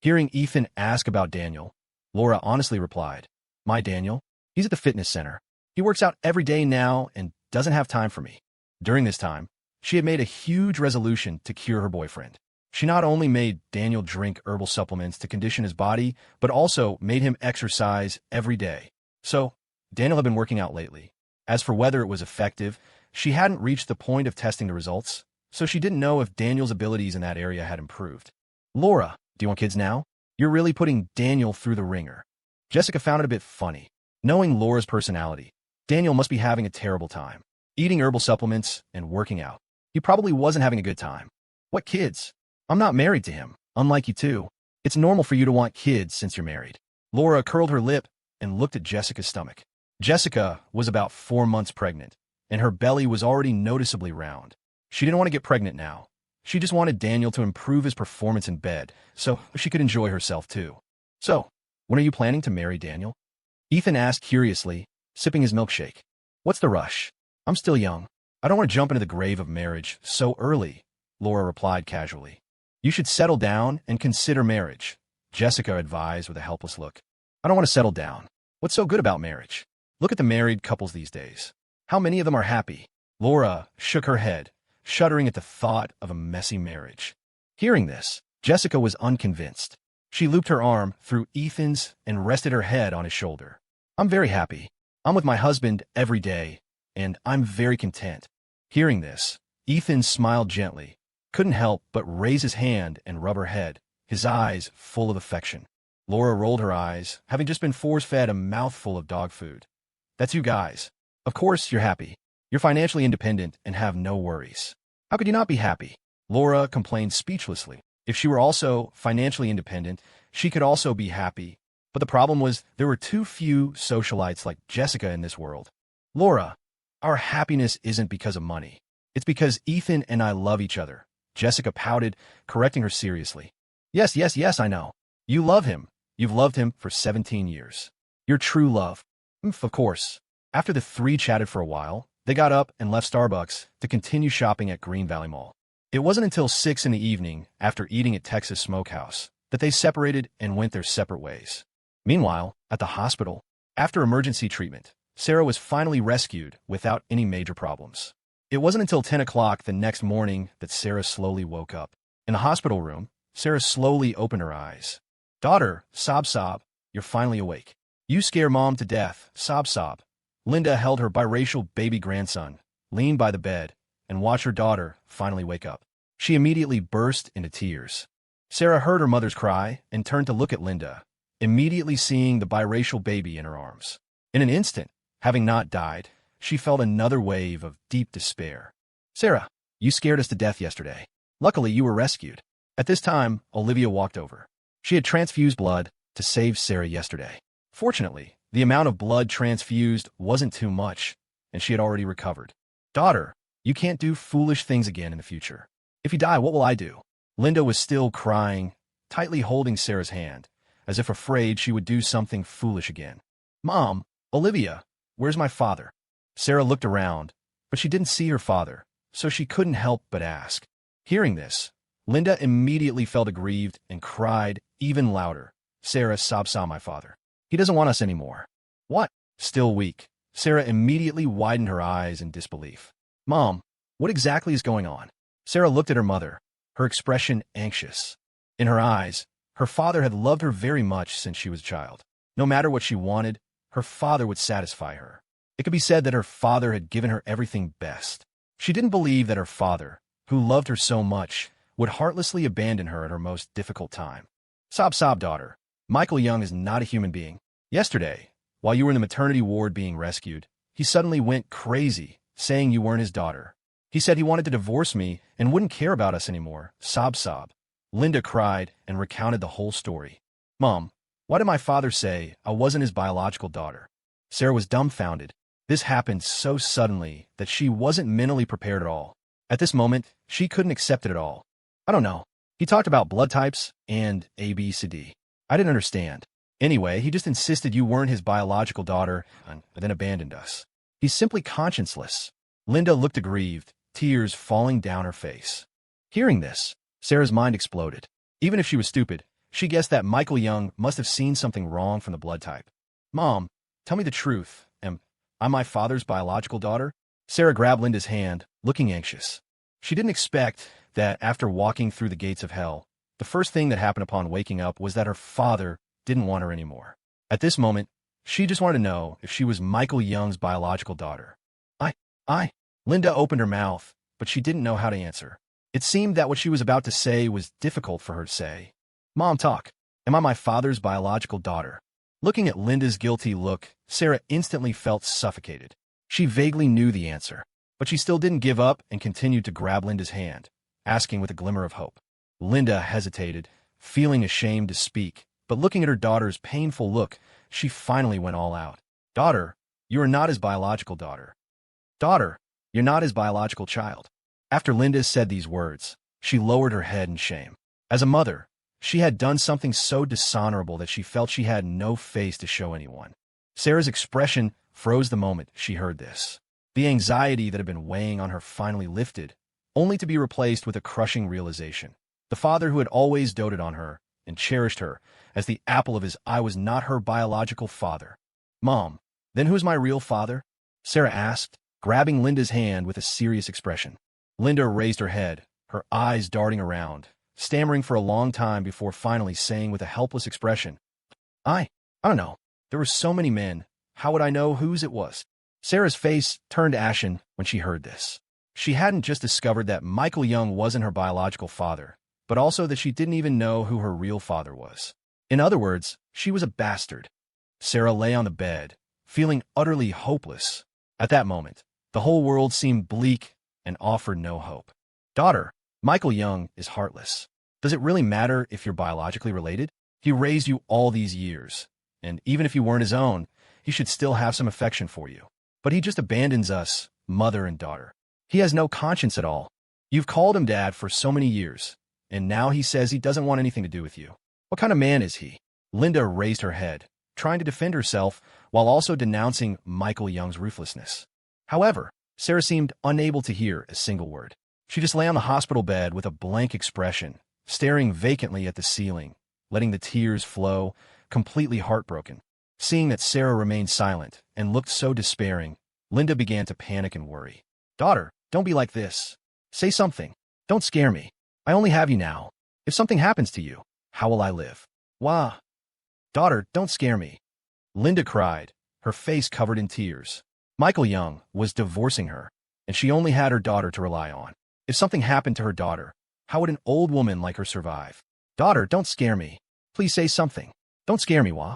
Hearing Ethan ask about Daniel, Laura honestly replied, "My Daniel? He's at the fitness center. He works out every day now and doesn't have time for me." During this time, she had made a huge resolution to cure her boyfriend. She not only made Daniel drink herbal supplements to condition his body, but also made him exercise every day. So, Daniel had been working out lately. As for whether it was effective, she hadn't reached the point of testing the results, so she didn't know if Daniel's abilities in that area had improved. "Laura, do you want kids now? You're really putting Daniel through the ringer." Jessica found it a bit funny. Knowing Laura's personality, Daniel must be having a terrible time, eating herbal supplements and working out. He probably wasn't having a good time. "What kids? I'm not married to him, unlike you two. It's normal for you to want kids since you're married." Laura curled her lip and looked at Jessica's stomach. Jessica was about 4 months pregnant, and her belly was already noticeably round. She didn't want to get pregnant now. She just wanted Daniel to improve his performance in bed so she could enjoy herself too. "So, when are you planning to marry Daniel?" Ethan asked curiously, sipping his milkshake. "What's the rush? I'm still young. I don't want to jump into the grave of marriage so early," Laura replied casually. "You should settle down and consider marriage," Jessica advised with a helpless look. "I don't want to settle down. What's so good about marriage? Look at the married couples these days. How many of them are happy?" Laura shook her head, shuddering at the thought of a messy marriage. Hearing this, Jessica was unconvinced. She looped her arm through Ethan's and rested her head on his shoulder. "I'm very happy. I'm with my husband every day, and I'm very content." Hearing this, Ethan smiled gently, couldn't help but raise his hand and rub her head, his eyes full of affection. Laura rolled her eyes, having just been force-fed a mouthful of dog food. "That's you guys. Of course you're happy. You're financially independent and have no worries. How could you not be happy?" Laura complained speechlessly. If she were also financially independent, she could also be happy. But the problem was there were too few socialites like Jessica in this world. "Laura, our happiness isn't because of money. It's because Ethan and I love each other," Jessica pouted, correcting her seriously. Yes, I know. You love him. You've loved him for 17 years. Your true love." Of course." After the three chatted for a while, they got up and left Starbucks to continue shopping at Green Valley Mall. It wasn't until 6 in the evening, after eating at Texas Smokehouse, that they separated and went their separate ways. Meanwhile, at the hospital, after emergency treatment, Sarah was finally rescued without any major problems. It wasn't until 10 o'clock the next morning that Sarah slowly woke up. In the hospital room, Sarah slowly opened her eyes. "Daughter, sob sob, you're finally awake. You scare Mom to death, sob sob." Linda held her biracial baby grandson, leaned by the bed, and watched her daughter finally wake up. She immediately burst into tears. Sarah heard her mother's cry and turned to look at Linda, immediately seeing the biracial baby in her arms. In an instant, having not died, she felt another wave of deep despair. "Sarah, you scared us to death yesterday. Luckily, you were rescued." At this time, Olivia walked over. She had transfused blood to save Sarah yesterday. Fortunately, the amount of blood transfused wasn't too much, and she had already recovered. "Daughter, you can't do foolish things again in the future. If you die, what will I do?" Linda was still crying, tightly holding Sarah's hand, as if afraid she would do something foolish again. "Mom, Olivia, where's my father?" Sarah looked around, but she didn't see her father, so she couldn't help but ask. Hearing this, Linda immediately felt aggrieved and cried even louder. "Sarah, sob my father. He doesn't want us anymore." "What?" Still weak, Sarah immediately widened her eyes in disbelief. "Mom, what exactly is going on?" Sarah looked at her mother, her expression anxious. In her eyes, her father had loved her very much since she was a child. No matter what she wanted, her father would satisfy her. It could be said that her father had given her everything best. She didn't believe that her father, who loved her so much, would heartlessly abandon her at her most difficult time. "Sob, daughter. Michael Young is not a human being. Yesterday, while you were in the maternity ward being rescued, he suddenly went crazy, saying you weren't his daughter. He said he wanted to divorce me and wouldn't care about us anymore." Sob. Linda cried and recounted the whole story. "Mom, why did my father say I wasn't his biological daughter?" Sarah was dumbfounded. This happened so suddenly that she wasn't mentally prepared at all. At this moment, she couldn't accept it at all. "I don't know. He talked about blood types and ABCD. I didn't understand. Anyway, he just insisted you weren't his biological daughter and then abandoned us. He's simply conscienceless." Linda looked aggrieved, tears falling down her face. Hearing this, Sarah's mind exploded. Even if she was stupid, She guessed that Michael Young must have seen something wrong from the blood type. Mom, tell me the truth. Am I my father's biological daughter? Sarah grabbed Linda's hand, looking anxious. She didn't expect that after walking through the gates of hell, the first thing that happened upon waking up was that her father didn't want her anymore. At this moment, she just wanted to know if she was Michael Young's biological daughter. I. Linda opened her mouth, but she didn't know how to answer. It seemed that what she was about to say was difficult for her to say. Mom, talk. Am I my father's biological daughter? Looking at Linda's guilty look, Sarah instantly felt suffocated. She vaguely knew the answer, but she still didn't give up and continued to grab Linda's hand, asking with a glimmer of hope. Linda hesitated, feeling ashamed to speak, but looking at her daughter's painful look, she finally went all out. Daughter, you are not his biological daughter. Daughter, you're not his biological child. After Linda said these words, she lowered her head in shame. As a mother, she had done something so dishonorable that she felt she had no face to show anyone. Sarah's expression froze the moment she heard this. The anxiety that had been weighing on her finally lifted, only to be replaced with a crushing realization. The father who had always doted on her and cherished her as the apple of his eye was not her biological father. Mom, then who's my real father? Sarah asked, grabbing Linda's hand with a serious expression. Linda raised her head, her eyes darting around, stammering for a long time before finally saying with a helpless expression, I don't know. There were so many men. How would I know whose it was? Sarah's face turned ashen when she heard this. She hadn't just discovered that Michael Young wasn't her biological father, but also that she didn't even know who her real father was. In other words, she was a bastard. Sarah lay on the bed, feeling utterly hopeless. At that moment, the whole world seemed bleak and offered no hope. Daughter, Michael Young is heartless. Does it really matter if you're biologically related? He raised you all these years, and even if you weren't his own, he should still have some affection for you. But he just abandons us, mother and daughter. He has no conscience at all. You've called him dad for so many years, and now he says he doesn't want anything to do with you. What kind of man is he? Linda raised her head, trying to defend herself while also denouncing Michael Young's ruthlessness. However, Sarah seemed unable to hear a single word. She just lay on the hospital bed with a blank expression, staring vacantly at the ceiling, letting the tears flow, completely heartbroken. Seeing that Sarah remained silent and looked so despairing, Linda began to panic and worry. Daughter, don't be like this. Say something. Don't scare me. I only have you now. If something happens to you, how will I live? Wah. Daughter, don't scare me. Linda cried, her face covered in tears. Michael Young was divorcing her, and she only had her daughter to rely on. If something happened to her daughter, how would an old woman like her survive? Daughter, don't scare me. Please say something. Don't scare me, Wah.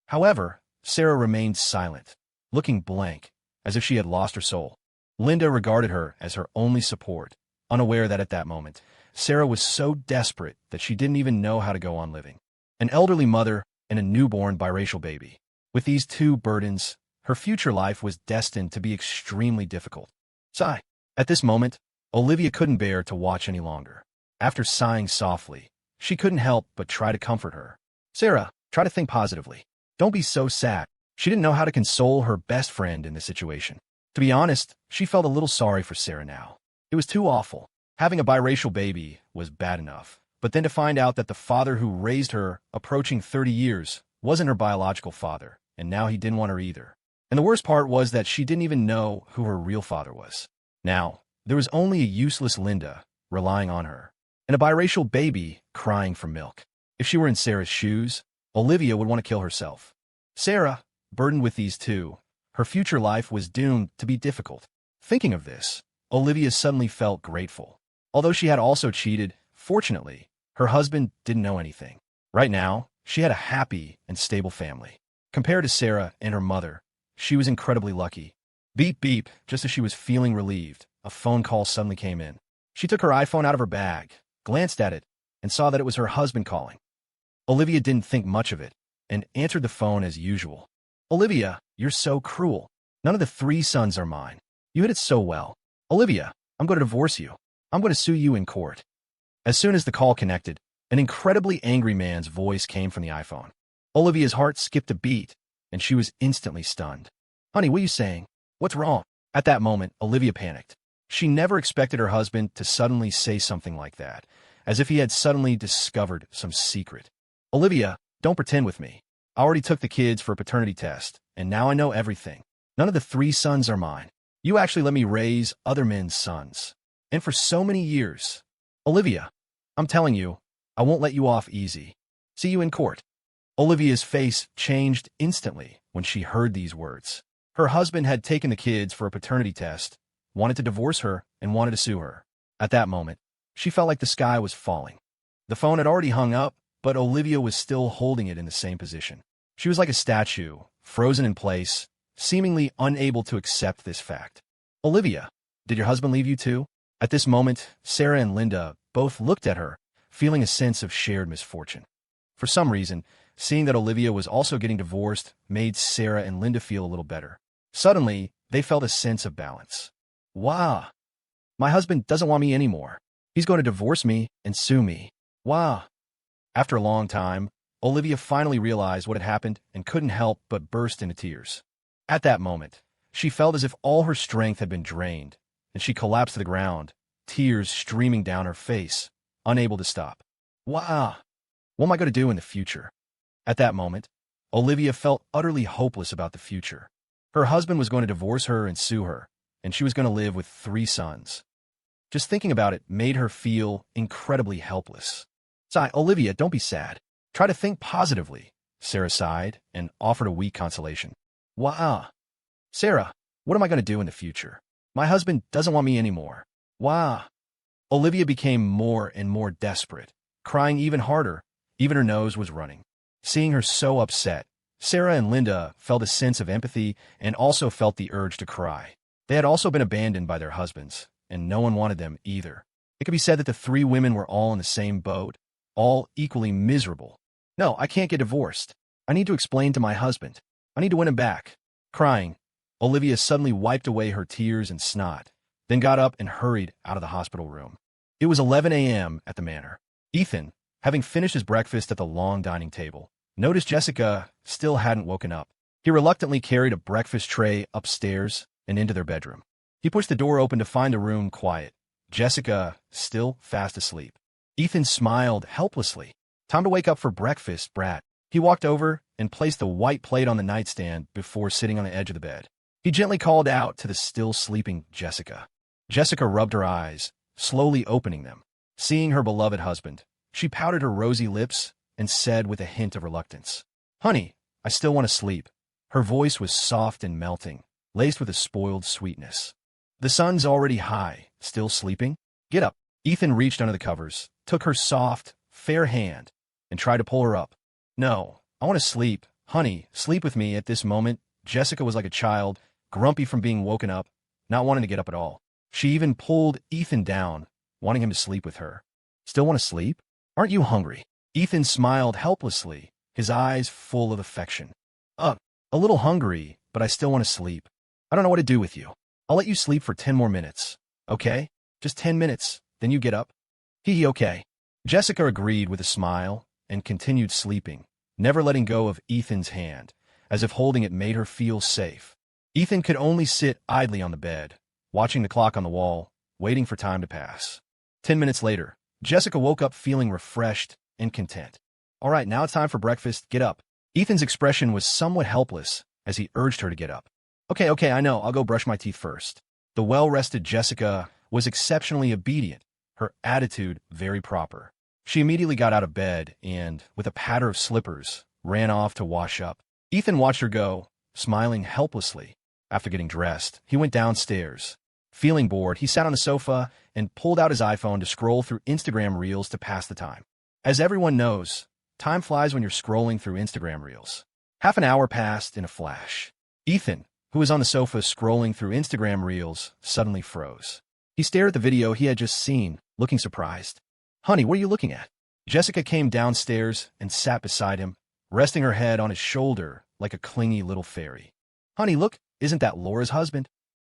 However, Sarah remained silent, looking blank, as if she had lost her soul. Linda regarded her as her only support, unaware that at that moment, Sarah was so desperate that she didn't even know how to go on living. An elderly mother and a newborn biracial baby. With these two burdens, her future life was destined to be extremely difficult. Sigh. At this moment, Olivia couldn't bear to watch any longer. After sighing softly, she couldn't help but try to comfort her. Sarah, try to think positively. Don't be so sad. She didn't know how to console her best friend in this situation. To be honest, she felt a little sorry for Sarah now. It was too awful. Having a biracial baby was bad enough, but then to find out that the father who raised her, approaching 30 years, wasn't her biological father, and now he didn't want her either. And the worst part was that she didn't even know who her real father was. Now, there was only a useless Linda relying on her, and a biracial baby crying for milk. If she were in Sarah's shoes, Olivia would want to kill herself. Sarah, burdened with these two, her future life was doomed to be difficult. Thinking of this, Olivia suddenly felt grateful. Although she had also cheated, fortunately, her husband didn't know anything. Right now, she had a happy and stable family. Compared to Sarah and her mother, she was incredibly lucky. Beep beep, just as she was feeling relieved, a phone call suddenly came in. She took her iPhone out of her bag, glanced at it, and saw that it was her husband calling. Olivia didn't think much of it, and answered the phone as usual. Olivia, you're so cruel. None of the 3 sons are mine. You hid it so well. Olivia, I'm going to divorce you. I'm going to sue you in court. As soon as the call connected, an incredibly angry man's voice came from the iPhone. Olivia's heart skipped a beat, and she was instantly stunned. Honey, what are you saying? What's wrong? At that moment, Olivia panicked. She never expected her husband to suddenly say something like that, as if he had suddenly discovered some secret. Olivia, don't pretend with me. I already took the kids for a paternity test, and now I know everything. None of the 3 sons are mine. You actually let me raise other men's sons. And for so many years. Olivia, I'm telling you, I won't let you off easy. See you in court. Olivia's face changed instantly when she heard these words. Her husband had taken the kids for a paternity test, wanted to divorce her, and wanted to sue her. At that moment, she felt like the sky was falling. The phone had already hung up, but Olivia was still holding it in the same position. She was like a statue, frozen in place, seemingly unable to accept this fact. Olivia, did your husband leave you too? At this moment, Sarah and Linda both looked at her, feeling a sense of shared misfortune. For some reason, seeing that Olivia was also getting divorced made Sarah and Linda feel a little better. Suddenly, they felt a sense of balance. Wow, my husband doesn't want me anymore. He's going to divorce me and sue me. Wow. After a long time, Olivia finally realized what had happened and couldn't help but burst into tears. At that moment, she felt as if all her strength had been drained, and she collapsed to the ground, tears streaming down her face, unable to stop. Wow. What am I going to do in the future? At that moment, Olivia felt utterly hopeless about the future. Her husband was going to divorce her and sue her, and she was going to live with 3 sons. Just thinking about it made her feel incredibly helpless. Sigh, Olivia, don't be sad. Try to think positively, Sarah sighed and offered a weak consolation. Wow. Sarah, what am I going to do in the future? My husband doesn't want me anymore. Wow. Olivia became more and more desperate, crying even harder. Even her nose was running. Seeing her so upset, Sarah and Linda felt a sense of empathy and also felt the urge to cry. They had also been abandoned by their husbands, and no one wanted them either. It could be said that the 3 women were all in the same boat, all equally miserable. No, I can't get divorced. I need to explain to my husband. I need to win him back. Crying, Olivia suddenly wiped away her tears and snot, then got up and hurried out of the hospital room. It was 11 a.m. at the manor. Ethan, having finished his breakfast at the long dining table, noticed Jessica still hadn't woken up. He reluctantly carried a breakfast tray upstairs and into their bedroom. He pushed the door open to find the room quiet, Jessica still fast asleep. Ethan smiled helplessly. Time to wake up for breakfast, brat. He walked over and placed the white plate on the nightstand before sitting on the edge of the bed. He gently called out to the still sleeping Jessica. Jessica rubbed her eyes, slowly opening them. Seeing her beloved husband, she pouted her rosy lips and said with a hint of reluctance, "Honey, I still want to sleep." Her voice was soft and melting, laced with a spoiled sweetness. "The sun's already high. Still sleeping? Get up." Ethan reached under the covers, took her soft, fair hand, and tried to pull her up. "No, I want to sleep. Honey, sleep with me." At this moment, Jessica was like a child, grumpy from being woken up, not wanting to get up at all. She even pulled Ethan down, wanting him to sleep with her. "Still want to sleep? Aren't you hungry?" Ethan smiled helplessly, his eyes full of affection. A little hungry, but I still want to sleep. I don't know what to do with you. I'll let you sleep for 10 more minutes. Okay? Just 10 minutes, then you get up." Okay." Jessica agreed with a smile and continued sleeping, never letting go of Ethan's hand, as if holding it made her feel safe. Ethan could only sit idly on the bed, watching the clock on the wall, waiting for time to pass. 10 minutes later, Jessica woke up feeling refreshed and content. "All right, now it's time for breakfast. Get up." Ethan's expression was somewhat helpless as he urged her to get up. Okay, I know. I'll go brush my teeth first." The well-rested Jessica was exceptionally obedient, her attitude very proper. She immediately got out of bed and, with a patter of slippers, ran off to wash up. Ethan watched her go, smiling helplessly. After getting dressed, he went downstairs. Feeling bored, he sat on the sofa and pulled out his iPhone to scroll through Instagram Reels to pass the time. As everyone knows, time flies when you're scrolling through Instagram Reels. Half an hour passed in a flash. Ethan, who was on the sofa scrolling through Instagram Reels, suddenly froze. He stared at the video he had just seen, looking surprised. "Honey, what are you looking at?" Jessica came downstairs and sat beside him, resting her head on his shoulder like a clingy little fairy. "Honey, look, isn't that Laura's husband?"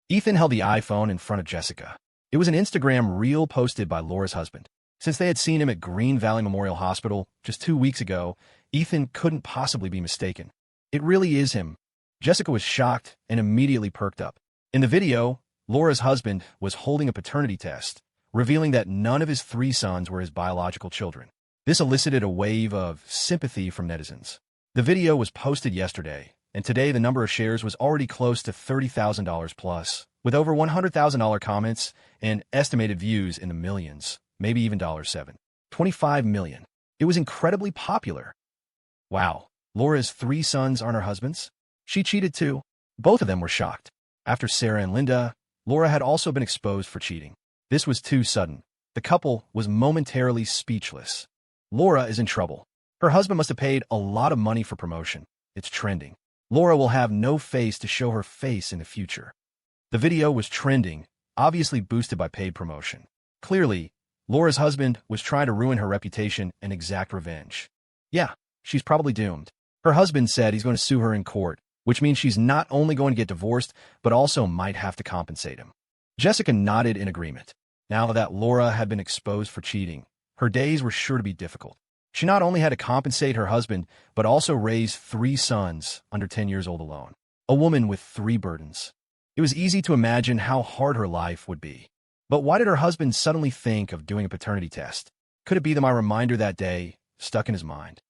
Ethan held the iPhone in front of Jessica. It was an Instagram reel posted by Laura's husband. Since they had seen him at Green Valley Memorial Hospital just 2 weeks ago, Ethan couldn't possibly be mistaken. It really is him. Jessica was shocked and immediately perked up. In the video, Laura's husband was holding a paternity test, revealing that none of his 3 sons were his biological children. This elicited a wave of sympathy from netizens. The video was posted yesterday, and today the number of shares was already close to $30,000 plus, with over $100,000 comments and estimated views in the millions, maybe even $7. 25 million. It was incredibly popular. Wow, Laura's 3 sons aren't her husband's? She cheated too? Both of them were shocked. After Sarah and Linda, Laura had also been exposed for cheating. This was too sudden. The couple was momentarily speechless. Laura is in trouble. Her husband must have paid a lot of money for promotion. It's trending. Laura will have no face to show her face in the future. The video was trending, obviously boosted by paid promotion. Clearly, Laura's husband was trying to ruin her reputation and exact revenge. Yeah, she's probably doomed. Her husband said he's going to sue her in court, which means she's not only going to get divorced, but also might have to compensate him. Jessica nodded in agreement. Now that Laura had been exposed for cheating, her days were sure to be difficult. She not only had to compensate her husband, but also raise 3 sons under 10 years old alone. A woman with 3 burdens. It was easy to imagine how hard her life would be. But why did her husband suddenly think of doing a paternity test? Could it be that my reminder that day stuck in his mind?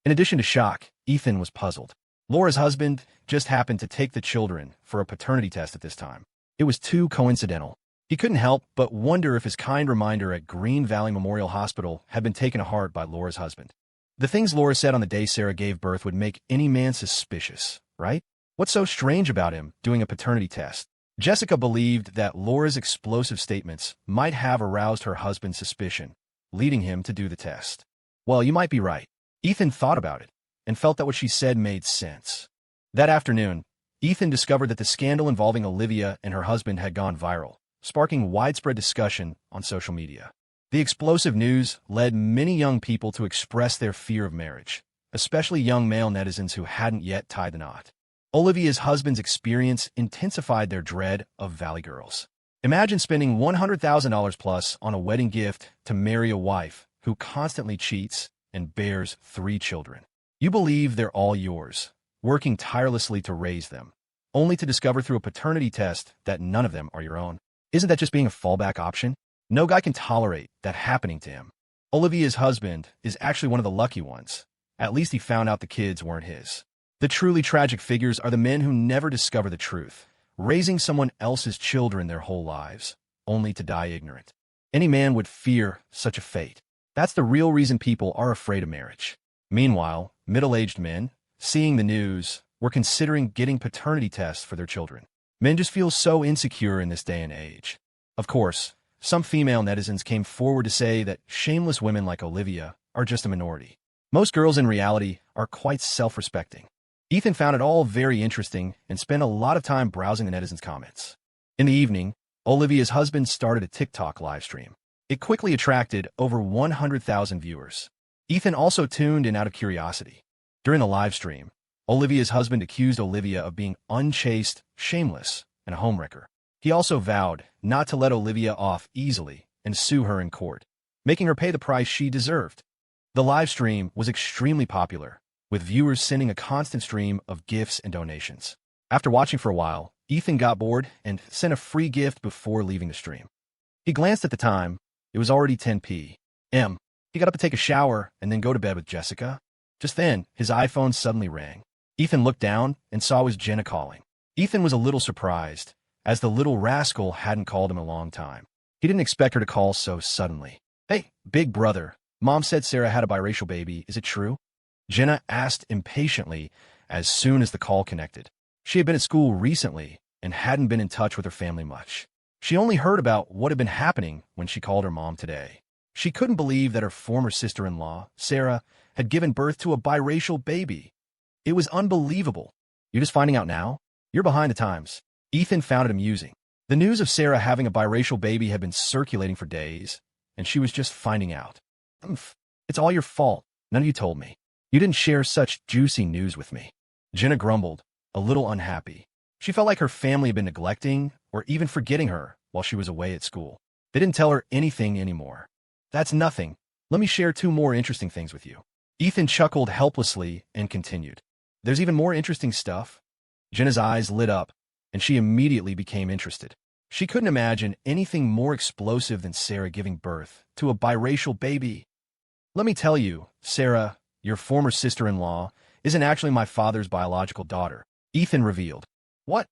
In addition to shock, Ethan was puzzled. Laura's husband just happened to take the children for a paternity test at this time. It was too coincidental. He couldn't help but wonder if his kind reminder at Green Valley Memorial Hospital had been taken to heart by Laura's husband. The things Laura said on the day Sarah gave birth would make any man suspicious, right? What's so strange about him doing a paternity test? Jessica believed that Laura's explosive statements might have aroused her husband's suspicion, leading him to do the test. Well, you might be right. Ethan thought about it and felt that what she said made sense. That afternoon, Ethan discovered that the scandal involving Olivia and her husband had gone viral, sparking widespread discussion on social media. The explosive news led many young people to express their fear of marriage, especially young male netizens who hadn't yet tied the knot. Olivia's husband's experience intensified their dread of Valley girls. Imagine spending $100,000 plus on a wedding gift to marry a wife who constantly cheats and bears 3 children. You believe they're all yours, working tirelessly to raise them, only to discover through a paternity test that none of them are your own. Isn't that just being a fallback option? No guy can tolerate that happening to him. Olivia's husband is actually one of the lucky ones. At least he found out the kids weren't his. The truly tragic figures are the men who never discover the truth, raising someone else's children their whole lives, only to die ignorant. Any man would fear such a fate. That's the real reason people are afraid of marriage. Meanwhile, middle-aged men, seeing the news, were considering getting paternity tests for their children. Men just feel so insecure in this day and age. Of course, some female netizens came forward to say that shameless women like Olivia are just a minority. Most girls in reality are quite self-respecting. Ethan found it all very interesting and spent a lot of time browsing the netizens' comments. In the evening, Olivia's husband started a TikTok livestream. It quickly attracted over 100,000 viewers. Ethan also tuned in out of curiosity. During the livestream, Olivia's husband accused Olivia of being unchaste, shameless, and a homewrecker. He also vowed not to let Olivia off easily and sue her in court, making her pay the price she deserved. The livestream was extremely popular, with viewers sending a constant stream of gifts and donations. After watching for a while, Ethan got bored and sent a free gift before leaving the stream. He glanced at the time. It was already 10 p.m. He got up to take a shower and then go to bed with Jessica. Just then, his iPhone suddenly rang. Ethan looked down and saw it was Jenna calling. Ethan was a little surprised, as the little rascal hadn't called him in a long time. He didn't expect her to call so suddenly. "Hey, big brother, Mom said Sarah had a biracial baby. Is it true?" Jenna asked impatiently as soon as the call connected. She had been at school recently and hadn't been in touch with her family much. She only heard about what had been happening when she called her mom today. She couldn't believe that her former sister-in-law, Sarah, had given birth to a biracial baby. It was unbelievable. "You're just finding out now? You're behind the times." Ethan found it amusing. The news of Sarah having a biracial baby had been circulating for days, and she was just finding out. It's all your fault. None of you told me. You didn't share such juicy news with me." Jenna grumbled, a little unhappy. She felt like her family had been neglecting or even forgetting her while she was away at school. They didn't tell her anything anymore. "That's nothing. Let me share 2 more interesting things with you." Ethan chuckled helplessly and continued. "There's even more interesting stuff." Jenna's eyes lit up, and she immediately became interested. She couldn't imagine anything more explosive than Sarah giving birth to a biracial baby. Let me tell you, Sarah, your former sister-in-law, isn't actually my father's biological daughter, Ethan revealed. What?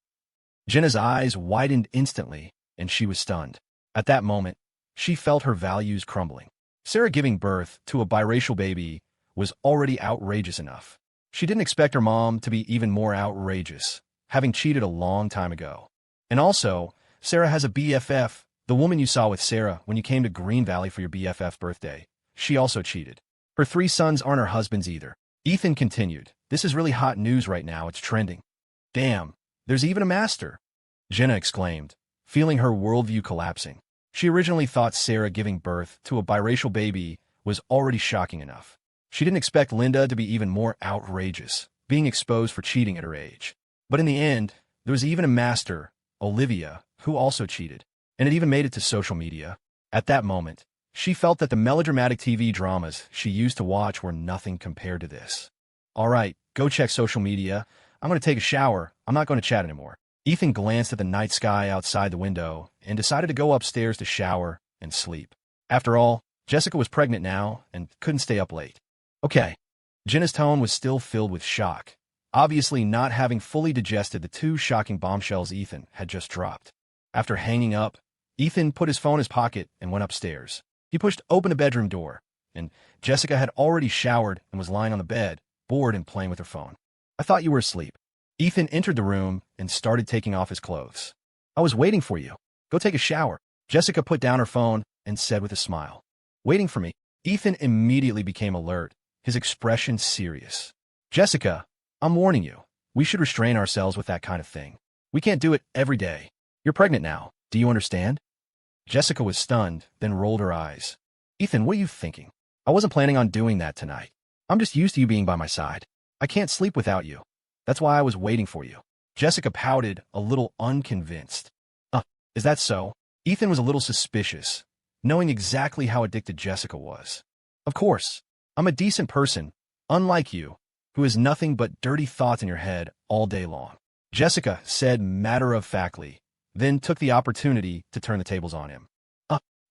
Jenna's eyes widened instantly, and she was stunned. At that moment, she felt her values crumbling. Sarah giving birth to a biracial baby was already outrageous enough. She didn't expect her mom to be even more outrageous, having cheated a long time ago. And also, Sarah has a BFF, the woman you saw with Sarah when you came to Green Valley for your BFF birthday. She also cheated. Her 3 sons aren't her husband's either. Ethan continued, "This is really hot news right now, it's trending." "Damn, there's even a master," Jenna exclaimed, feeling her worldview collapsing. She originally thought Sarah giving birth to a biracial baby was already shocking enough. She didn't expect Linda to be even more outrageous, being exposed for cheating at her age. But in the end, there was even a master, Olivia, who also cheated, and it even made it to social media. At that moment, she felt that the melodramatic TV dramas she used to watch were nothing compared to this. "All right, go check social media. I'm going to take a shower. I'm not going to chat anymore." Ethan glanced at the night sky outside the window and decided to go upstairs to shower and sleep. After all, Jessica was pregnant now and couldn't stay up late. "Okay." Jenna's tone was still filled with shock, obviously not having fully digested the 2 shocking bombshells Ethan had just dropped. After hanging up, Ethan put his phone in his pocket and went upstairs. He pushed open the bedroom door, and Jessica had already showered and was lying on the bed, bored and playing with her phone. "I thought you were asleep." Ethan entered the room and started taking off his clothes. "I was waiting for you. Go take a shower." Jessica put down her phone and said with a smile, "Waiting for me?" Ethan immediately became alert, his expression serious. "Jessica, I'm warning you. We should restrain ourselves with that kind of thing. We can't do it every day. You're pregnant now. Do you understand?" Jessica was stunned, then rolled her eyes. "Ethan, what are you thinking? I wasn't planning on doing that tonight. I'm just used to you being by my side. I can't sleep without you. That's why I was waiting for you." Jessica pouted, a little unconvinced. Is that so?" Ethan was a little suspicious, knowing exactly how addicted Jessica was. "Of course. I'm a decent person, unlike you, who has nothing but dirty thoughts in your head all day long," Jessica said matter-of-factly, then took the opportunity to turn the tables on him.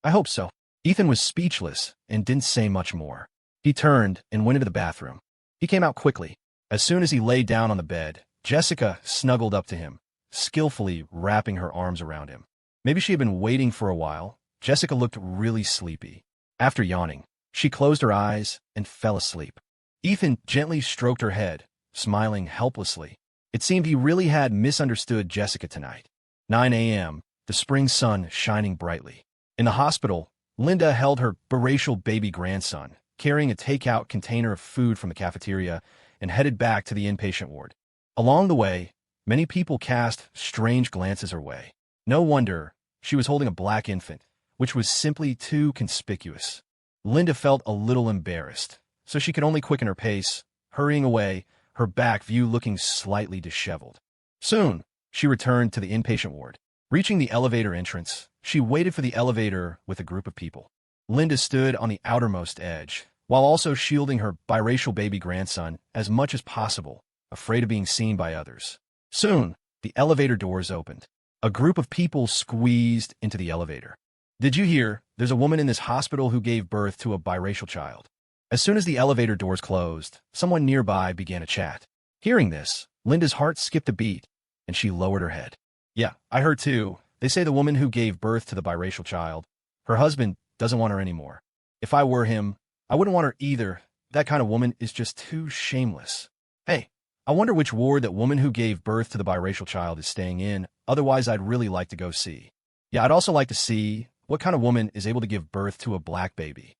I hope so." Ethan was speechless and didn't say much more. He turned and went into the bathroom. He came out quickly. As soon as he lay down on the bed, Jessica snuggled up to him, skillfully wrapping her arms around him. Maybe she had been waiting for a while. Jessica looked really sleepy. After yawning, she closed her eyes and fell asleep. Ethan gently stroked her head, smiling helplessly. It seemed he really had misunderstood Jessica tonight. 9 a.m., the spring sun shining brightly. In the hospital, Linda held her biracial baby grandson, carrying a takeout container of food from the cafeteria, and headed back to the inpatient ward. Along the way, many people cast strange glances her way. No wonder she was holding a black infant, which was simply too conspicuous. Linda felt a little embarrassed, so she could only quicken her pace, hurrying away, her back view looking slightly disheveled. Soon, she returned to the inpatient ward. Reaching the elevator entrance, she waited for the elevator with a group of people. Linda stood on the outermost edge, while also shielding her biracial baby grandson as much as possible, afraid of being seen by others. Soon, the elevator doors opened. A group of people squeezed into the elevator. "Did you hear? There's a woman in this hospital who gave birth to a biracial child." As soon as the elevator doors closed, someone nearby began a chat. Hearing this, Linda's heart skipped a beat, and she lowered her head. "Yeah, I heard too. They say the woman who gave birth to the biracial child, her husband doesn't want her anymore. If I were him, I wouldn't want her either. That kind of woman is just too shameless. Hey, I wonder which ward that woman who gave birth to the biracial child is staying in. Otherwise, I'd really like to go see. Yeah, I'd also like to see what kind of woman is able to give birth to a black baby."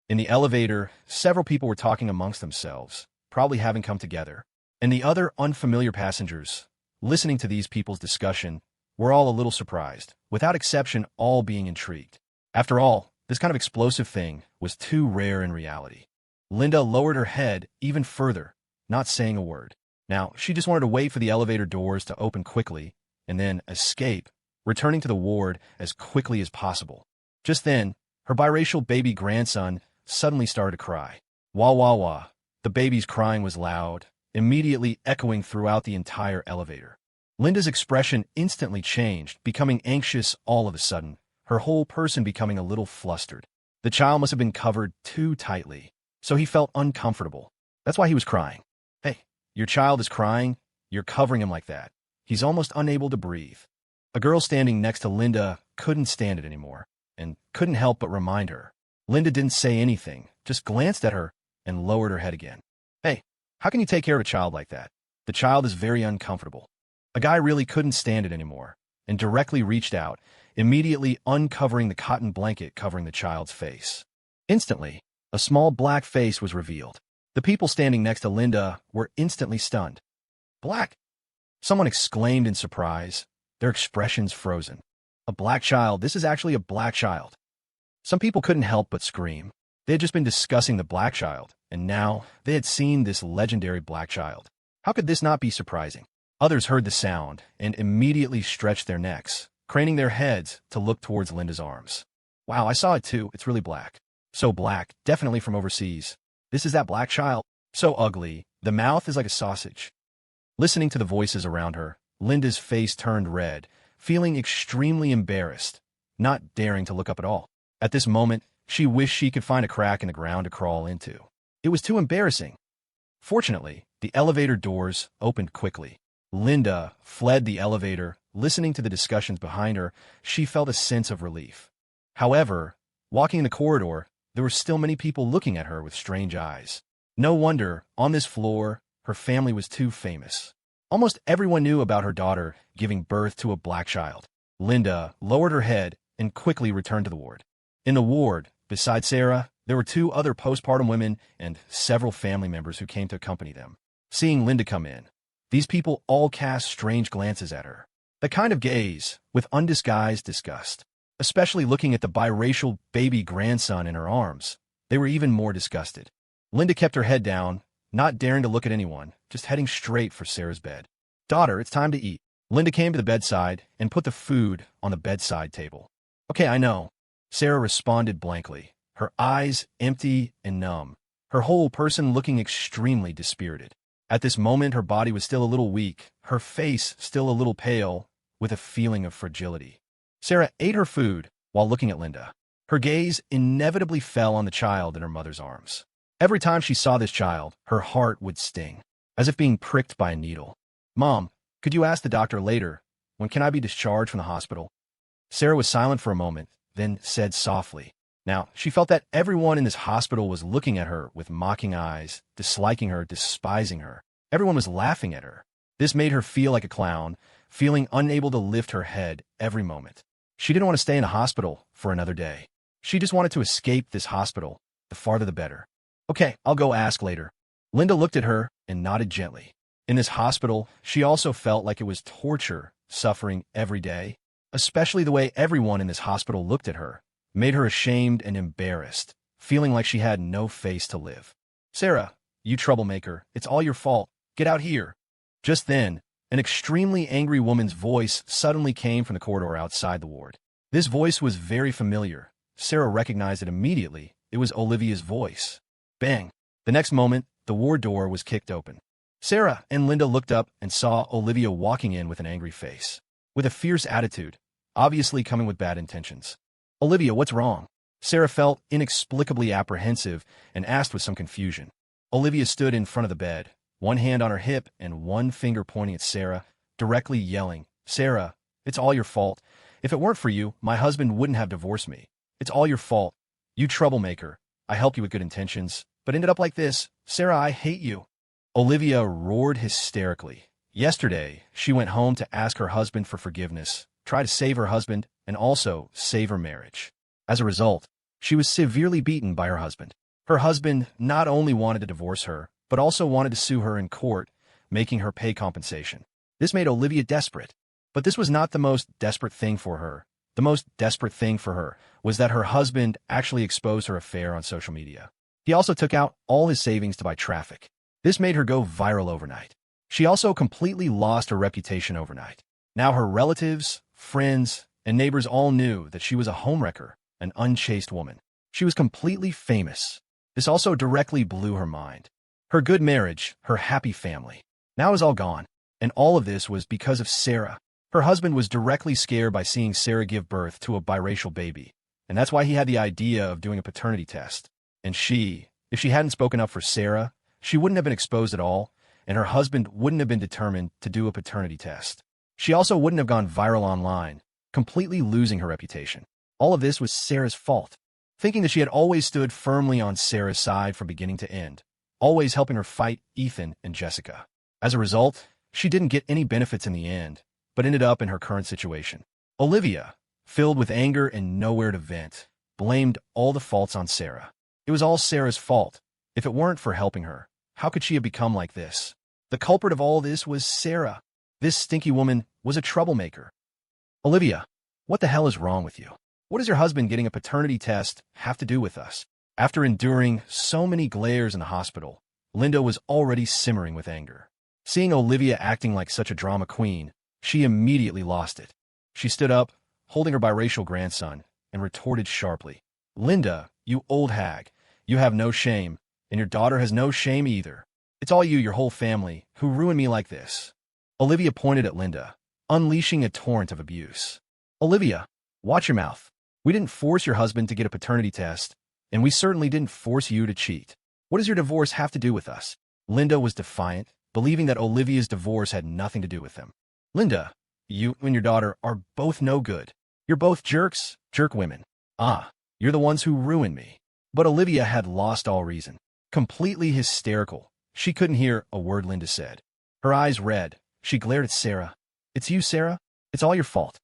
In the elevator, several people were talking amongst themselves, probably having come together, and the other unfamiliar passengers, listening to these people's discussion, were all a little surprised, without exception all being intrigued. After all, this kind of explosive thing was too rare in reality. Linda lowered her head even further, not saying a word. Now, she just wanted to wait for the elevator doors to open quickly, and then escape, returning to the ward as quickly as possible. Just then, her biracial baby grandson suddenly started to cry. Wah, wah, wah. The baby's crying was loud, immediately echoing throughout the entire elevator. Linda's expression instantly changed, becoming anxious all of a sudden, her whole person becoming a little flustered. The child must have been covered too tightly, so he felt uncomfortable. That's why he was crying. Hey, your child is crying. You're covering him like that. He's almost unable to breathe. A girl standing next to Linda couldn't stand it anymore and couldn't help but remind her. Linda didn't say anything, just glanced at her and lowered her head again. Hey, how can you take care of a child like that? The child is very uncomfortable. A guy really couldn't stand it anymore and directly reached out, immediately uncovering the cotton blanket covering the child's face. Instantly, a small black face was revealed. The people standing next to Linda were instantly stunned. Black? Someone exclaimed in surprise, their expressions frozen. A black child? This is actually a black child. Some people couldn't help but scream. They had just been discussing the black child, and now they had seen this legendary black child. How could this not be surprising? Others heard the sound and immediately stretched their necks, craning their heads to look towards Linda's arms. Wow, I saw it too. It's really black. So black, definitely from overseas. This is that black child. So ugly. The mouth is like a sausage. Listening to the voices around her, Linda's face turned red, feeling extremely embarrassed, not daring to look up at all. At this moment, she wished she could find a crack in the ground to crawl into. It was too embarrassing. Fortunately, the elevator doors opened quickly. Linda fled the elevator. Listening to the discussions behind her, she felt a sense of relief. However, walking in the corridor, there were still many people looking at her with strange eyes. No wonder, on this floor, her family was too famous. Almost everyone knew about her daughter giving birth to a black child. Linda lowered her head and quickly returned to the ward. In the ward, besides Sarah, there were 2 other postpartum women and several family members who came to accompany them. Seeing Linda come in, these people all cast strange glances at her. The kind of gaze with undisguised disgust. Especially looking at the biracial baby grandson in her arms, they were even more disgusted. Linda kept her head down, not daring to look at anyone, just heading straight for Sarah's bed. Daughter, it's time to eat. Linda came to the bedside and put the food on the bedside table. Okay, I know. Sarah responded blankly, her eyes empty and numb, her whole person looking extremely dispirited. At this moment, her body was still a little weak, her face still a little pale, with a feeling of fragility. Sarah ate her food while looking at Linda. Her gaze inevitably fell on the child in her mother's arms. Every time she saw this child, her heart would sting, as if being pricked by a needle. Mom, could you ask the doctor later, when can I be discharged from the hospital? Sarah was silent for a moment, then said softly. Now, she felt that everyone in this hospital was looking at her with mocking eyes, disliking her, despising her. Everyone was laughing at her. This made her feel like a clown, feeling unable to lift her head every moment. She didn't want to stay in a hospital for another day. She just wanted to escape this hospital. The farther the better. Okay, I'll go ask later. Linda looked at her and nodded gently. In this hospital, she also felt like it was torture, suffering every day. Especially the way everyone in this hospital looked at her, made her ashamed and embarrassed, feeling like she had no face to live. Sarah, you troublemaker, it's all your fault. Get out here. Just then, an extremely angry woman's voice suddenly came from the corridor outside the ward. This voice was very familiar. Sarah recognized it immediately. It was Olivia's voice. Bang! The next moment, the ward door was kicked open. Sarah and Linda looked up and saw Olivia walking in with an angry face, with a fierce attitude, obviously coming with bad intentions. Olivia, what's wrong? Sarah felt inexplicably apprehensive and asked with some confusion. Olivia stood in front of the bed, one hand on her hip and one finger pointing at Sarah, directly yelling, Sarah, it's all your fault. If it weren't for you, my husband wouldn't have divorced me. It's all your fault. You troublemaker. I helped you with good intentions, but ended up like this. Sarah, I hate you. Olivia roared hysterically. Yesterday, she went home to ask her husband for forgiveness, try to save her husband, and also save her marriage. As a result, she was severely beaten by her husband. Her husband not only wanted to divorce her, but also wanted to sue her in court, making her pay compensation. This made Olivia desperate. But this was not the most desperate thing for her. The most desperate thing for her was that her husband actually exposed her affair on social media. He also took out all his savings to buy traffic. This made her go viral overnight. She also completely lost her reputation overnight. Now her relatives, friends, and neighbors all knew that she was a homewrecker, an unchaste woman. She was completely famous. This also directly blew her mind. Her good marriage, her happy family, now is all gone. And all of this was because of Sarah. Her husband was directly scared by seeing Sarah give birth to a biracial baby, and that's why he had the idea of doing a paternity test. And if she hadn't spoken up for Sarah, she wouldn't have been exposed at all, and her husband wouldn't have been determined to do a paternity test. She also wouldn't have gone viral online, completely losing her reputation. All of this was Sarah's fault. Thinking that she had always stood firmly on Sarah's side from beginning to end, always helping her fight Ethan and Jessica. As a result, she didn't get any benefits in the end, but ended up in her current situation. Olivia, filled with anger and nowhere to vent, blamed all the faults on Sarah. It was all Sarah's fault. If it weren't for helping her, how could she have become like this? The culprit of all this was Sarah. This stinky woman was a troublemaker. Olivia, what the hell is wrong with you? What does your husband getting a paternity test have to do with us? After enduring so many glares in the hospital, Linda was already simmering with anger. Seeing Olivia acting like such a drama queen, she immediately lost it. She stood up, holding her biracial grandson, and retorted sharply, "Linda, you old hag, you have no shame, and your daughter has no shame either. It's all you, your whole family, who ruined me like this." Olivia pointed at Linda, unleashing a torrent of abuse. "Olivia, watch your mouth. We didn't force your husband to get a paternity test, and we certainly didn't force you to cheat. What does your divorce have to do with us?" Linda was defiant, believing that Olivia's divorce had nothing to do with them. "Linda, you and your daughter are both no good. You're both jerks, jerk women. You're the ones who ruined me." But Olivia had lost all reason. Completely hysterical, she couldn't hear a word Linda said. Her eyes red, she glared at Sarah. "It's you, Sarah? It's all your fault.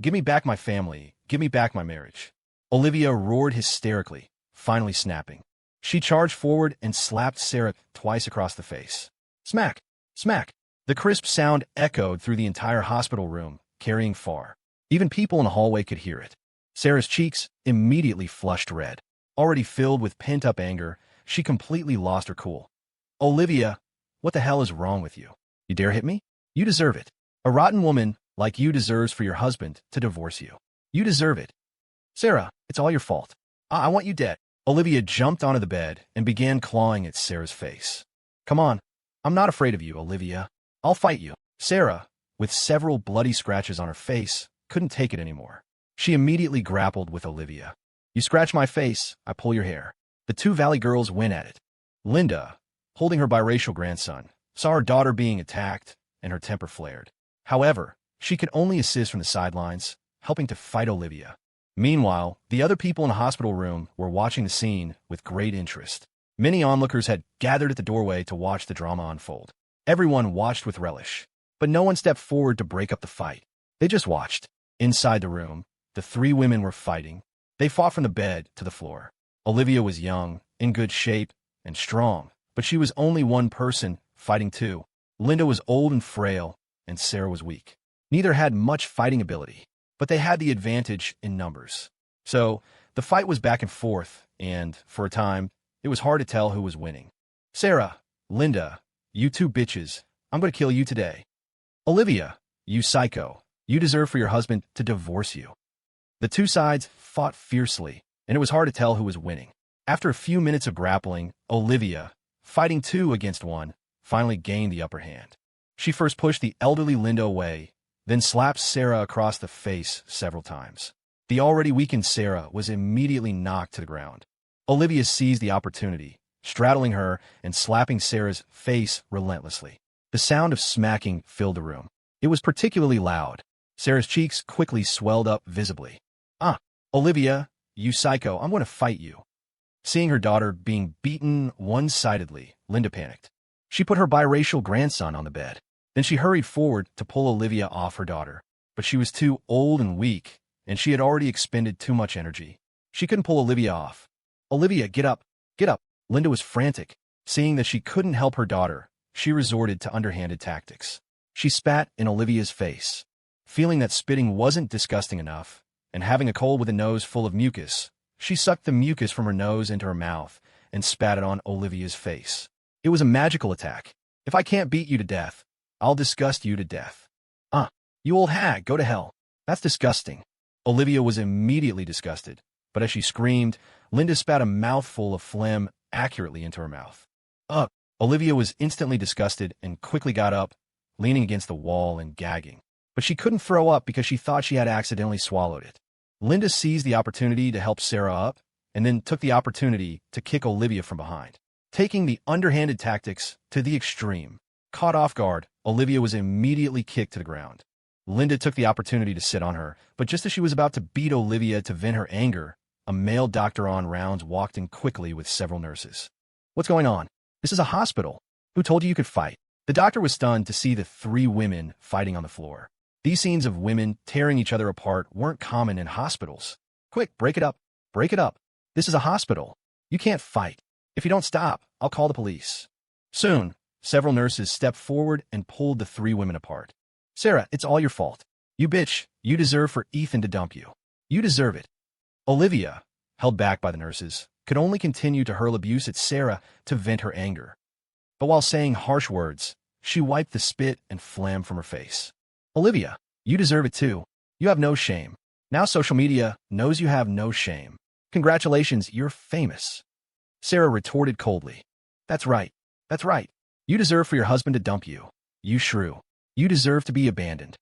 Give me back my family. Give me back my marriage." Olivia roared hysterically, finally snapping. She charged forward and slapped Sarah twice across the face. Smack! Smack! The crisp sound echoed through the entire hospital room, carrying far. Even people in the hallway could hear it. Sarah's cheeks immediately flushed red. Already filled with pent-up anger, she completely lost her cool. "Olivia, what the hell is wrong with you? You dare hit me? You deserve it. A rotten woman like you deserves for your husband to divorce you. You deserve it. Sarah, it's all your fault. I want you dead." Olivia jumped onto the bed and began clawing at Sarah's face. "Come on. I'm not afraid of you, Olivia. I'll fight you." Sarah, with several bloody scratches on her face, couldn't take it anymore. She immediately grappled with Olivia. "You scratch my face, I pull your hair." The two Valley girls went at it. Linda, holding her biracial grandson, saw her daughter being attacked, and her temper flared. However, she could only assist from the sidelines, helping to fight Olivia. Meanwhile, the other people in the hospital room were watching the scene with great interest. Many onlookers had gathered at the doorway to watch the drama unfold. Everyone watched with relish, but no one stepped forward to break up the fight. They just watched. Inside the room, the three women were fighting. They fought from the bed to the floor. Olivia was young, in good shape, and strong, but she was only one person fighting two. Linda was old and frail, and Sarah was weak. Neither had much fighting ability, but they had the advantage in numbers. So, the fight was back and forth, and, for a time, it was hard to tell who was winning. "Sarah, Linda, you two bitches, I'm going to kill you today." "Olivia, you psycho, you deserve for your husband to divorce you." The two sides fought fiercely, and it was hard to tell who was winning. After a few minutes of grappling, Olivia, fighting two against one, finally gained the upper hand. She first pushed the elderly Linda away, then slapped Sarah across the face several times. The already weakened Sarah was immediately knocked to the ground. Olivia seized the opportunity, straddling her and slapping Sarah's face relentlessly. The sound of smacking filled the room. It was particularly loud. Sarah's cheeks quickly swelled up visibly. Olivia, you psycho, I'm going to fight you." Seeing her daughter being beaten one-sidedly, Linda panicked. She put her biracial grandson on the bed. Then she hurried forward to pull Olivia off her daughter. But she was too old and weak, and she had already expended too much energy. She couldn't pull Olivia off. "Olivia, get up! Get up!" Linda was frantic. Seeing that she couldn't help her daughter, she resorted to underhanded tactics. She spat in Olivia's face. Feeling that spitting wasn't disgusting enough, and having a cold with a nose full of mucus, she sucked the mucus from her nose into her mouth and spat it on Olivia's face. It was a magical attack. "If I can't beat you to death, I'll disgust you to death." You old hag, go to hell. That's disgusting." Olivia was immediately disgusted, but as she screamed, Linda spat a mouthful of phlegm accurately into her mouth. Olivia was instantly disgusted and quickly got up, leaning against the wall and gagging. But she couldn't throw up because she thought she had accidentally swallowed it. Linda seized the opportunity to help Sarah up, and then took the opportunity to kick Olivia from behind, taking the underhanded tactics to the extreme. Caught off guard, Olivia was immediately kicked to the ground. Linda took the opportunity to sit on her, but just as she was about to beat Olivia to vent her anger, a male doctor on rounds walked in quickly with several nurses. "What's going on? This is a hospital. Who told you could fight?" The doctor was stunned to see the three women fighting on the floor. These scenes of women tearing each other apart weren't common in hospitals. "Quick, break it up. Break it up. This is a hospital. You can't fight. If you don't stop, I'll call the police." Soon, several nurses stepped forward and pulled the three women apart. "Sarah, it's all your fault. You bitch. You deserve for Ethan to dump you. You deserve it." Olivia, held back by the nurses, could only continue to hurl abuse at Sarah to vent her anger. But while saying harsh words, she wiped the spit and phlegm from her face. "Olivia, you deserve it too. You have no shame. Now social media knows you have no shame. Congratulations, you're famous." Sarah retorted coldly. That's right. That's right. You deserve for your husband to dump you. You shrew. You deserve to be abandoned."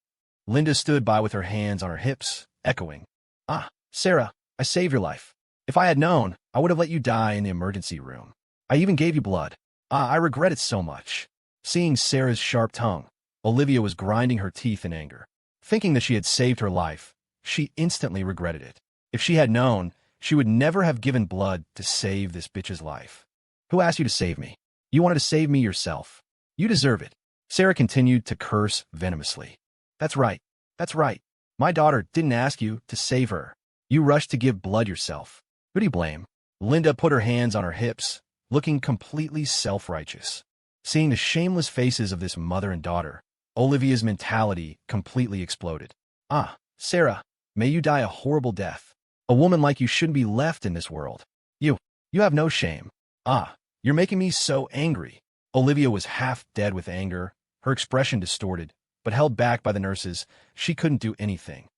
Linda stood by with her hands on her hips, echoing, "Ah, Sarah, I saved your life. If I had known, I would have let you die in the emergency room. I even gave you blood. Ah, I regret it so much." Seeing Sarah's sharp tongue, Olivia was grinding her teeth in anger. Thinking that she had saved her life, she instantly regretted it. If she had known, she would never have given blood to save this bitch's life. "Who asked you to save me? You wanted to save me yourself. You deserve it." Sarah continued to curse venomously. That's right. That's right. My daughter didn't ask you to save her. You rushed to give blood yourself. Who do you blame?" Linda put her hands on her hips, looking completely self-righteous. Seeing the shameless faces of this mother and daughter, Olivia's mentality completely exploded. "Ah, Sarah, may you die a horrible death. A woman like you shouldn't be left in this world. You have no shame. Ah, you're making me so angry." Olivia was half dead with anger, her expression distorted, but held back by the nurses. She couldn't do anything.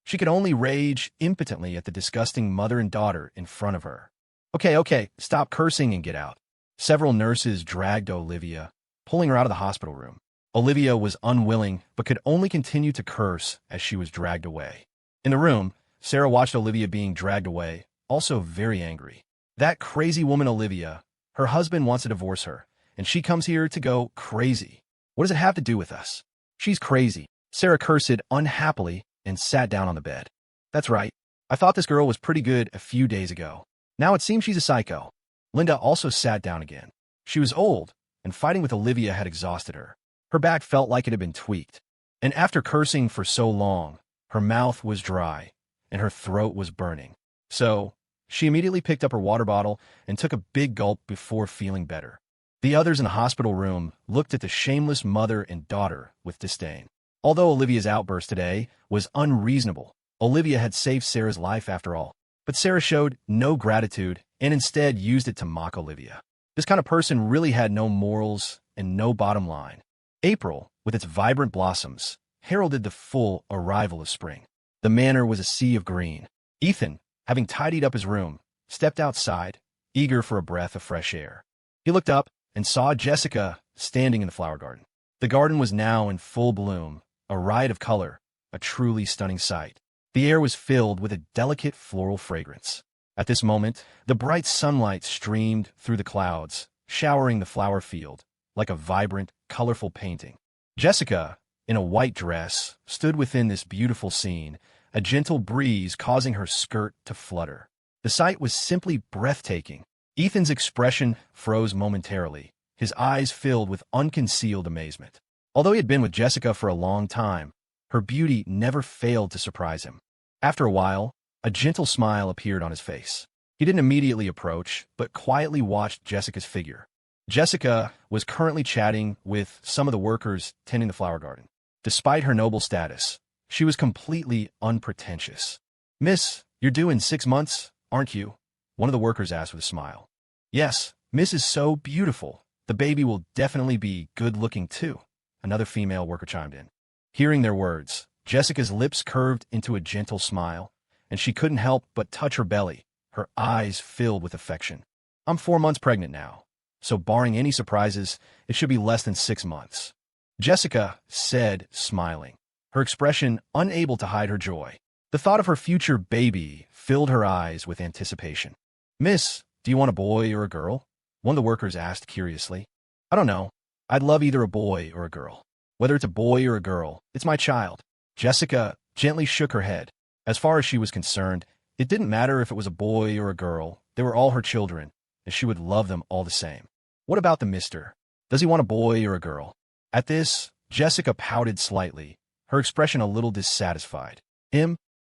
She could only rage impotently at the disgusting mother and daughter in front of her. Okay, stop cursing and get out." Several nurses dragged Olivia, pulling her out of the hospital room. Olivia was unwilling, but could only continue to curse as she was dragged away. In the room, Sarah watched Olivia being dragged away, also very angry. That crazy woman Olivia, her husband wants to divorce her, and she comes here to go crazy. What does it have to do with us? She's crazy. Sarah cursed unhappily and sat down on the bed. That's right. I thought this girl was pretty good a few days ago. Now it seems she's a psycho. Linda also sat down again. She was old, and fighting with Olivia had exhausted her. Her back felt like it had been tweaked. And after cursing for so long, her mouth was dry, and her throat was burning. So, she immediately picked up her water bottle and took a big gulp before feeling better. The others in the hospital room looked at the shameless mother and daughter with disdain. Although Olivia's outburst today was unreasonable, Olivia had saved Sarah's life after all. But Sarah showed no gratitude and instead used it to mock Olivia. This kind of person really had no morals and no bottom line. April, with its vibrant blossoms, heralded the full arrival of spring. The manor was a sea of green. Ethan, having tidied up his room, stepped outside, eager for a breath of fresh air. He looked up and saw Jessica standing in the flower garden. The garden was now in full bloom, a riot of color, a truly stunning sight. The air was filled with a delicate floral fragrance. At this moment, the bright sunlight streamed through the clouds, showering the flower field like a vibrant, colorful painting. Jessica, in a white dress, stood within this beautiful scene, a gentle breeze causing her skirt to flutter. The sight was simply breathtaking. Ethan's expression froze momentarily, his eyes filled with unconcealed amazement. Although he had been with Jessica for a long time, her beauty never failed to surprise him. After a while, a gentle smile appeared on his face. He didn't immediately approach, but quietly watched Jessica's figure. Jessica was currently chatting with some of the workers tending the flower garden. Despite her noble status, she was completely unpretentious. "Miss, you're due in 6 months, aren't you?" one of the workers asked with a smile. "Yes, Miss is so beautiful. The baby will definitely be good-looking too," another female worker chimed in. Hearing their words, Jessica's lips curved into a gentle smile, and she couldn't help but touch her belly, her eyes filled with affection. "I'm 4 months pregnant now, so barring any surprises, it should be less than 6 months," Jessica said, smiling, her expression unable to hide her joy. The thought of her future baby filled her eyes with anticipation. "Miss, do you want a boy or a girl?" one of the workers asked curiously. "I don't know. I'd love either a boy or a girl. Whether it's a boy or a girl, it's my child." Jessica gently shook her head. As far as she was concerned, it didn't matter if it was a boy or a girl. They were all her children, and she would love them all the same. "What about the mister? Does he want a boy or a girl?" At this, Jessica pouted slightly, her expression a little dissatisfied.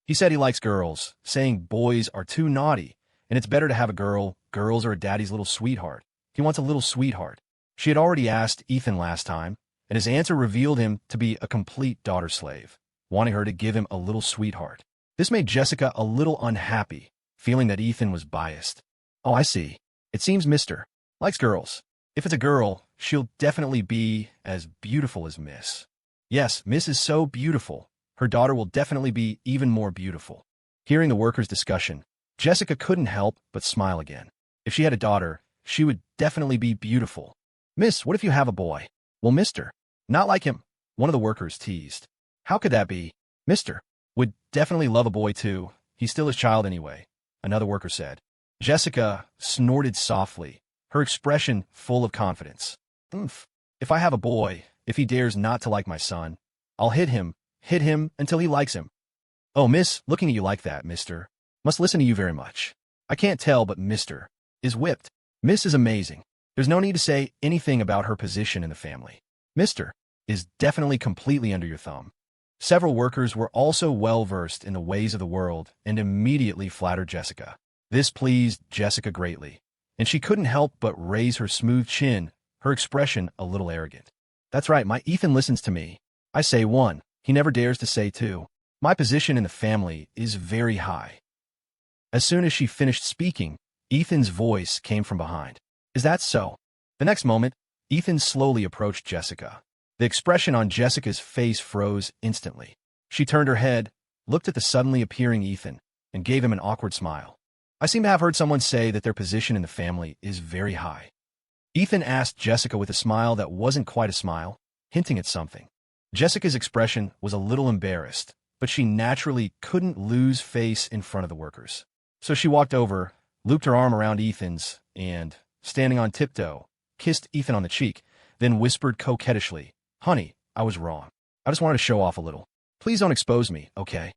He said he likes girls, saying boys are too naughty, and it's better to have a girl. Girls are a daddy's little sweetheart. He wants a little sweetheart. She had already asked Ethan last time, and his answer revealed him to be a complete daughter slave, wanting her to give him a little sweetheart. This made Jessica a little unhappy, feeling that Ethan was biased. "Oh, I see. It seems Mr. likes girls. If it's a girl, she'll definitely be as beautiful as Miss." "Yes, Miss is so beautiful. Her daughter will definitely be even more beautiful." Hearing the workers' discussion, Jessica couldn't help but smile again. If she had a daughter, she would definitely be beautiful. "Miss, what if you have a boy?" "Well, Mister, not like him," one of the workers teased. "How could that be?" "Mister would definitely love a boy too. He's still his child anyway," another worker said. Jessica snorted softly, her expression full of confidence. "Oomph. If I have a boy, if he dares not to like my son, I'll hit him until he likes him." "Oh, Miss, looking at you like that, Mister, must listen to you very much. I can't tell, but Mister is whipped. Miss is amazing. There's no need to say anything about her position in the family. Mister is definitely completely under your thumb." Several workers were also well-versed in the ways of the world and immediately flattered Jessica. This pleased Jessica greatly, and she couldn't help but raise her smooth chin, her expression a little arrogant. "That's right, my Ethan listens to me. I say one, he never dares to say two. My position in the family is very high." As soon as she finished speaking, Ethan's voice came from behind. "Is that so?" The next moment, Ethan slowly approached Jessica. The expression on Jessica's face froze instantly. She turned her head, looked at the suddenly appearing Ethan, and gave him an awkward smile. "I seem to have heard someone say that their position in the family is very high." Ethan asked Jessica with a smile that wasn't quite a smile, hinting at something. Jessica's expression was a little embarrassed, but she naturally couldn't lose face in front of the workers. So she walked over, looped her arm around Ethan's, and, standing on tiptoe, kissed Ethan on the cheek, then whispered coquettishly, "Honey, I was wrong. I just wanted to show off a little. Please don't expose me, okay?"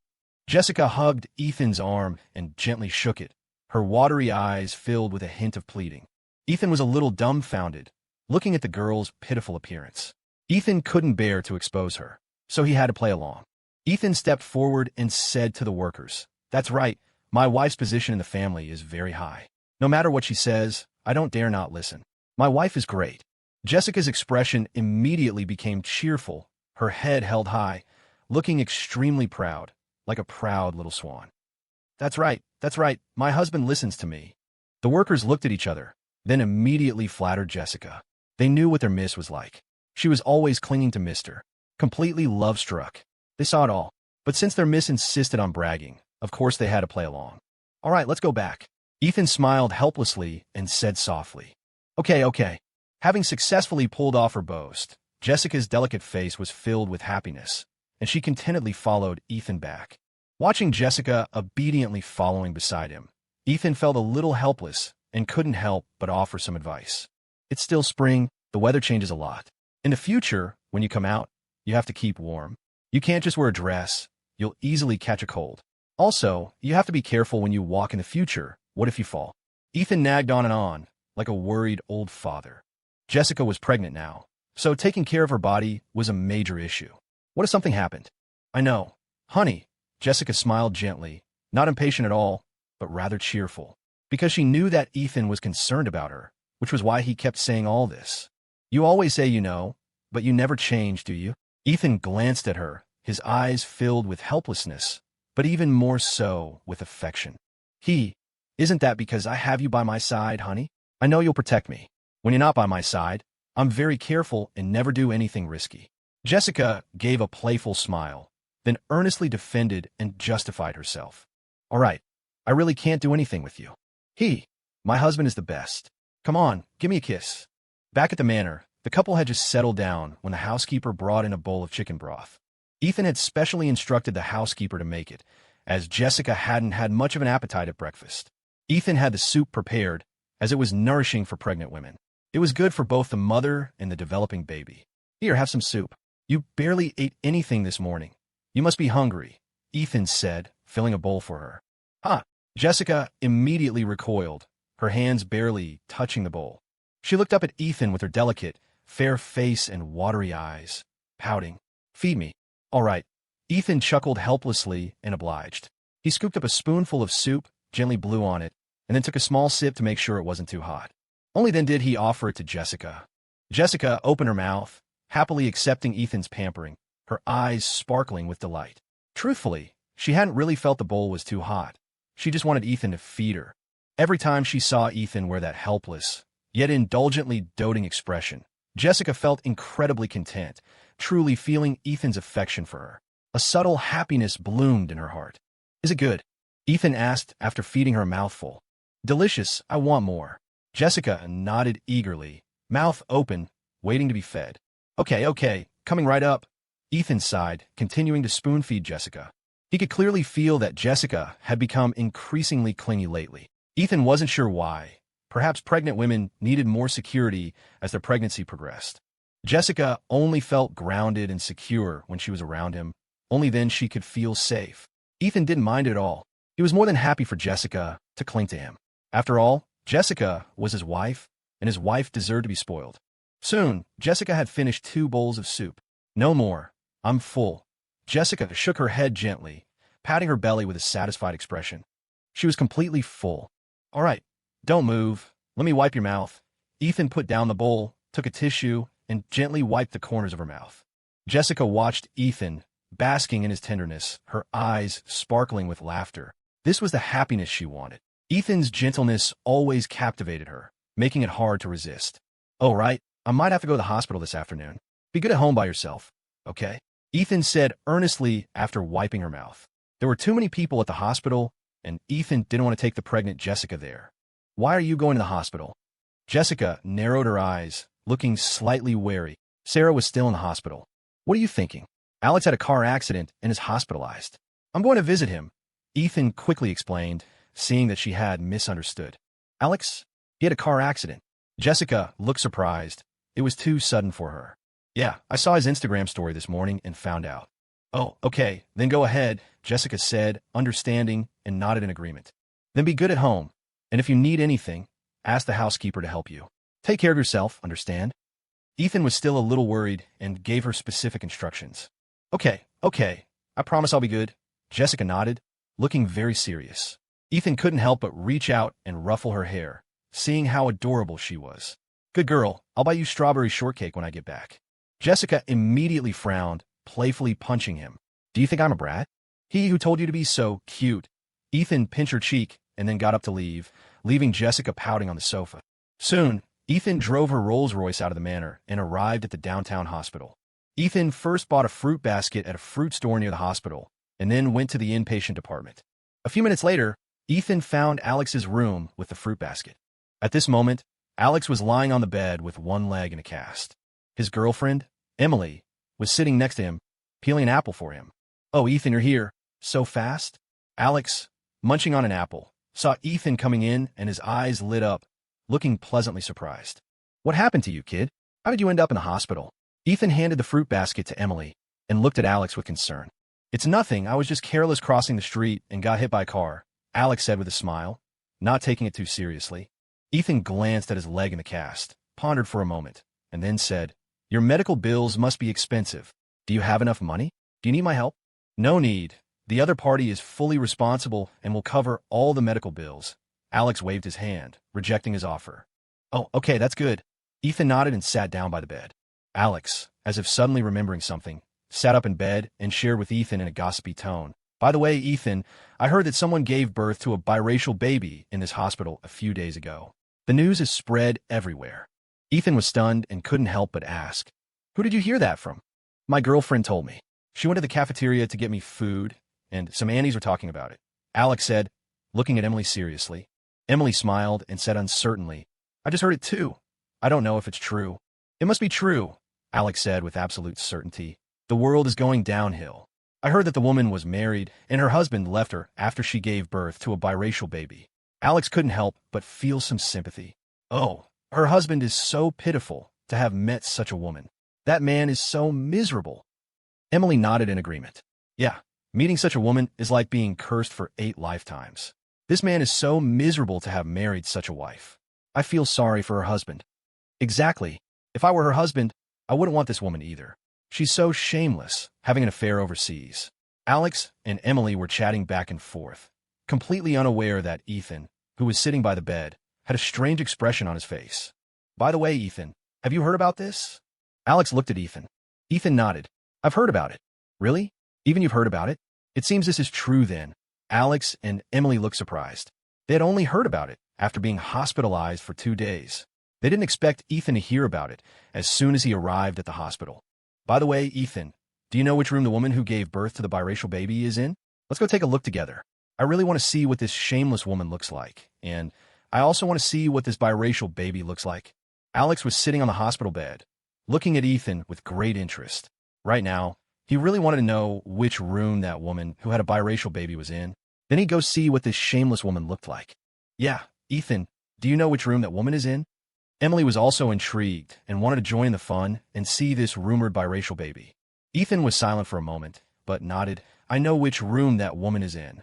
Jessica hugged Ethan's arm and gently shook it, her watery eyes filled with a hint of pleading. Ethan was a little dumbfounded, looking at the girl's pitiful appearance. Ethan couldn't bear to expose her, so he had to play along. Ethan stepped forward and said to the workers, "That's right, my wife's position in the family is very high. No matter what she says, I don't dare not listen. My wife is great." Jessica's expression immediately became cheerful, her head held high, looking extremely proud, like a proud little swan. That's right, my husband listens to me." The workers looked at each other, then immediately flattered Jessica. They knew what their miss was like. She was always clinging to Mister, completely love-struck. They saw it all, but since their miss insisted on bragging, of course they had to play along. "All right, let's go back." Ethan smiled helplessly and said softly, Okay. Having successfully pulled off her boast, Jessica's delicate face was filled with happiness, and she contentedly followed Ethan back. Watching Jessica obediently following beside him, Ethan felt a little helpless and couldn't help but offer some advice. "It's still spring, the weather changes a lot. In the future, when you come out, you have to keep warm. You can't just wear a dress, you'll easily catch a cold. Also, you have to be careful when you walk in the future. What if you fall?" Ethan nagged on, like a worried old father. Jessica was pregnant now, so taking care of her body was a major issue. "What if something happened?" "I know. Honey," Jessica smiled gently, not impatient at all, but rather cheerful, because she knew that Ethan was concerned about her, which was why he kept saying all this. "You always say you know, but you never change, do you?" Ethan glanced at her, his eyes filled with helplessness, but even more so with affection. "Isn't that because I have you by my side, honey? I know you'll protect me. When you're not by my side, I'm very careful and never do anything risky." Jessica gave a playful smile, then earnestly defended and justified herself. "All right, I really can't do anything with you. My husband is the best. Come on, give me a kiss." Back at the manor, the couple had just settled down when the housekeeper brought in a bowl of chicken broth. Ethan had specially instructed the housekeeper to make it, as Jessica hadn't had much of an appetite at breakfast. Ethan had the soup prepared, as it was nourishing for pregnant women. It was good for both the mother and the developing baby. Here, have some soup. You barely ate anything this morning. You must be hungry, Ethan said, filling a bowl for her. Ah! Jessica immediately recoiled, her hands barely touching the bowl. She looked up at Ethan with her delicate, fair face and watery eyes, pouting. Feed me. All right. Ethan chuckled helplessly and obliged. He scooped up a spoonful of soup, gently blew on it, and then took a small sip to make sure it wasn't too hot. Only then did he offer it to Jessica. Jessica opened her mouth, happily accepting Ethan's pampering, her eyes sparkling with delight. Truthfully, she hadn't really felt the bowl was too hot. She just wanted Ethan to feed her. Every time she saw Ethan wear that helpless, yet indulgently doting expression, Jessica felt incredibly content, truly feeling Ethan's affection for her. A subtle happiness bloomed in her heart. Is it good? Ethan asked after feeding her a mouthful. Delicious, I want more. Jessica nodded eagerly, mouth open, waiting to be fed. Okay, coming right up. Ethan sighed, continuing to spoon-feed Jessica. He could clearly feel that Jessica had become increasingly clingy lately. Ethan wasn't sure why. Perhaps pregnant women needed more security as their pregnancy progressed. Jessica only felt grounded and secure when she was around him. Only then she could feel safe. Ethan didn't mind at all. He was more than happy for Jessica to cling to him. After all, Jessica was his wife, and his wife deserved to be spoiled. Soon, Jessica had finished 2 bowls of soup. No more. I'm full. Jessica shook her head gently, patting her belly with a satisfied expression. She was completely full. All right, don't move. Let me wipe your mouth. Ethan put down the bowl, took a tissue, and gently wiped the corners of her mouth. Jessica watched Ethan, basking in his tenderness, her eyes sparkling with laughter. This was the happiness she wanted. Ethan's gentleness always captivated her, making it hard to resist. Oh, right, I might have to go to the hospital this afternoon. Be good at home by yourself, okay? Ethan said earnestly after wiping her mouth. There were too many people at the hospital, and Ethan didn't want to take the pregnant Jessica there. Why are you going to the hospital? Jessica narrowed her eyes, looking slightly wary. Sarah was still in the hospital. What are you thinking? Alex had a car accident and is hospitalized. I'm going to visit him, Ethan quickly explained, seeing that she had misunderstood. Alex? He had a car accident. Jessica looked surprised. It was too sudden for her. Yeah, I saw his Instagram story this morning and found out. Oh, okay, then go ahead, Jessica said, understanding, and nodded in agreement. Then be good at home, and if you need anything, ask the housekeeper to help you. Take care of yourself, understand? Ethan was still a little worried and gave her specific instructions. Okay, I promise I'll be good. Jessica nodded, looking very serious. Ethan couldn't help but reach out and ruffle her hair, seeing how adorable she was. Good girl, I'll buy you strawberry shortcake when I get back. Jessica immediately frowned, playfully punching him. Do you think I'm a brat? He who told you to be so cute. Ethan pinched her cheek and then got up to leave, leaving Jessica pouting on the sofa. Soon, Ethan drove her Rolls-Royce out of the manor and arrived at the downtown hospital. Ethan first bought a fruit basket at a fruit store near the hospital, and then went to the inpatient department. A few minutes later, Ethan found Alex's room with the fruit basket. At this moment, Alex was lying on the bed with one leg in a cast. His girlfriend, Emily, was sitting next to him, peeling an apple for him. Oh, Ethan, you're here. So fast? Alex, munching on an apple, saw Ethan coming in and his eyes lit up, looking pleasantly surprised. What happened to you, kid? How did you end up in the hospital? Ethan handed the fruit basket to Emily and looked at Alex with concern. It's nothing. I was just careless crossing the street and got hit by a car, Alex said with a smile, not taking it too seriously. Ethan glanced at his leg in the cast, pondered for a moment, and then said, Your medical bills must be expensive. Do you have enough money? Do you need my help? No need. The other party is fully responsible and will cover all the medical bills. Alex waved his hand, rejecting his offer. Oh, okay, that's good. Ethan nodded and sat down by the bed. Alex, as if suddenly remembering something, sat up in bed and shared with Ethan in a gossipy tone. By the way, Ethan, I heard that someone gave birth to a biracial baby in this hospital a few days ago. The news is spread everywhere. Ethan was stunned and couldn't help but ask, Who did you hear that from? My girlfriend told me. She went to the cafeteria to get me food, and some aunties were talking about it. Alex said, looking at Emily seriously. Emily smiled and said uncertainly, I just heard it too. I don't know if it's true. It must be true, Alex said with absolute certainty. The world is going downhill. I heard that the woman was married and her husband left her after she gave birth to a biracial baby. Alex couldn't help but feel some sympathy. Oh, her husband is so pitiful to have met such a woman. That man is so miserable. Emily nodded in agreement. Yeah, meeting such a woman is like being cursed for 8 lifetimes. This man is so miserable to have married such a wife. I feel sorry for her husband. Exactly. If I were her husband, I wouldn't want this woman either. She's so shameless, having an affair overseas. Alex and Emily were chatting back and forth, completely unaware that Ethan, who was sitting by the bed, had a strange expression on his face. By the way, Ethan, have you heard about this? Alex looked at Ethan. Ethan nodded. I've heard about it. Really? Even you've heard about it? It seems this is true then. Alex and Emily looked surprised. They had only heard about it after being hospitalized for 2 days. They didn't expect Ethan to hear about it as soon as he arrived at the hospital. By the way, Ethan, do you know which room the woman who gave birth to the biracial baby is in? Let's go take a look together. I really want to see what this shameless woman looks like, and I also want to see what this biracial baby looks like. Alex was sitting on the hospital bed, looking at Ethan with great interest. Right now, he really wanted to know which room that woman who had a biracial baby was in. Then he'd go see what this shameless woman looked like. Yeah, Ethan, do you know which room that woman is in? Emily was also intrigued and wanted to join the fun and see this rumored biracial baby. Ethan was silent for a moment, but nodded. I know which room that woman is in.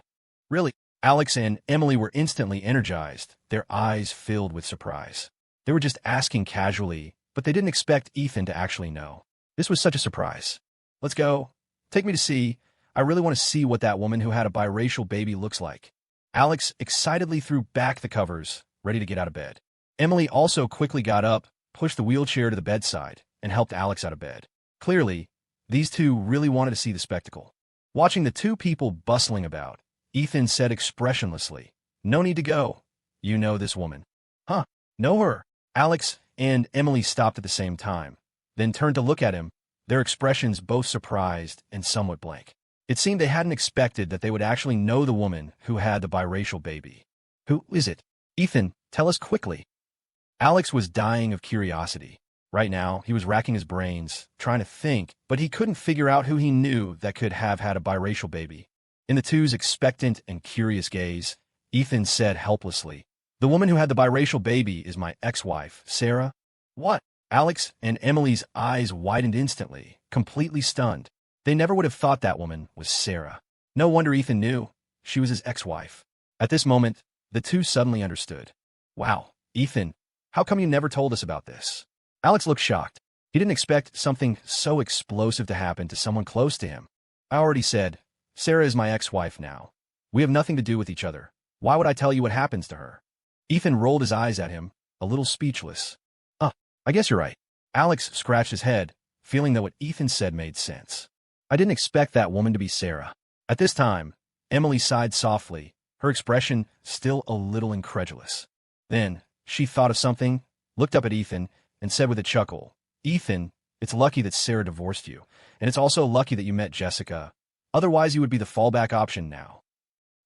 Really? Alex and Emily were instantly energized, their eyes filled with surprise. They were just asking casually, but they didn't expect Ethan to actually know. This was such a surprise. Let's go. Take me to see. I really want to see what that woman who had a biracial baby looks like. Alex excitedly threw back the covers, ready to get out of bed. Emily also quickly got up, pushed the wheelchair to the bedside, and helped Alex out of bed. Clearly, these two really wanted to see the spectacle. Watching the two people bustling about, Ethan said expressionlessly, No need to go. You know this woman. Huh? Know her? Alex and Emily stopped at the same time, then turned to look at him, their expressions both surprised and somewhat blank. It seemed they hadn't expected that they would actually know the woman who had the biracial baby. Who is it? Ethan, tell us quickly. Alex was dying of curiosity. Right now, he was racking his brains, trying to think, but he couldn't figure out who he knew that could have had a biracial baby. In the two's expectant and curious gaze, Ethan said helplessly, The woman who had the biracial baby is my ex-wife, Sarah. What? Alex and Emily's eyes widened instantly, completely stunned. They never would have thought that woman was Sarah. No wonder Ethan knew. She was his ex-wife. At this moment, the two suddenly understood. Wow, Ethan, how come you never told us about this? Alex looked shocked. He didn't expect something so explosive to happen to someone close to him. I already said, Sarah is my ex-wife now. We have nothing to do with each other. Why would I tell you what happens to her? Ethan rolled his eyes at him, a little speechless. I guess you're right. Alex scratched his head, feeling that what Ethan said made sense. I didn't expect that woman to be Sarah. At this time, Emily sighed softly, her expression still a little incredulous. Then, she thought of something, looked up at Ethan, and said with a chuckle, Ethan, it's lucky that Sarah divorced you, and it's also lucky that you met Jessica. Otherwise, you would be the fallback option now.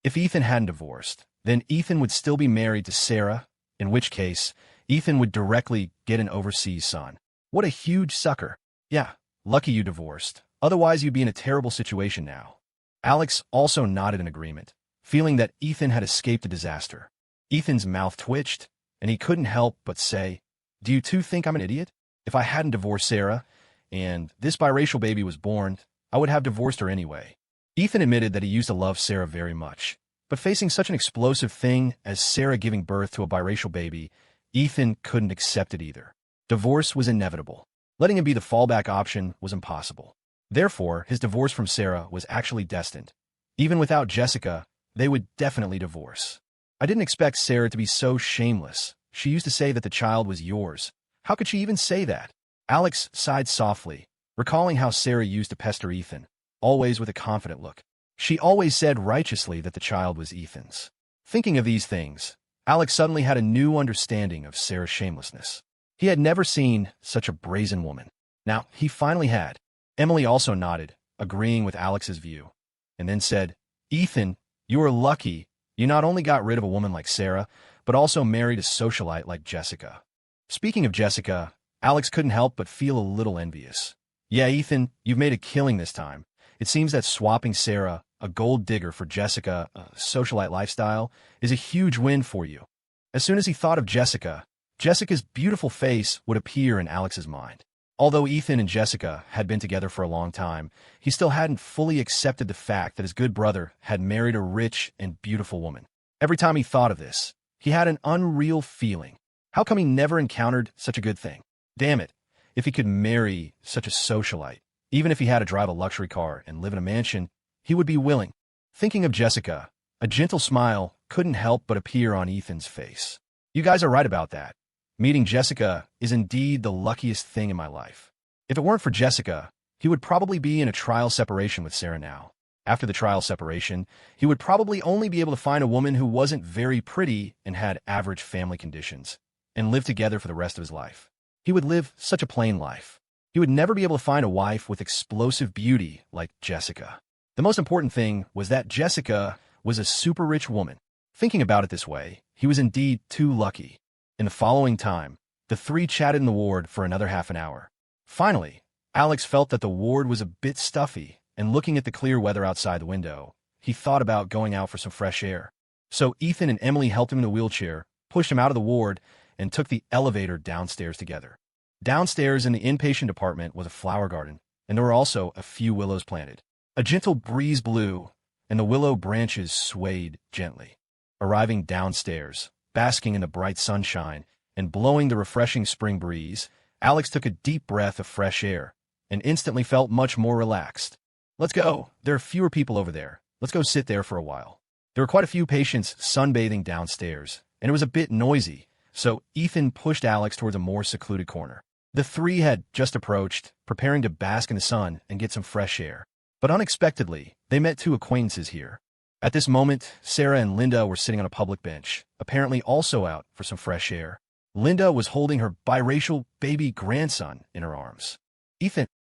If Ethan hadn't divorced, then Ethan would still be married to Sarah, in which case, Ethan would directly get an overseas son. What a huge sucker. Yeah, lucky you divorced. Otherwise, you'd be in a terrible situation now. Alex also nodded in agreement, feeling that Ethan had escaped a disaster. Ethan's mouth twitched, and he couldn't help but say, Do you two think I'm an idiot? If I hadn't divorced Sarah, and this biracial baby was born, I would have divorced her anyway. Ethan admitted that he used to love Sarah very much, but facing such an explosive thing as Sarah giving birth to a biracial baby, Ethan couldn't accept it either. Divorce was inevitable. Letting him be the fallback option was impossible. Therefore, his divorce from Sarah was actually destined. Even without Jessica, they would definitely divorce. I didn't expect Sarah to be so shameless. She used to say that the child was yours. How could she even say that? Alex sighed softly, recalling how Sarah used to pester Ethan, always with a confident look. She always said righteously that the child was Ethan's. Thinking of these things, Alex suddenly had a new understanding of Sarah's shamelessness. He had never seen such a brazen woman. Now, he finally had. Emily also nodded, agreeing with Alex's view, and then said, Ethan, you are lucky. You not only got rid of a woman like Sarah, but also married a socialite like Jessica. Speaking of Jessica, Alex couldn't help but feel a little envious. Yeah, Ethan, you've made a killing this time. It seems that swapping Sarah, a gold digger, for Jessica, a socialite lifestyle, is a huge win for you. As soon as he thought of Jessica, Jessica's beautiful face would appear in Alex's mind. Although Ethan and Jessica had been together for a long time, he still hadn't fully accepted the fact that his good brother had married a rich and beautiful woman. Every time he thought of this, he had an unreal feeling. How come he never encountered such a good thing? Damn it, if he could marry such a socialite, even if he had to drive a luxury car and live in a mansion, he would be willing. Thinking of Jessica, a gentle smile couldn't help but appear on Ethan's face. You guys are right about that. Meeting Jessica is indeed the luckiest thing in my life. If it weren't for Jessica, he would probably be in a trial separation with Sarah now. After the trial separation, he would probably only be able to find a woman who wasn't very pretty and had average family conditions, and live together for the rest of his life. He would live such a plain life. He would never be able to find a wife with explosive beauty like Jessica. The most important thing was that Jessica was a super rich woman. Thinking about it this way, he was indeed too lucky. In the following time, the three chatted in the ward for another half an hour. Finally, Alex felt that the ward was a bit stuffy, and looking at the clear weather outside the window, he thought about going out for some fresh air. So Ethan and Emily helped him in a wheelchair, pushed him out of the ward, and took the elevator downstairs together. Downstairs in the inpatient department was a flower garden, and there were also a few willows planted. A gentle breeze blew, and the willow branches swayed gently. Arriving downstairs, basking in the bright sunshine and blowing the refreshing spring breeze, Alex took a deep breath of fresh air and instantly felt much more relaxed. Let's go. There are fewer people over there. Let's go sit there for a while. There were quite a few patients sunbathing downstairs, and it was a bit noisy, so Ethan pushed Alex towards a more secluded corner. The three had just approached, preparing to bask in the sun and get some fresh air. But unexpectedly, they met two acquaintances here. At this moment, Sarah and Linda were sitting on a public bench, apparently also out for some fresh air. Linda was holding her biracial baby grandson in her arms.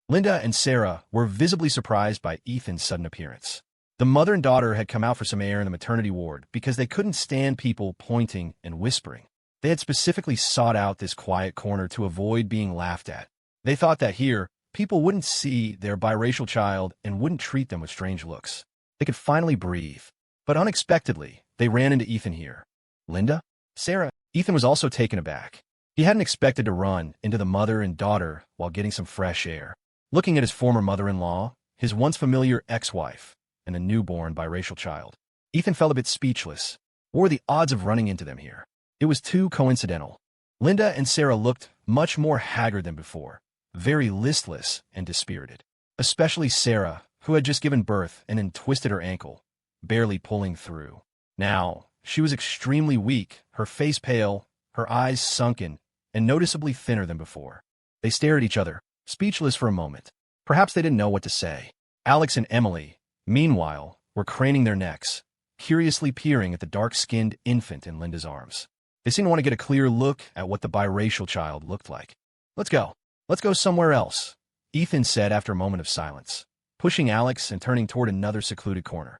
Linda and Sarah were visibly surprised by Ethan's sudden appearance. The mother and daughter had come out for some air in the maternity ward because they couldn't stand people pointing and whispering. They had specifically sought out this quiet corner to avoid being laughed at. They thought that here, people wouldn't see their biracial child and wouldn't treat them with strange looks. They could finally breathe. But unexpectedly, they ran into Ethan here. Linda? Sarah? Ethan was also taken aback. He hadn't expected to run into the mother and daughter while getting some fresh air. Looking at his former mother-in-law, his once familiar ex-wife, and a newborn biracial child, Ethan felt a bit speechless. What were the odds of running into them here? It was too coincidental. Linda and Sarah looked much more haggard than before, very listless and dispirited. Especially Sarah, who had just given birth and then twisted her ankle, barely pulling through. Now, she was extremely weak, her face pale, her eyes sunken, and noticeably thinner than before. They stared at each other, speechless for a moment. Perhaps they didn't know what to say. Alex and Emily, meanwhile, were craning their necks, curiously peering at the dark-skinned infant in Linda's arms. They seemed to want to get a clear look at what the biracial child looked like. Let's go. Let's go somewhere else, Ethan said after a moment of silence, pushing Alex and turning toward another secluded corner.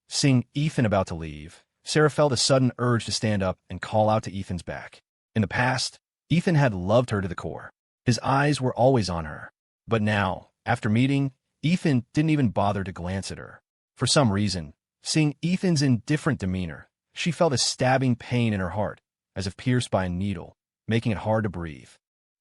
Seeing Ethan about to leave, Sarah felt a sudden urge to stand up and call out to Ethan's back. In the past, Ethan had loved her to the core. His eyes were always on her. But now, after meeting, Ethan didn't even bother to glance at her. For some reason, seeing Ethan's indifferent demeanor, she felt a stabbing pain in her heart, as if pierced by a needle, making it hard to breathe.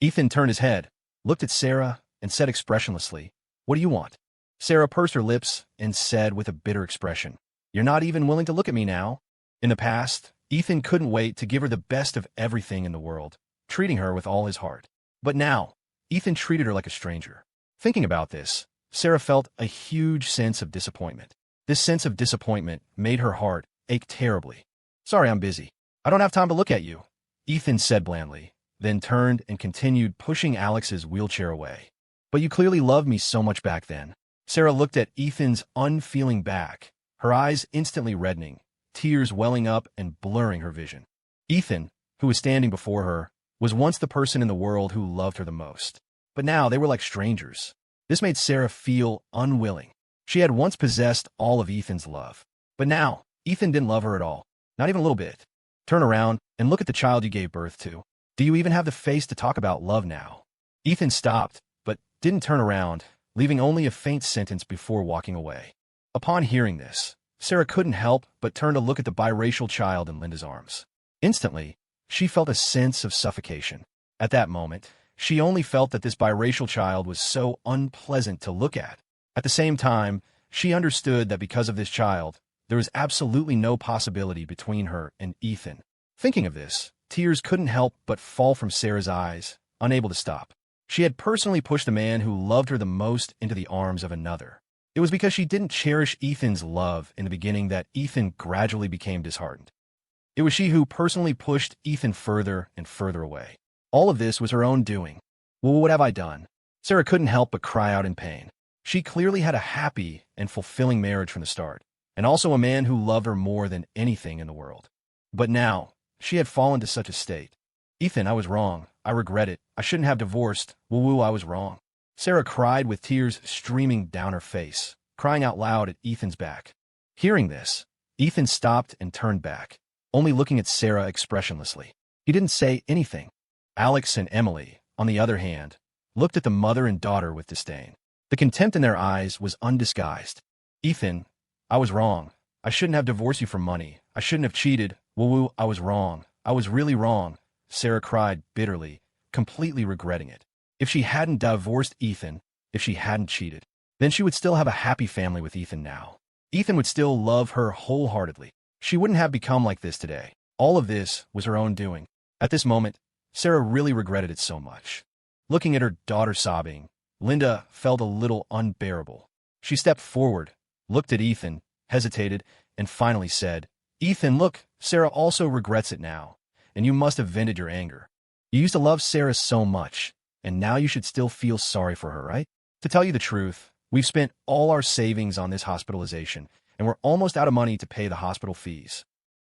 Ethan turned his head, looked at Sarah, and said expressionlessly, "What do you want?" Sarah pursed her lips and said with a bitter expression, "You're not even willing to look at me now." In the past, Ethan couldn't wait to give her the best of everything in the world, treating her with all his heart. But now, Ethan treated her like a stranger. Thinking about this, Sarah felt a huge sense of disappointment. This sense of disappointment made her heart ache terribly. "Sorry, I'm busy. I don't have time to look at you," Ethan said blandly, then turned and continued pushing Alex's wheelchair away. "But you clearly loved me so much back then." Sarah looked at Ethan's unfeeling back, her eyes instantly reddening, tears welling up and blurring her vision. Ethan, who was standing before her, was once the person in the world who loved her the most. But now they were like strangers. This made Sarah feel unwilling. She had once possessed all of Ethan's love. But now, Ethan didn't love her at all. Not even a little bit. Turn around and look at the child you gave birth to. Do you even have the face to talk about love now? Ethan stopped, but didn't turn around, leaving only a faint sentence before walking away. Upon hearing this, Sarah couldn't help but turn to look at the biracial child in Linda's arms. Instantly, she felt a sense of suffocation. At that moment, she only felt that this biracial child was so unpleasant to look at. At the same time, she understood that because of this child, there was absolutely no possibility between her and Ethan. Thinking of this, tears couldn't help but fall from Sarah's eyes, unable to stop. She had personally pushed the man who loved her the most into the arms of another. It was because she didn't cherish Ethan's love in the beginning that Ethan gradually became disheartened. It was she who personally pushed Ethan further and further away. All of this was her own doing. Well, what have I done? Sarah couldn't help but cry out in pain. She clearly had a happy and fulfilling marriage from the start, and also a man who loved her more than anything in the world. But now, she had fallen to such a state. Ethan, I was wrong. I regret it. I shouldn't have divorced. Woo-woo, I was wrong. Sarah cried with tears streaming down her face, crying out loud at Ethan's back. Hearing this, Ethan stopped and turned back, only looking at Sarah expressionlessly. He didn't say anything. Alex and Emily, on the other hand, looked at the mother and daughter with disdain. The contempt in their eyes was undisguised. Ethan, I was wrong. I shouldn't have divorced you for money. I shouldn't have cheated. Woo-woo, I was wrong. I was really wrong. Sarah cried bitterly, completely regretting it. If she hadn't divorced Ethan, if she hadn't cheated, then she would still have a happy family with Ethan now. Ethan would still love her wholeheartedly. She wouldn't have become like this today. All of this was her own doing. At this moment, Sarah really regretted it so much. Looking at her daughter sobbing, Linda felt a little unbearable. She stepped forward, looked at Ethan, hesitated, and finally said, Ethan, look, Sarah also regrets it now, and you must have vented your anger. You used to love Sarah so much, and now you should still feel sorry for her, right? To tell you the truth, we've spent all our savings on this hospitalization, and we're almost out of money to pay the hospital fees.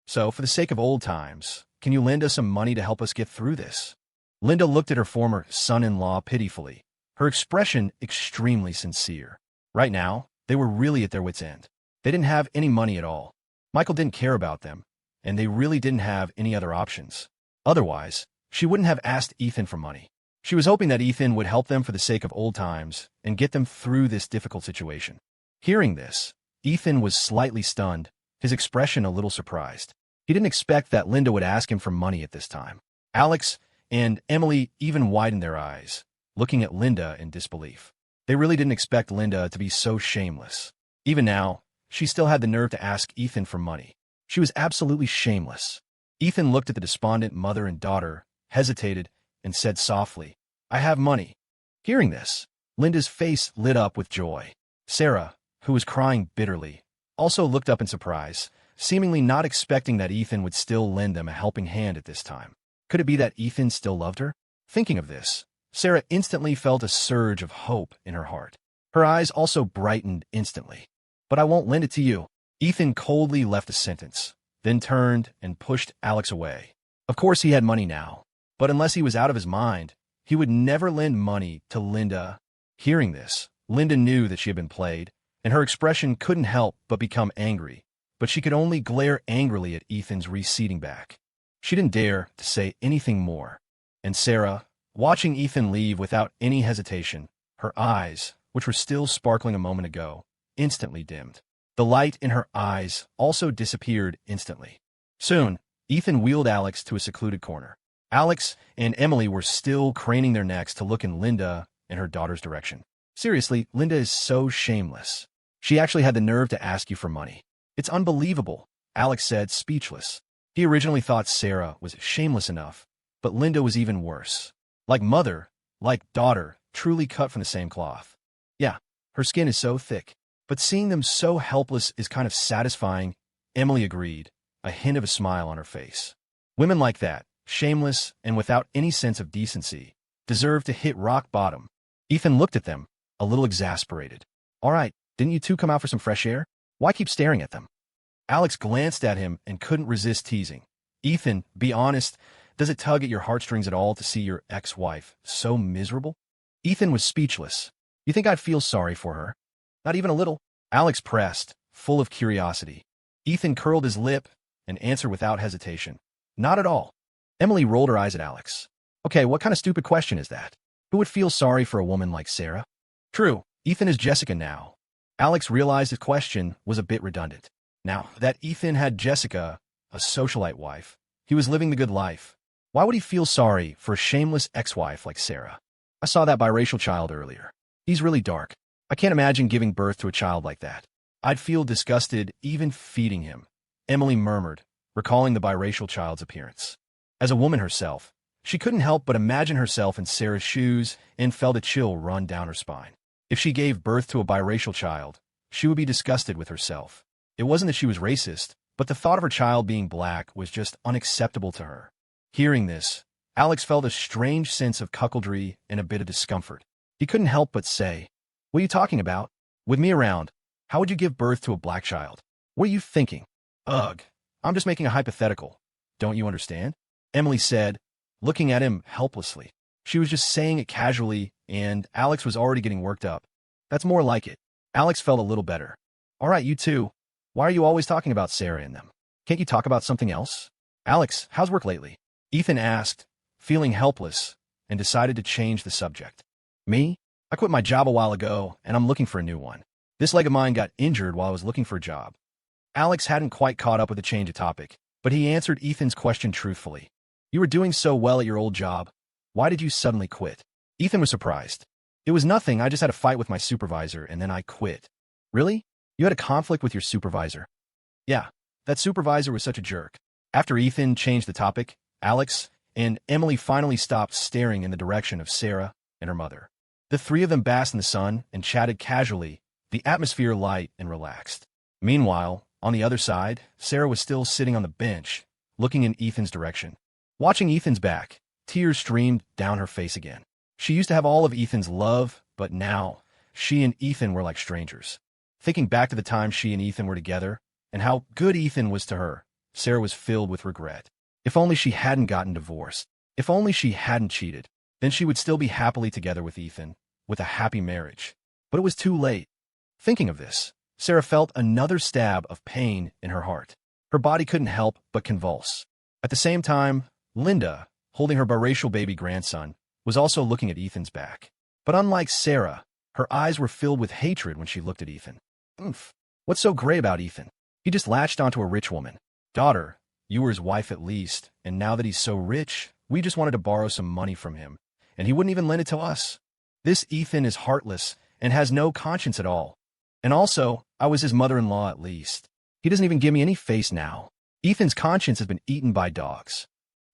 So, for the sake of old times, can you lend us some money to help us get through this? Linda looked at her former son-in-law pitifully, her expression extremely sincere. Right now, they were really at their wits' end. They didn't have any money at all. Michael didn't care about them, and they really didn't have any other options. Otherwise, she wouldn't have asked Ethan for money. She was hoping that Ethan would help them for the sake of old times and get them through this difficult situation. Hearing this, Ethan was slightly stunned, his expression a little surprised. He didn't expect that Linda would ask him for money at this time. Alex and Emily even widened their eyes, looking at Linda in disbelief. They really didn't expect Linda to be so shameless. Even now, she still had the nerve to ask Ethan for money. She was absolutely shameless. Ethan looked at the despondent mother and daughter, hesitated, and said softly, I have money. Hearing this, Linda's face lit up with joy. Sarah, who was crying bitterly, also looked up in surprise, seemingly not expecting that Ethan would still lend them a helping hand at this time. Could it be that Ethan still loved her? Thinking of this, Sarah instantly felt a surge of hope in her heart. Her eyes also brightened instantly. But I won't lend it to you. Ethan coldly left the sentence, then turned and pushed Alex away. Of course he had money now, but unless he was out of his mind, he would never lend money to Linda. Hearing this, Linda knew that she had been played, and her expression couldn't help but become angry, but she could only glare angrily at Ethan's receding back. She didn't dare to say anything more, and Sarah, watching Ethan leave without any hesitation, her eyes, which were still sparkling a moment ago, instantly dimmed. The light in her eyes also disappeared instantly. Soon, Ethan wheeled Alex to a secluded corner. Alex and Emily were still craning their necks to look in Linda and her daughter's direction. Seriously, Linda is so shameless. She actually had the nerve to ask you for money. It's unbelievable, Alex said, speechless. He originally thought Sarah was shameless enough, but Linda was even worse. Like mother, like daughter, truly cut from the same cloth. Yeah, her skin is so thick. But seeing them so helpless is kind of satisfying, Emily agreed, a hint of a smile on her face. Women like that, shameless and without any sense of decency, deserve to hit rock bottom. Ethan looked at them, a little exasperated. All right, didn't you two come out for some fresh air? Why keep staring at them? Alex glanced at him and couldn't resist teasing. Ethan, be honest, does it tug at your heartstrings at all to see your ex-wife so miserable? Ethan was speechless. You think I'd feel sorry for her? Not even a little. Alex pressed, full of curiosity. Ethan curled his lip and answered without hesitation. Not at all. Emily rolled her eyes at Alex. Okay, what kind of stupid question is that? Who would feel sorry for a woman like Sarah? True, Ethan is Jessica now. Alex realized his question was a bit redundant. Now that Ethan had Jessica, a socialite wife, he was living the good life. Why would he feel sorry for a shameless ex-wife like Sarah? I saw that biracial child earlier. He's really dark. I can't imagine giving birth to a child like that. I'd feel disgusted even feeding him, Emily murmured, recalling the biracial child's appearance. As a woman herself, she couldn't help but imagine herself in Sarah's shoes and felt a chill run down her spine. If she gave birth to a biracial child, she would be disgusted with herself. It wasn't that she was racist, but the thought of her child being black was just unacceptable to her. Hearing this, Alex felt a strange sense of cuckoldry and a bit of discomfort. He couldn't help but say, "What are you talking about? With me around, how would you give birth to a black child? What are you thinking?" "Ugh, I'm just making a hypothetical. Don't you understand?" Emily said, looking at him helplessly. She was just saying it casually, and Alex was already getting worked up. "That's more like it." Alex felt a little better. "All right, you two. Why are you always talking about Sarah and them? Can't you talk about something else?" "Alex, how's work lately?" Ethan asked, feeling helpless, and decided to change the subject. "Me? I quit my job a while ago, and I'm looking for a new one. This leg of mine got injured while I was looking for a job." Alex hadn't quite caught up with the change of topic, but he answered Ethan's question truthfully. "You were doing so well at your old job. Why did you suddenly quit?" Ethan was surprised. "It was nothing. I just had a fight with my supervisor, and then I quit." "Really? You had a conflict with your supervisor?" "Yeah, that supervisor was such a jerk." After Ethan changed the topic, Alex and Emily finally stopped staring in the direction of Sarah and her mother. The three of them basked in the sun and chatted casually, the atmosphere light and relaxed. Meanwhile, on the other side, Sarah was still sitting on the bench, looking in Ethan's direction. Watching Ethan's back, tears streamed down her face again. She used to have all of Ethan's love, but now, she and Ethan were like strangers. Thinking back to the time she and Ethan were together, and how good Ethan was to her, Sarah was filled with regret. If only she hadn't gotten divorced. If only she hadn't cheated. Then she would still be happily together with Ethan, with a happy marriage. But it was too late. Thinking of this, Sarah felt another stab of pain in her heart. Her body couldn't help but convulse. At the same time, Linda, holding her biracial baby grandson, was also looking at Ethan's back. But unlike Sarah, her eyes were filled with hatred when she looked at Ethan. "Oomph. What's so great about Ethan? He just latched onto a rich woman. Daughter, you were his wife at least, and now that he's so rich, we just wanted to borrow some money from him, and he wouldn't even lend it to us. This Ethan is heartless and has no conscience at all. And also, I was his mother-in-law at least. He doesn't even give me any face now. Ethan's conscience has been eaten by dogs."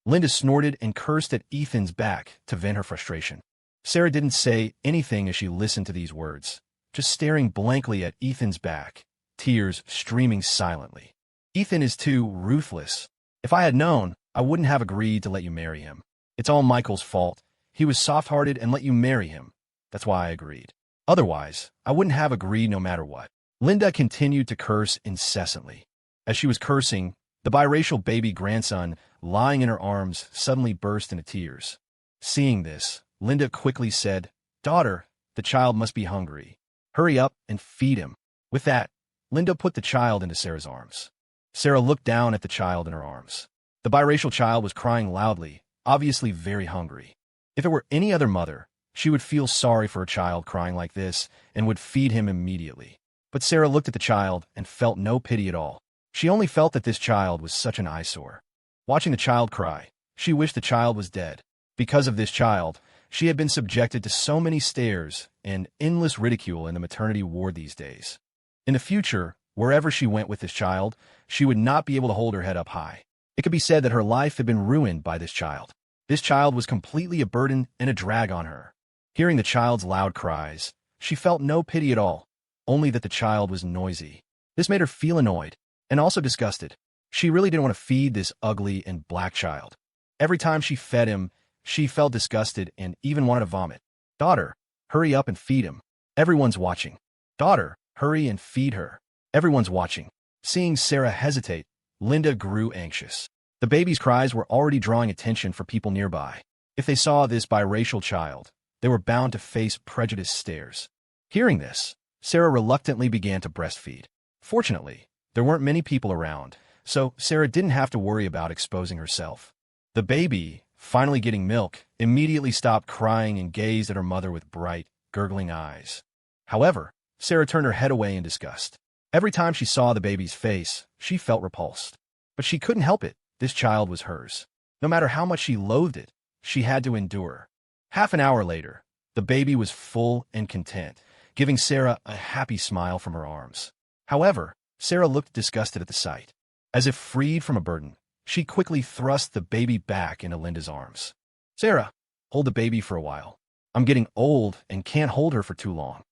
Linda snorted and cursed at Ethan's back to vent her frustration. Sarah didn't say anything as she listened to these words, just staring blankly at Ethan's back, tears streaming silently. "Ethan is too ruthless. If I had known, I wouldn't have agreed to let you marry him. It's all Michael's fault. He was soft-hearted and let you marry him. That's why I agreed. Otherwise, I wouldn't have agreed no matter what." Linda continued to curse incessantly. As she was cursing, the biracial baby grandson lying in her arms suddenly burst into tears. Seeing this, Linda quickly said, "Daughter, the child must be hungry. Hurry up and feed him." With that, Linda put the child into Sarah's arms. Sarah looked down at the child in her arms. The biracial child was crying loudly, obviously very hungry. If it were any other mother, she would feel sorry for a child crying like this and would feed him immediately. But Sarah looked at the child and felt no pity at all. She only felt that this child was such an eyesore. Watching the child cry, she wished the child was dead. Because of this child, she had been subjected to so many stares and endless ridicule in the maternity ward these days. In the future, wherever she went with this child, she would not be able to hold her head up high. It could be said that her life had been ruined by this child. This child was completely a burden and a drag on her. Hearing the child's loud cries, she felt no pity at all, only that the child was noisy. This made her feel annoyed and also disgusted. She really didn't want to feed this ugly and black child. Every time she fed him, she felt disgusted and even wanted to vomit. "Daughter, hurry up and feed him. Everyone's watching. Daughter, hurry and feed her. Everyone's watching." Seeing Sarah hesitate, Linda grew anxious. The baby's cries were already drawing attention for people nearby. If they saw this biracial child, they were bound to face prejudiced stares. Hearing this, Sarah reluctantly began to breastfeed. Fortunately, there weren't many people around, so Sarah didn't have to worry about exposing herself. The baby, finally getting milk, immediately stopped crying and gazed at her mother with bright, gurgling eyes. However, Sarah turned her head away in disgust. Every time she saw the baby's face, she felt repulsed. But she couldn't help it. This child was hers. No matter how much she loathed it, she had to endure. Half an hour later, the baby was full and content, giving Sarah a happy smile from her arms. However, Sarah looked disgusted at the sight. As if freed from a burden, she quickly thrust the baby back into Linda's arms. Sarah, hold the baby for a while. I'm getting old and can't hold her for too long,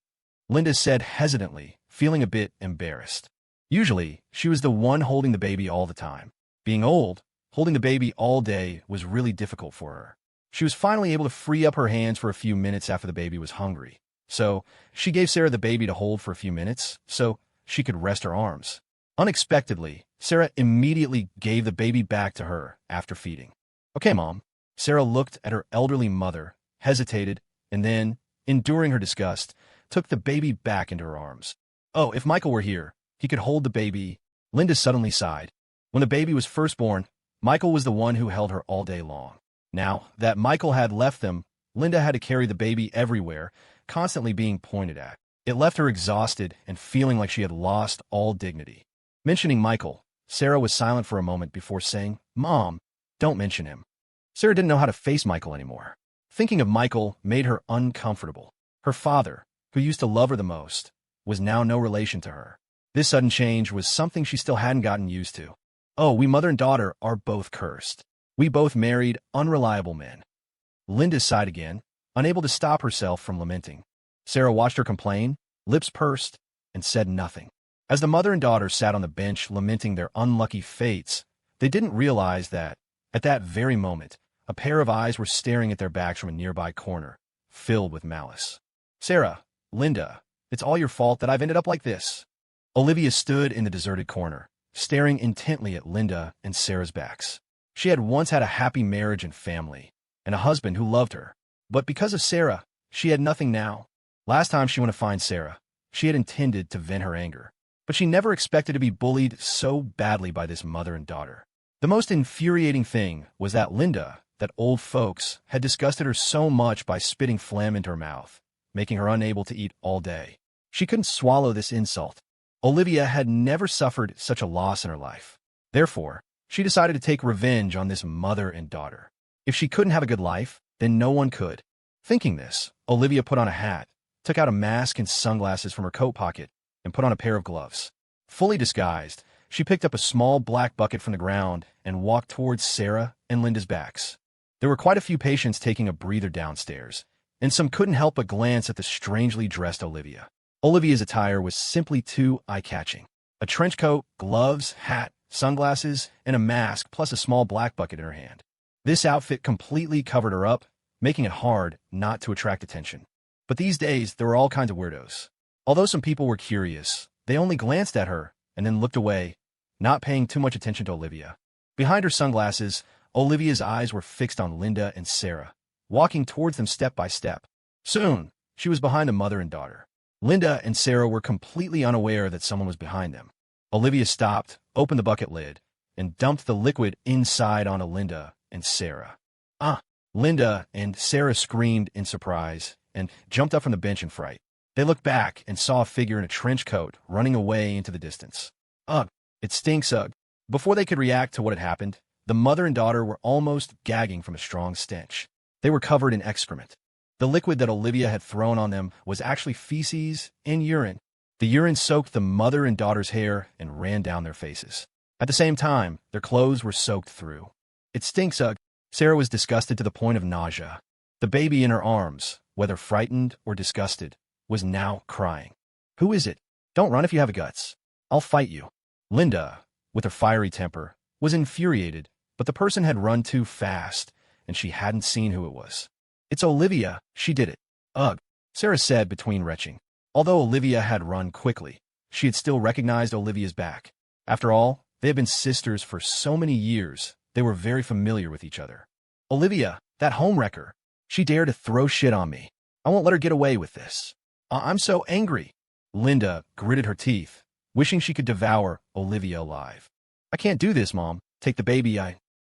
Linda said hesitantly, feeling a bit embarrassed. Usually, she was the one holding the baby all the time. Being old, holding the baby all day was really difficult for her. She was finally able to free up her hands for a few minutes after the baby was hungry. So, she gave Sarah the baby to hold for a few minutes so she could rest her arms. Unexpectedly, Sarah immediately gave the baby back to her after feeding. Okay, Mom. Sarah looked at her elderly mother, hesitated, and then, enduring her disgust, took the baby back into her arms. Oh, if Michael were here, he could hold the baby. Linda suddenly sighed. When the baby was first born, Michael was the one who held her all day long. Now that Michael had left them, Linda had to carry the baby everywhere, constantly being pointed at. It left her exhausted and feeling like she had lost all dignity. Mentioning Michael, Sarah was silent for a moment before saying, Mom, don't mention him. Sarah didn't know how to face Michael anymore. Thinking of Michael made her uncomfortable. Her father, who used to love her the most, was now no relation to her. This sudden change was something she still hadn't gotten used to. Oh, we mother and daughter are both cursed. We both married unreliable men. Linda sighed again, unable to stop herself from lamenting. Sarah watched her complain, lips pursed, and said nothing. As the mother and daughter sat on the bench lamenting their unlucky fates, they didn't realize that, at that very moment, a pair of eyes were staring at their backs from a nearby corner, filled with malice. Sarah, Linda, it's all your fault that I've ended up like this. Olivia stood in the deserted corner, staring intently at Linda and Sarah's backs. She had once had a happy marriage and family, and a husband who loved her. But because of Sarah, she had nothing now. Last time she went to find Sarah, she had intended to vent her anger. But she never expected to be bullied so badly by this mother and daughter. The most infuriating thing was that Linda, that old folks, had disgusted her so much by spitting phlegm into her mouth, making her unable to eat all day. She couldn't swallow this insult. Olivia had never suffered such a loss in her life. Therefore, she decided to take revenge on this mother and daughter. If she couldn't have a good life, then no one could. Thinking this, Olivia put on a hat, took out a mask and sunglasses from her coat pocket, and put on a pair of gloves. Fully disguised, she picked up a small black bucket from the ground and walked towards Sarah and Linda's backs. There were quite a few patients taking a breather downstairs, and some couldn't help but glance at the strangely dressed Olivia. Olivia's attire was simply too eye-catching. A trench coat, gloves, hat, sunglasses, and a mask, plus a small black bucket in her hand. This outfit completely covered her up, making it hard not to attract attention. But these days, there were all kinds of weirdos. Although some people were curious, they only glanced at her and then looked away, not paying too much attention to Olivia. Behind her sunglasses, Olivia's eyes were fixed on Linda and Sarah, walking towards them step by step. Soon, she was behind the mother and daughter. Linda and Sarah were completely unaware that someone was behind them. Olivia stopped, opened the bucket lid, and dumped the liquid inside onto Linda and Sarah. Ah! Linda and Sarah screamed in surprise and jumped up from the bench in fright. They looked back and saw a figure in a trench coat running away into the distance. Ugh! It stinks, ugh! Before they could react to what had happened, the mother and daughter were almost gagging from a strong stench. They were covered in excrement. The liquid that Olivia had thrown on them was actually feces and urine. The urine soaked the mother and daughter's hair and ran down their faces. At the same time, their clothes were soaked through. It stinks, ugh! Sarah was disgusted to the point of nausea. The baby in her arms, whether frightened or disgusted, was now crying. Who is it? Don't run if you have guts. I'll fight you. Linda, with her fiery temper, was infuriated, but the person had run too fast, and she hadn't seen who it was. It's Olivia, she did it. Ugh, Sarah said between retching. Although Olivia had run quickly, she had still recognized Olivia's back. After all, they had been sisters for so many years, they were very familiar with each other. Olivia, that homewrecker. She dared to throw shit on me. I won't let her get away with this. I'm so angry. Linda gritted her teeth, wishing she could devour Olivia alive. I can't do this, Mom. Take the baby,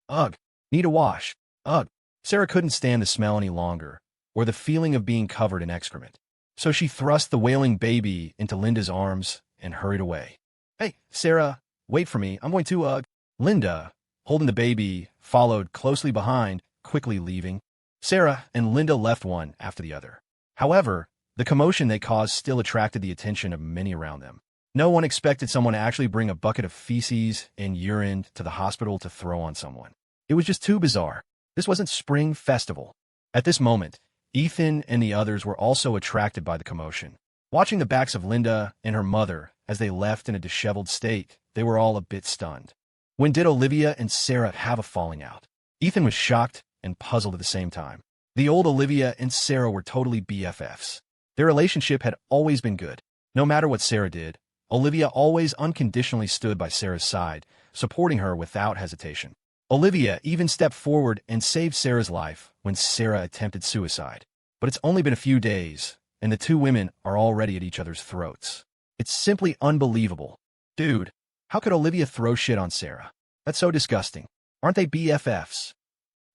Ugh. Need a wash. Ugh. Sarah couldn't stand the smell any longer, or the feeling of being covered in excrement. So she thrust the wailing baby into Linda's arms and hurried away. Hey, Sarah, wait for me. I'm going to, Linda, holding the baby, followed closely behind, quickly leaving. Sarah and Linda left one after the other. However, the commotion they caused still attracted the attention of many around them. No one expected someone to actually bring a bucket of feces and urine to the hospital to throw on someone. It was just too bizarre. This wasn't Spring Festival. At this moment, Ethan and the others were also attracted by the commotion. Watching the backs of Linda and her mother as they left in a disheveled state, they were all a bit stunned. When did Olivia and Sarah have a falling out? Ethan was shocked and puzzled at the same time. The old Olivia and Sarah were totally BFFs. Their relationship had always been good. No matter what Sarah did, Olivia always unconditionally stood by Sarah's side, supporting her without hesitation. Olivia even stepped forward and saved Sarah's life when Sarah attempted suicide. But it's only been a few days, and the two women are already at each other's throats. It's simply unbelievable. Dude, how could Olivia throw shit on Sarah? That's so disgusting. Aren't they BFFs?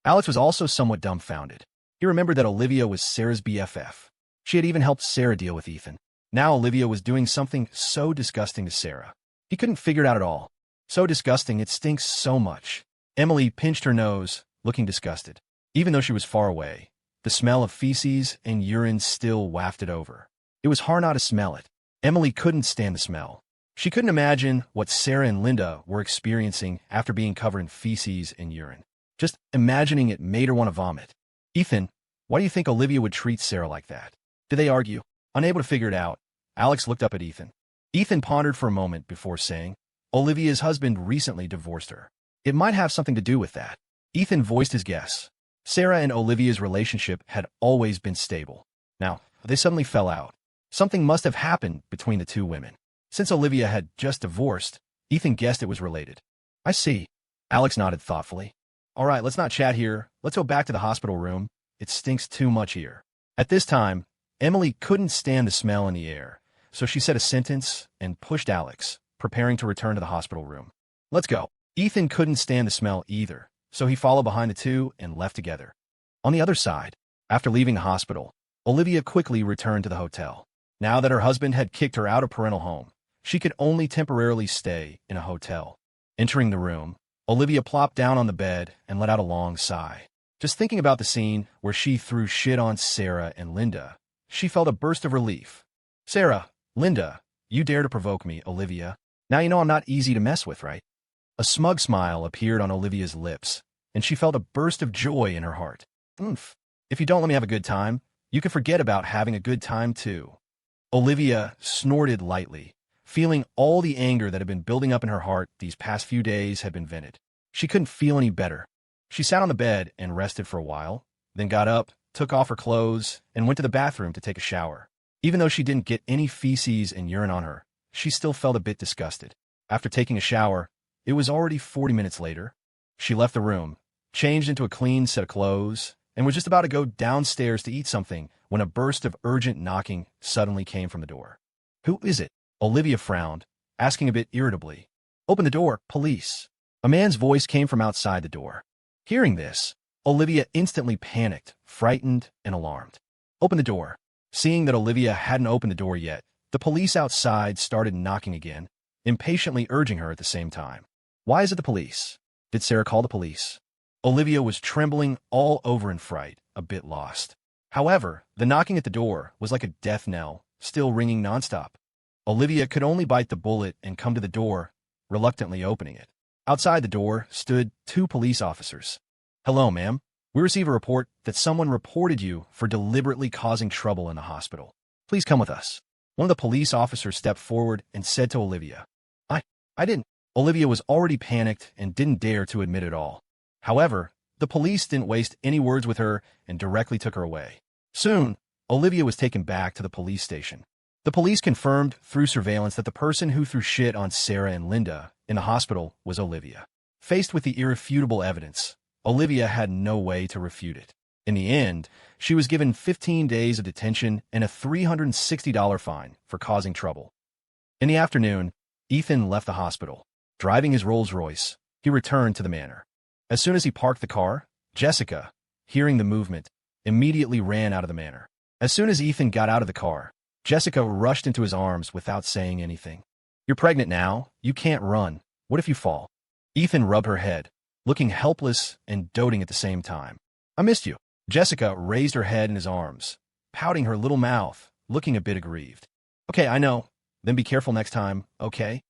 Alex was also somewhat dumbfounded. He remembered that Olivia was Sarah's BFF. She had even helped Sarah deal with Ethan. Now Olivia was doing something so disgusting to Sarah. He couldn't figure it out at all. So disgusting, it stinks so much. Emily pinched her nose, looking disgusted. Even though she was far away, the smell of feces and urine still wafted over. It was hard not to smell it. Emily couldn't stand the smell. She couldn't imagine what Sarah and Linda were experiencing after being covered in feces and urine. Just imagining it made her want to vomit. Ethan, why do you think Olivia would treat Sarah like that? Did they argue? Unable to figure it out, Alex looked up at Ethan. Ethan pondered for a moment before saying, Olivia's husband recently divorced her. It might have something to do with that. Ethan voiced his guess. Sarah and Olivia's relationship had always been stable. Now, they suddenly fell out. Something must have happened between the two women. Since Olivia had just divorced, Ethan guessed it was related. I see. Alex nodded thoughtfully. All right, let's not chat here. Let's go back to the hospital room. It stinks too much here. At this time, Emily couldn't stand the smell in the air, so she said a sentence and pushed Alex, preparing to return to the hospital room. Let's go. Ethan couldn't stand the smell either, so he followed behind the two and left together. On the other side, after leaving the hospital, Olivia quickly returned to the hotel. Now that her husband had kicked her out of parental home, she could only temporarily stay in a hotel. Entering the room, Olivia plopped down on the bed and let out a long sigh. Just thinking about the scene where she threw shit on Sarah and Linda, she felt a burst of relief. Sarah, Linda, you dare to provoke me, Olivia. Now you know I'm not easy to mess with, right? A smug smile appeared on Olivia's lips, and she felt a burst of joy in her heart. Oomph. If you don't let me have a good time, you can forget about having a good time too. Olivia snorted lightly, feeling all the anger that had been building up in her heart these past few days had been vented. She couldn't feel any better. She sat on the bed and rested for a while, then got up, took off her clothes, and went to the bathroom to take a shower. Even though she didn't get any feces and urine on her, she still felt a bit disgusted. After taking a shower, it was already 40 minutes later. She left the room, changed into a clean set of clothes, and was just about to go downstairs to eat something when a burst of urgent knocking suddenly came from the door. Who is it? Olivia frowned, asking a bit irritably. Open the door, police. A man's voice came from outside the door. Hearing this, Olivia instantly panicked, frightened, and alarmed. Open the door. Seeing that Olivia hadn't opened the door yet, the police outside started knocking again, impatiently urging her at the same time. Why is it the police? Did Sarah call the police? Olivia was trembling all over in fright, a bit lost. However, the knocking at the door was like a death knell, still ringing nonstop. Olivia could only bite the bullet and come to the door, reluctantly opening it. Outside the door stood two police officers. Hello, ma'am. We receive a report that someone reported you for deliberately causing trouble in the hospital. Please come with us. One of the police officers stepped forward and said to Olivia, I didn't. Olivia was already panicked and didn't dare to admit it all. However, the police didn't waste any words with her and directly took her away. Soon, Olivia was taken back to the police station. The police confirmed through surveillance that the person who threw shit on Sarah and Linda in the hospital was Olivia. Faced with the irrefutable evidence, Olivia had no way to refute it. In the end, she was given 15 days of detention and a $360 fine for causing trouble. In the afternoon, Ethan left the hospital. Driving his Rolls-Royce, he returned to the manor. As soon as he parked the car, Jessica, hearing the movement, immediately ran out of the manor. As soon as Ethan got out of the car, Jessica rushed into his arms without saying anything. You're pregnant now. You can't run. What if you fall? Ethan rubbed her head, looking helpless and doting at the same time. I missed you. Jessica raised her head in his arms, pouting her little mouth, looking a bit aggrieved. Okay, I know. Then be careful next time, okay?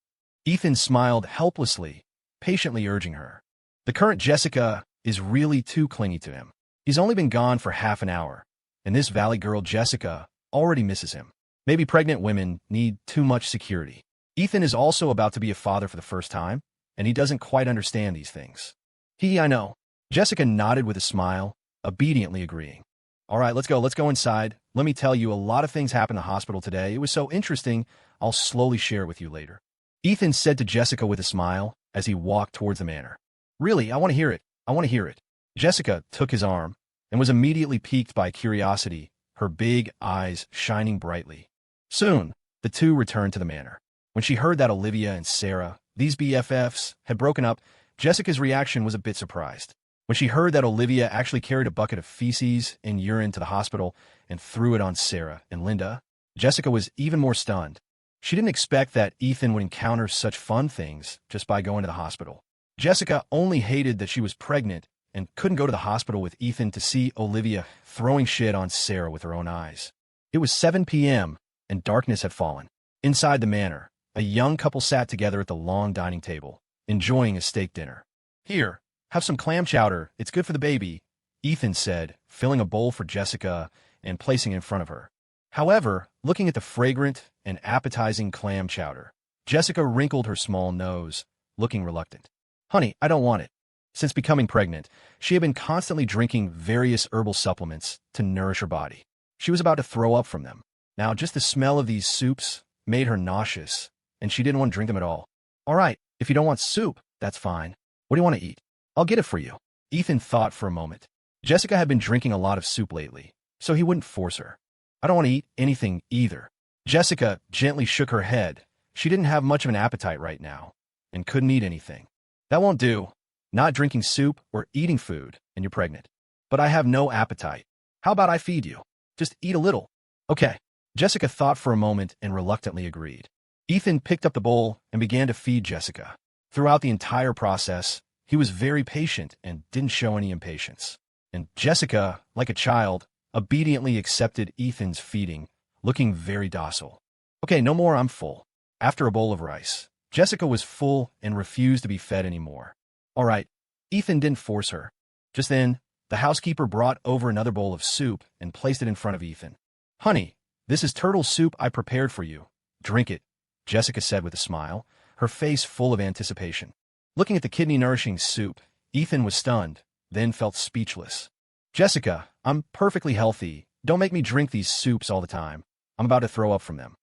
Ethan smiled helplessly, patiently urging her. The current Jessica is really too clingy to him. He's only been gone for half an hour, and this valley girl Jessica already misses him. Maybe pregnant women need too much security. Ethan is also about to be a father for the first time, and he doesn't quite understand these things. I know. Jessica nodded with a smile, obediently agreeing. All right, let's go inside. Let me tell you, a lot of things happened in the hospital today. It was so interesting, I'll slowly share with you later. Ethan said to Jessica with a smile as he walked towards the manor. Really, I want to hear it. I want to hear it. Jessica took his arm and was immediately piqued by curiosity, her big eyes shining brightly. Soon, the two returned to the manor. When she heard that Olivia and Sarah, these BFFs, had broken up, Jessica's reaction was a bit surprised. When she heard that Olivia actually carried a bucket of feces and urine to the hospital and threw it on Sarah and Linda, Jessica was even more stunned. She didn't expect that Ethan would encounter such fun things just by going to the hospital. Jessica only hated that she was pregnant and couldn't go to the hospital with Ethan to see Olivia throwing shit on Sarah with her own eyes. It was 7 p.m., and darkness had fallen. Inside the manor, a young couple sat together at the long dining table, enjoying a steak dinner. Here, have some clam chowder. It's good for the baby, Ethan said, filling a bowl for Jessica and placing it in front of her. However, looking at the fragrant and appetizing clam chowder, Jessica wrinkled her small nose, looking reluctant. Honey, I don't want it. Since becoming pregnant, she had been constantly drinking various herbal supplements to nourish her body. She was about to throw up from them. Now, just the smell of these soups made her nauseous, and she didn't want to drink them at all. All right, if you don't want soup, that's fine. What do you want to eat? I'll get it for you. Ethan thought for a moment. Jessica had been drinking a lot of soup lately, so he wouldn't force her. I don't want to eat anything either. Jessica gently shook her head. She didn't have much of an appetite right now, and couldn't eat anything. That won't do. Not drinking soup or eating food, and you're pregnant. But I have no appetite. How about I feed you? Just eat a little. Okay. Jessica thought for a moment and reluctantly agreed. Ethan picked up the bowl and began to feed Jessica. Throughout the entire process, he was very patient and didn't show any impatience. And Jessica, like a child, obediently accepted Ethan's feeding, looking very docile. Okay, no more, I'm full. After a bowl of rice, Jessica was full and refused to be fed anymore. All right, Ethan didn't force her. Just then, the housekeeper brought over another bowl of soup and placed it in front of Ethan. Honey, this is turtle soup I prepared for you. Drink it, Jessica said with a smile, her face full of anticipation. Looking at the kidney-nourishing soup, Ethan was stunned, then felt speechless. Jessica, I'm perfectly healthy. Don't make me drink these soups all the time. I'm about to throw up from them.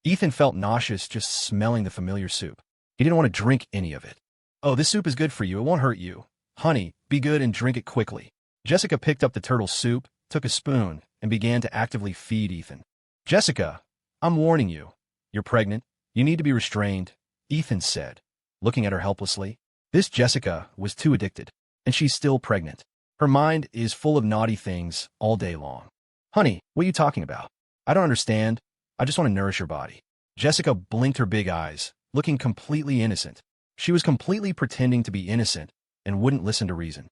Ethan felt nauseous just smelling the familiar soup. He didn't want to drink any of it. Oh, this soup is good for you. It won't hurt you. Honey, be good and drink it quickly. Jessica picked up the turtle soup, took a spoon, and began to actively feed Ethan. Jessica, I'm warning you. You're pregnant. You need to be restrained, Ethan said, looking at her helplessly. This Jessica was too addicted, and she's still pregnant. Her mind is full of naughty things all day long. Honey, what are you talking about? I don't understand. I just want to nourish your body. Jessica blinked her big eyes, looking completely innocent. She was completely pretending to be innocent and wouldn't listen to reason.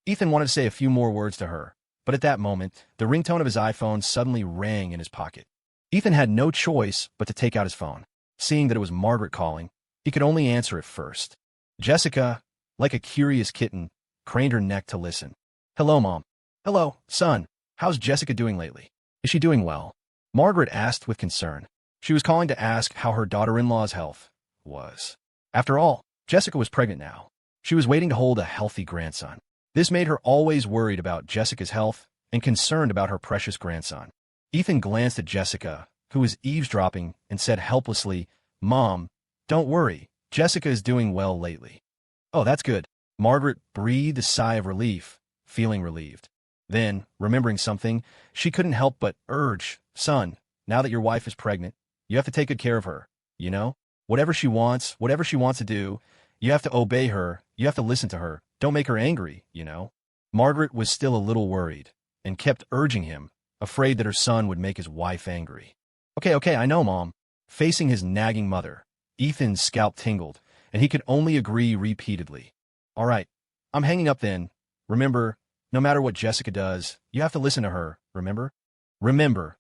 Ethan wanted to say a few more words to her, but at that moment, the ringtone of his iPhone suddenly rang in his pocket. Ethan had no choice but to take out his phone. Seeing that it was Margaret calling, he could only answer it first. Jessica, like a curious kitten, craned her neck to listen. Hello, Mom. Hello, son. How's Jessica doing lately? Is she doing well? Margaret asked with concern. She was calling to ask how her daughter-in-law's health was. After all, Jessica was pregnant now. She was waiting to hold a healthy grandson. This made her always worried about Jessica's health and concerned about her precious grandson. Ethan glanced at Jessica, who was eavesdropping, and said helplessly, Mom, don't worry. Jessica is doing well lately. Oh, that's good. Margaret breathed a sigh of relief, feeling relieved. Then, remembering something, she couldn't help but urge, Son, now that your wife is pregnant, you have to take good care of her, you know? Whatever she wants to do, you have to obey her, you have to listen to her. Don't make her angry, you know? Margaret was still a little worried and kept urging him, afraid that her son would make his wife angry. Okay, I know, Mom. Facing his nagging mother, Ethan's scalp tingled, and he could only agree repeatedly. All right, I'm hanging up then. Remember, no matter what Jessica does, you have to listen to her, remember? Remember.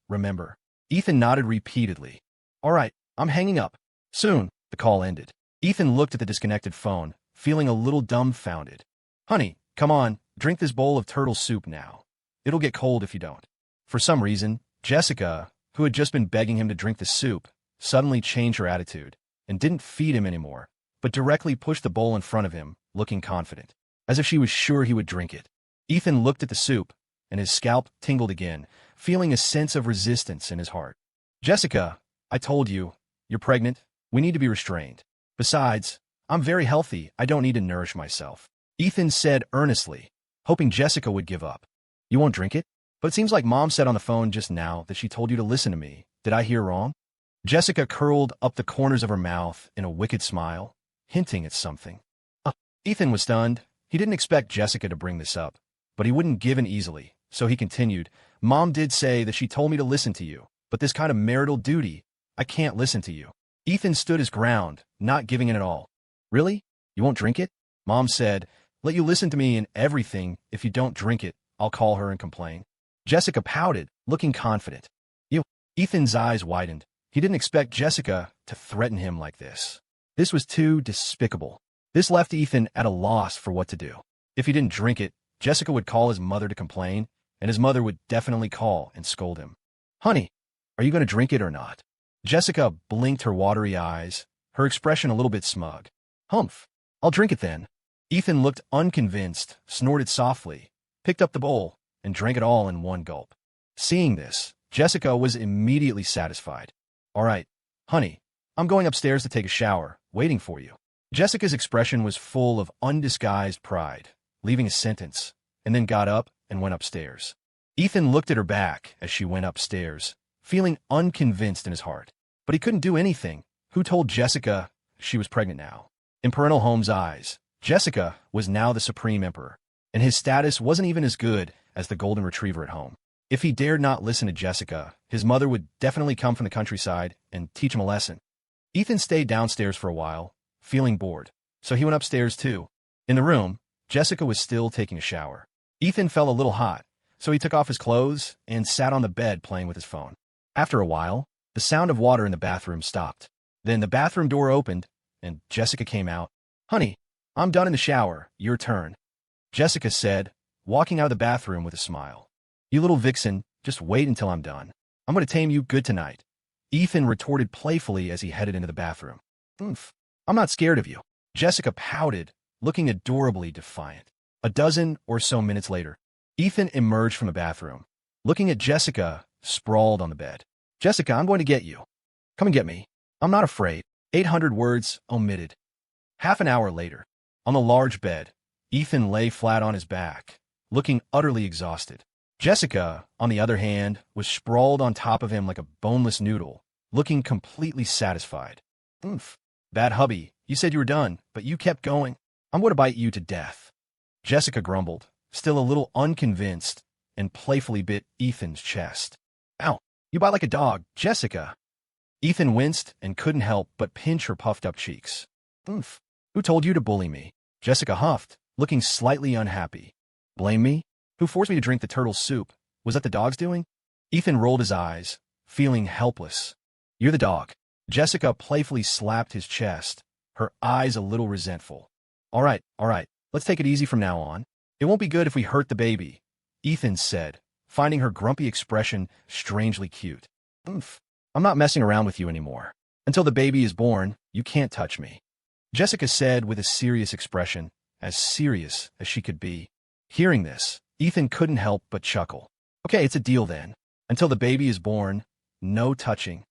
Ethan nodded repeatedly. All right, I'm hanging up. Soon, the call ended. Ethan looked at the disconnected phone, feeling a little dumbfounded. Honey, come on, drink this bowl of turtle soup now. It'll get cold if you don't. For some reason, Jessica, who had just been begging him to drink the soup, suddenly changed her attitude and didn't feed him anymore, but directly pushed the bowl in front of him, looking confident, as if she was sure he would drink it. Ethan looked at the soup, and his scalp tingled again, feeling a sense of resistance in his heart. Jessica, I told you, you're pregnant. We need to be restrained. Besides, I'm very healthy. I don't need to nourish myself. Ethan said earnestly, hoping Jessica would give up. You won't drink it? But it seems like Mom said on the phone just now that she told you to listen to me. Did I hear wrong? Jessica curled up the corners of her mouth in a wicked smile, hinting at something. Ethan was stunned. He didn't expect Jessica to bring this up, but he wouldn't give in easily, so he continued, Mom did say that she told me to listen to you, but this kind of marital duty, I can't listen to you. Ethan stood his ground, not giving in at all. Really? You won't drink it? Mom said, let you listen to me in everything. If you don't drink it, I'll call her and complain. Jessica pouted, looking confident. You. Ethan's eyes widened. He didn't expect Jessica to threaten him like this. This was too despicable. This left Ethan at a loss for what to do. If he didn't drink it, Jessica would call his mother to complain, and his mother would definitely call and scold him. Honey, are you going to drink it or not? Jessica blinked her watery eyes, her expression a little bit smug. Humph, I'll drink it then. Ethan looked unconvinced, snorted softly, picked up the bowl, and drank it all in one gulp. Seeing this, Jessica was immediately satisfied. All right, honey, I'm going upstairs to take a shower, waiting for you. Jessica's expression was full of undisguised pride, leaving a sentence, and then got up and went upstairs. Ethan looked at her back as she went upstairs, feeling unconvinced in his heart. But he couldn't do anything. Who told Jessica she was pregnant now? In parental Holmes' eyes, Jessica was now the supreme emperor, and his status wasn't even as good as the golden retriever at home. If he dared not listen to Jessica, his mother would definitely come from the countryside and teach him a lesson. Ethan stayed downstairs for a while, feeling bored, so he went upstairs too. In the room, Jessica was still taking a shower. Ethan felt a little hot, so he took off his clothes and sat on the bed playing with his phone. After a while, the sound of water in the bathroom stopped. Then the bathroom door opened, and Jessica came out. Honey, I'm done in the shower. Your turn. Jessica said, walking out of the bathroom with a smile. You little vixen, just wait until I'm done. I'm going to tame you good tonight. Ethan retorted playfully as he headed into the bathroom. Oomph, I'm not scared of you. Jessica pouted, looking adorably defiant. A dozen or so minutes later, Ethan emerged from the bathroom, looking at Jessica sprawled on the bed. Jessica, I'm going to get you. Come and get me. I'm not afraid. 800 words omitted. Half an hour later, on the large bed, Ethan lay flat on his back, looking utterly exhausted. Jessica, on the other hand, was sprawled on top of him like a boneless noodle, looking completely satisfied. Oomph. Bad hubby, you said you were done, but you kept going. I'm going to bite you to death. Jessica grumbled, still a little unconvinced, and playfully bit Ethan's chest. Ow, you bite like a dog, Jessica. Ethan winced and couldn't help but pinch her puffed-up cheeks. Oomph. Who told you to bully me? Jessica huffed, looking slightly unhappy. Blame me? Who forced me to drink the turtle soup? Was that the dog's doing? Ethan rolled his eyes, feeling helpless. You're the dog. Jessica playfully slapped his chest, her eyes a little resentful. All right, let's take it easy from now on. It won't be good if we hurt the baby, Ethan said, finding her grumpy expression strangely cute. Oomph. I'm not messing around with you anymore. Until the baby is born, you can't touch me. Jessica said with a serious expression, as serious as she could be. Hearing this, Ethan couldn't help but chuckle. Okay, it's a deal then. Until the baby is born, no touching.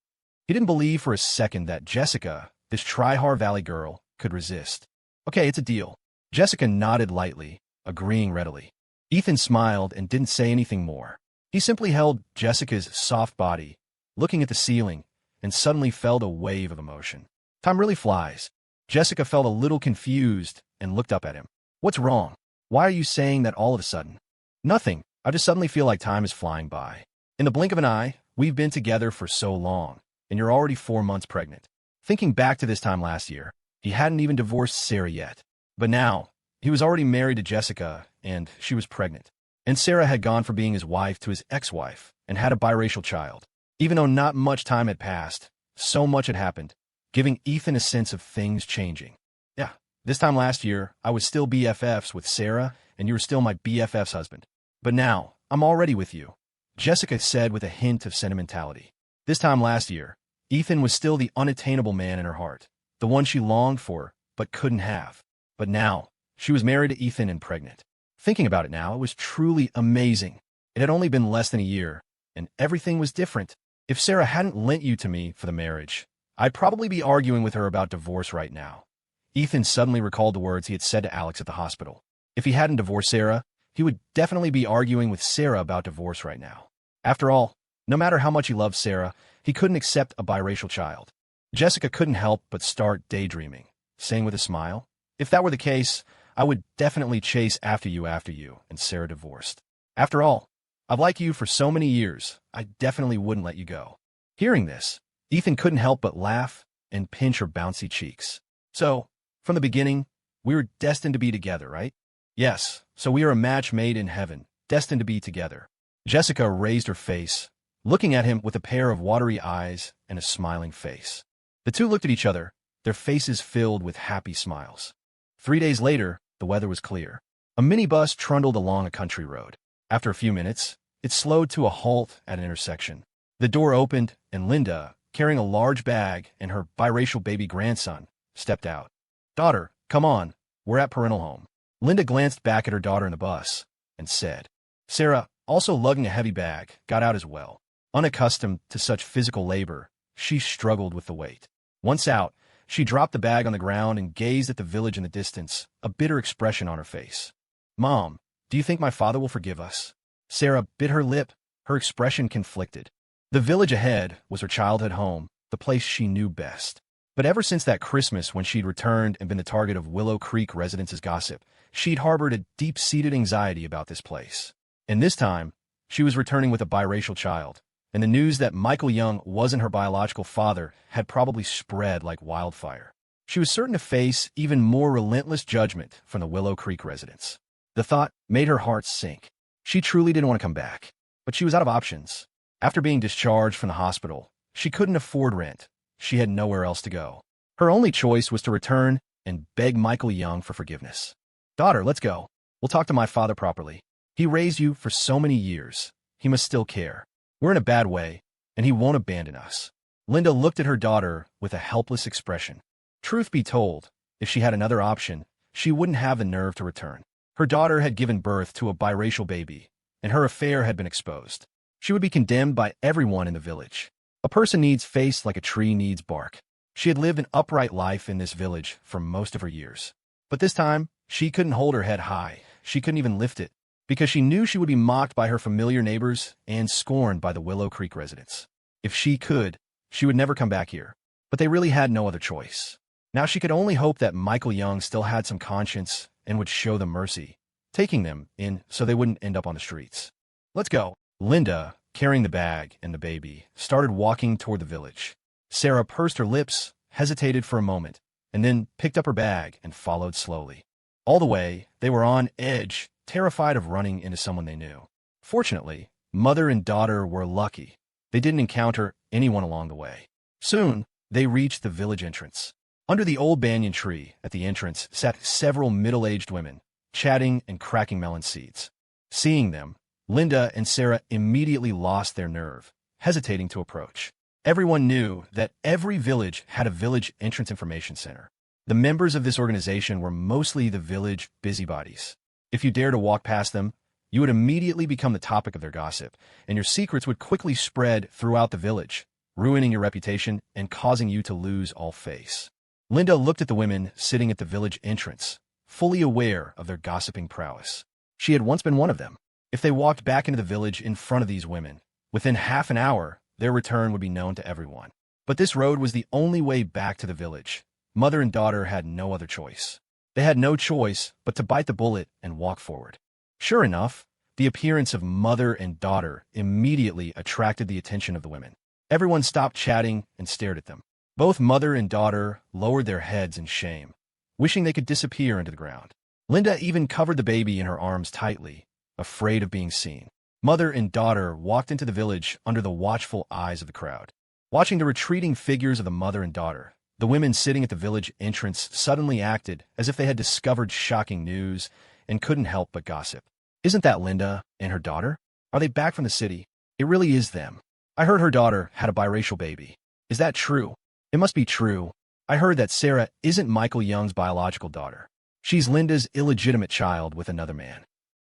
He didn't believe for a second that Jessica, this Tryhar Valley girl, could resist. Okay, it's a deal. Jessica nodded lightly, agreeing readily. Ethan smiled and didn't say anything more. He simply held Jessica's soft body, looking at the ceiling, and suddenly felt a wave of emotion. Time really flies. Jessica felt a little confused and looked up at him. What's wrong? Why are you saying that all of a sudden? Nothing. I just suddenly feel like time is flying by. In the blink of an eye, we've been together for so long, and you're already 4 months pregnant. Thinking back to this time last year, he hadn't even divorced Sarah yet. But now, he was already married to Jessica, and she was pregnant. And Sarah had gone from being his wife to his ex-wife, and had a biracial child. Even though not much time had passed, so much had happened, giving Ethan a sense of things changing. Yeah, this time last year, I was still BFFs with Sarah, and you were still my BFF's husband. But now, I'm already with you, Jessica said with a hint of sentimentality. This time last year, Ethan was still the unattainable man in her heart, the one she longed for, but couldn't have. But now, she was married to Ethan and pregnant. Thinking about it now, it was truly amazing. It had only been less than a year, and everything was different. If Sarah hadn't lent you to me for the marriage, I'd probably be arguing with her about divorce right now. Ethan suddenly recalled the words he had said to Alex at the hospital. If he hadn't divorced Sarah, he would definitely be arguing with Sarah about divorce right now. After all, no matter how much he loved Sarah, he couldn't accept a biracial child. Jessica couldn't help but start daydreaming, saying with a smile, "If that were the case, I would definitely chase after you and Sarah divorced. After all, I've liked you for so many years, I definitely wouldn't let you go." Hearing this, Ethan couldn't help but laugh and pinch her bouncy cheeks. "So, from the beginning, we were destined to be together, right?" "Yes, so we are a match made in heaven, destined to be together." Jessica raised her face, looking at him with a pair of watery eyes and a smiling face. The two looked at each other, their faces filled with happy smiles. 3 days later, the weather was clear. A minibus trundled along a country road. After a few minutes, it slowed to a halt at an intersection. The door opened, and Linda, carrying a large bag and her biracial baby grandson, stepped out. "Daughter, come on, we're at parental home." Linda glanced back at her daughter in the bus and said. Sarah, also lugging a heavy bag, got out as well. Unaccustomed to such physical labor, she struggled with the weight. Once out, she dropped the bag on the ground and gazed at the village in the distance, a bitter expression on her face. "Mom, do you think my father will forgive us?" Sarah bit her lip, her expression conflicted. The village ahead was her childhood home, the place she knew best. But ever since that Christmas when she'd returned and been the target of Willow Creek residents' gossip, she'd harbored a deep-seated anxiety about this place. And this time, she was returning with a biracial child, and the news that Michael Young wasn't her biological father had probably spread like wildfire. She was certain to face even more relentless judgment from the Willow Creek residents. The thought made her heart sink. She truly didn't want to come back, but she was out of options. After being discharged from the hospital, she couldn't afford rent. She had nowhere else to go. Her only choice was to return and beg Michael Young for forgiveness. "Daughter, let's go. We'll talk to my father properly. He raised you for so many years. He must still care. We're in a bad way, and he won't abandon us." Linda looked at her daughter with a helpless expression. Truth be told, if she had another option, she wouldn't have the nerve to return. Her daughter had given birth to a biracial baby, and her affair had been exposed. She would be condemned by everyone in the village. A person needs face like a tree needs bark. She had lived an upright life in this village for most of her years. But this time, she couldn't hold her head high. She couldn't even lift it, because she knew she would be mocked by her familiar neighbors and scorned by the Willow Creek residents. If she could, she would never come back here. But they really had no other choice. Now she could only hope that Michael Young still had some conscience and would show them mercy, taking them in so they wouldn't end up on the streets. "Let's go." Linda, carrying the bag and the baby, started walking toward the village. Sarah pursed her lips, hesitated for a moment, and then picked up her bag and followed slowly. All the way, they were on edge, terrified of running into someone they knew. Fortunately, mother and daughter were lucky. They didn't encounter anyone along the way. Soon, they reached the village entrance. Under the old banyan tree at the entrance sat several middle-aged women, chatting and cracking melon seeds. Seeing them, Linda and Sarah immediately lost their nerve, hesitating to approach. Everyone knew that every village had a village entrance information center. The members of this organization were mostly the village busybodies. If you dare to walk past them, you would immediately become the topic of their gossip, and your secrets would quickly spread throughout the village, ruining your reputation and causing you to lose all face. Linda looked at the women sitting at the village entrance, fully aware of their gossiping prowess. She had once been one of them. If they walked back into the village in front of these women, within half an hour, their return would be known to everyone. But this road was the only way back to the village. Mother and daughter had no other choice. They had no choice but to bite the bullet and walk forward. Sure enough, The appearance of mother and daughter immediately attracted the attention of the women. Everyone stopped chatting and stared at them. Both mother and daughter lowered their heads in shame, wishing they could disappear into the ground. Linda even covered the baby in her arms tightly, afraid of being seen. Mother and daughter walked into the village under the watchful eyes of the crowd. Watching the retreating figures of the mother and daughter, the women sitting at the village entrance suddenly acted as if they had discovered shocking news and couldn't help but gossip. Isn't that Linda and her daughter? Are they back from the city? It really is them. I heard her daughter had a biracial baby. Is that true? It must be true. I heard that Sarah isn't Michael Young's biological daughter. She's Linda's illegitimate child with another man.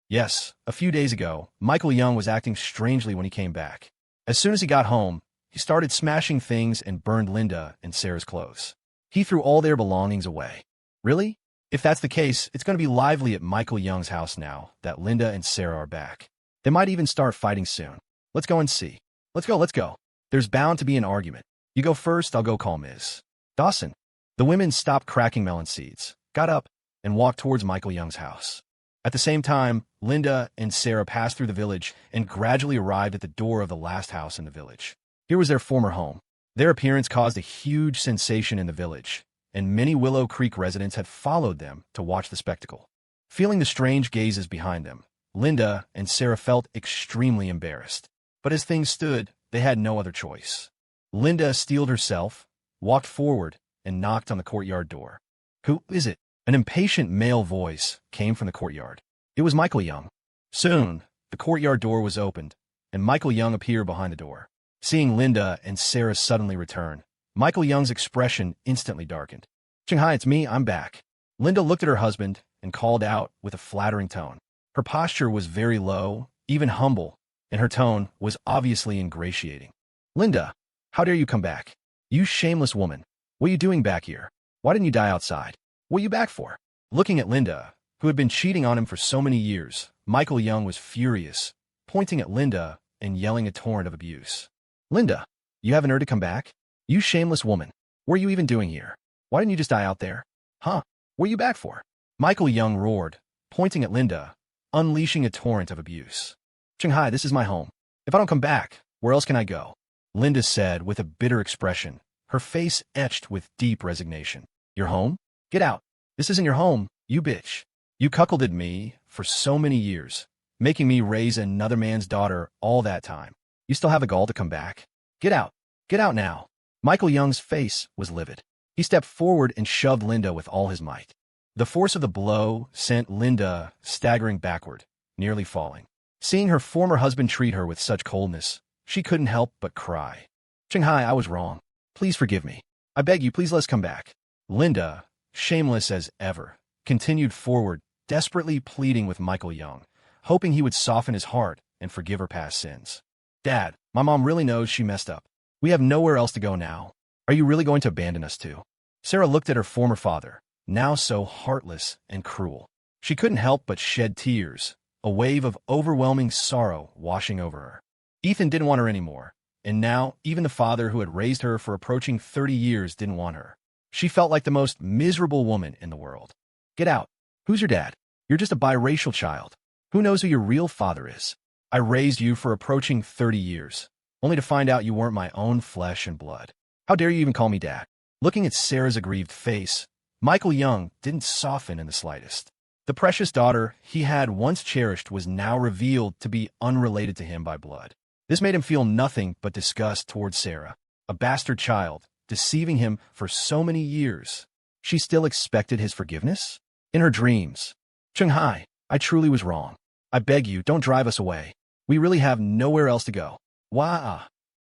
Yes, a few days ago, Michael Young was acting strangely when he came back. As soon as he got home, he started smashing things and burned Linda and Sarah's clothes. He threw all their belongings away. Really? If that's the case, it's going to be lively at Michael Young's house now that Linda and Sarah are back. They might even start fighting soon. Let's go and see. Let's go. There's bound to be an argument. You go first, I'll go call Ms. Dawson. The women stopped cracking melon seeds, got up, and walked towards Michael Young's house. At the same time, Linda and Sarah passed through the village and gradually arrived at the door of the last house in the village. Here was their former home. Their appearance caused a huge sensation in the village, and many Willow Creek residents had followed them to watch the spectacle. Feeling the strange gazes behind them, Linda and Sarah felt extremely embarrassed. But as things stood, they had no other choice. Linda steeled herself, walked forward, and knocked on the courtyard door. Who is it? An impatient male voice came from the courtyard. It was Michael Young. Soon, the courtyard door was opened, and Michael Young appeared behind the door. Seeing Linda and Sarah suddenly return, Michael Young's expression instantly darkened. "Hi, it's me, I'm back." Linda looked at her husband and called out with a flattering tone. Her posture was very low, even humble, and her tone was obviously ingratiating. "Linda, how dare you come back? You shameless woman. What are you doing back here? Why didn't you die outside? What are you back for?" Looking at Linda, who had been cheating on him for so many years, Michael Young was furious, pointing at Linda and yelling a torrent of abuse. "Linda, you haven't heard to come back? You shameless woman. What are you even doing here? Why didn't you just die out there? Huh? What are you back for?" Michael Young roared, pointing at Linda, unleashing a torrent of abuse. "Hi, this is my home. If I don't come back, where else can I go?" Linda said with a bitter expression, her face etched with deep resignation. "Your home? Get out. This isn't your home, you bitch. You cuckolded me for so many years, making me raise another man's daughter all that time. You still have the gall to come back? Get out. Get out now." Michael Young's face was livid. He stepped forward and shoved Linda with all his might. The force of the blow sent Linda staggering backward, nearly falling. Seeing her former husband treat her with such coldness, she couldn't help but cry. "Hi, I was wrong. Please forgive me. I beg you, please let's come back." Linda, shameless as ever, continued forward, desperately pleading with Michael Young, hoping he would soften his heart and forgive her past sins. "Dad, my mom really knows she messed up. We have nowhere else to go now. Are you really going to abandon us too?" Sarah looked at her former father, now so heartless and cruel. She couldn't help but shed tears, a wave of overwhelming sorrow washing over her. Ethan didn't want her anymore, and now even the father who had raised her for approaching 30 years didn't want her. She felt like the most miserable woman in the world. "Get out. Who's your dad? You're just a biracial child. Who knows who your real father is? I raised you for approaching 30 years, only to find out you weren't my own flesh and blood. How dare you even call me dad?" Looking at Sarah's aggrieved face, Michael Young didn't soften in the slightest. The precious daughter he had once cherished was now revealed to be unrelated to him by blood. This made him feel nothing but disgust towards Sarah, a bastard child, deceiving him for so many years. She still expected his forgiveness? In her dreams. "Hi, I truly was wrong. I beg you, don't drive us away. We really have nowhere else to go." "Wah!"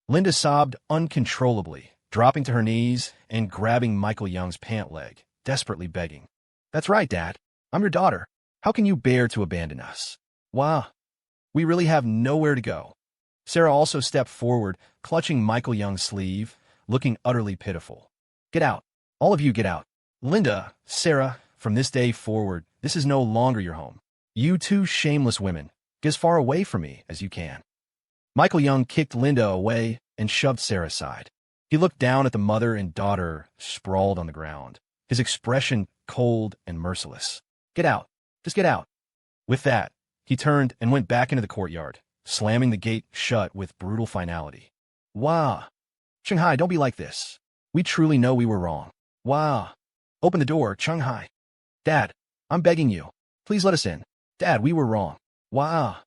Linda sobbed uncontrollably, dropping to her knees and grabbing Michael Young's pant leg, desperately begging. "That's right, Dad. I'm your daughter. How can you bear to abandon us? Wah! We really have nowhere to go." Sarah also stepped forward, clutching Michael Young's sleeve, looking utterly pitiful. "Get out. All of you get out. Linda, Sarah, from this day forward, this is no longer your home. You two shameless women, get as far away from me as you can." Michael Young kicked Linda away and shoved Sarah aside. He looked down at the mother and daughter sprawled on the ground, his expression cold and merciless. "Get out. Just get out." With that, He turned and went back into the courtyard, slamming the gate shut with brutal finality. Wah! Shanghai, don't be like this. We truly know we were wrong. Wah! Open the door, Shanghai. Dad, I'm begging you. Please let us in. Dad, we were wrong. Wah!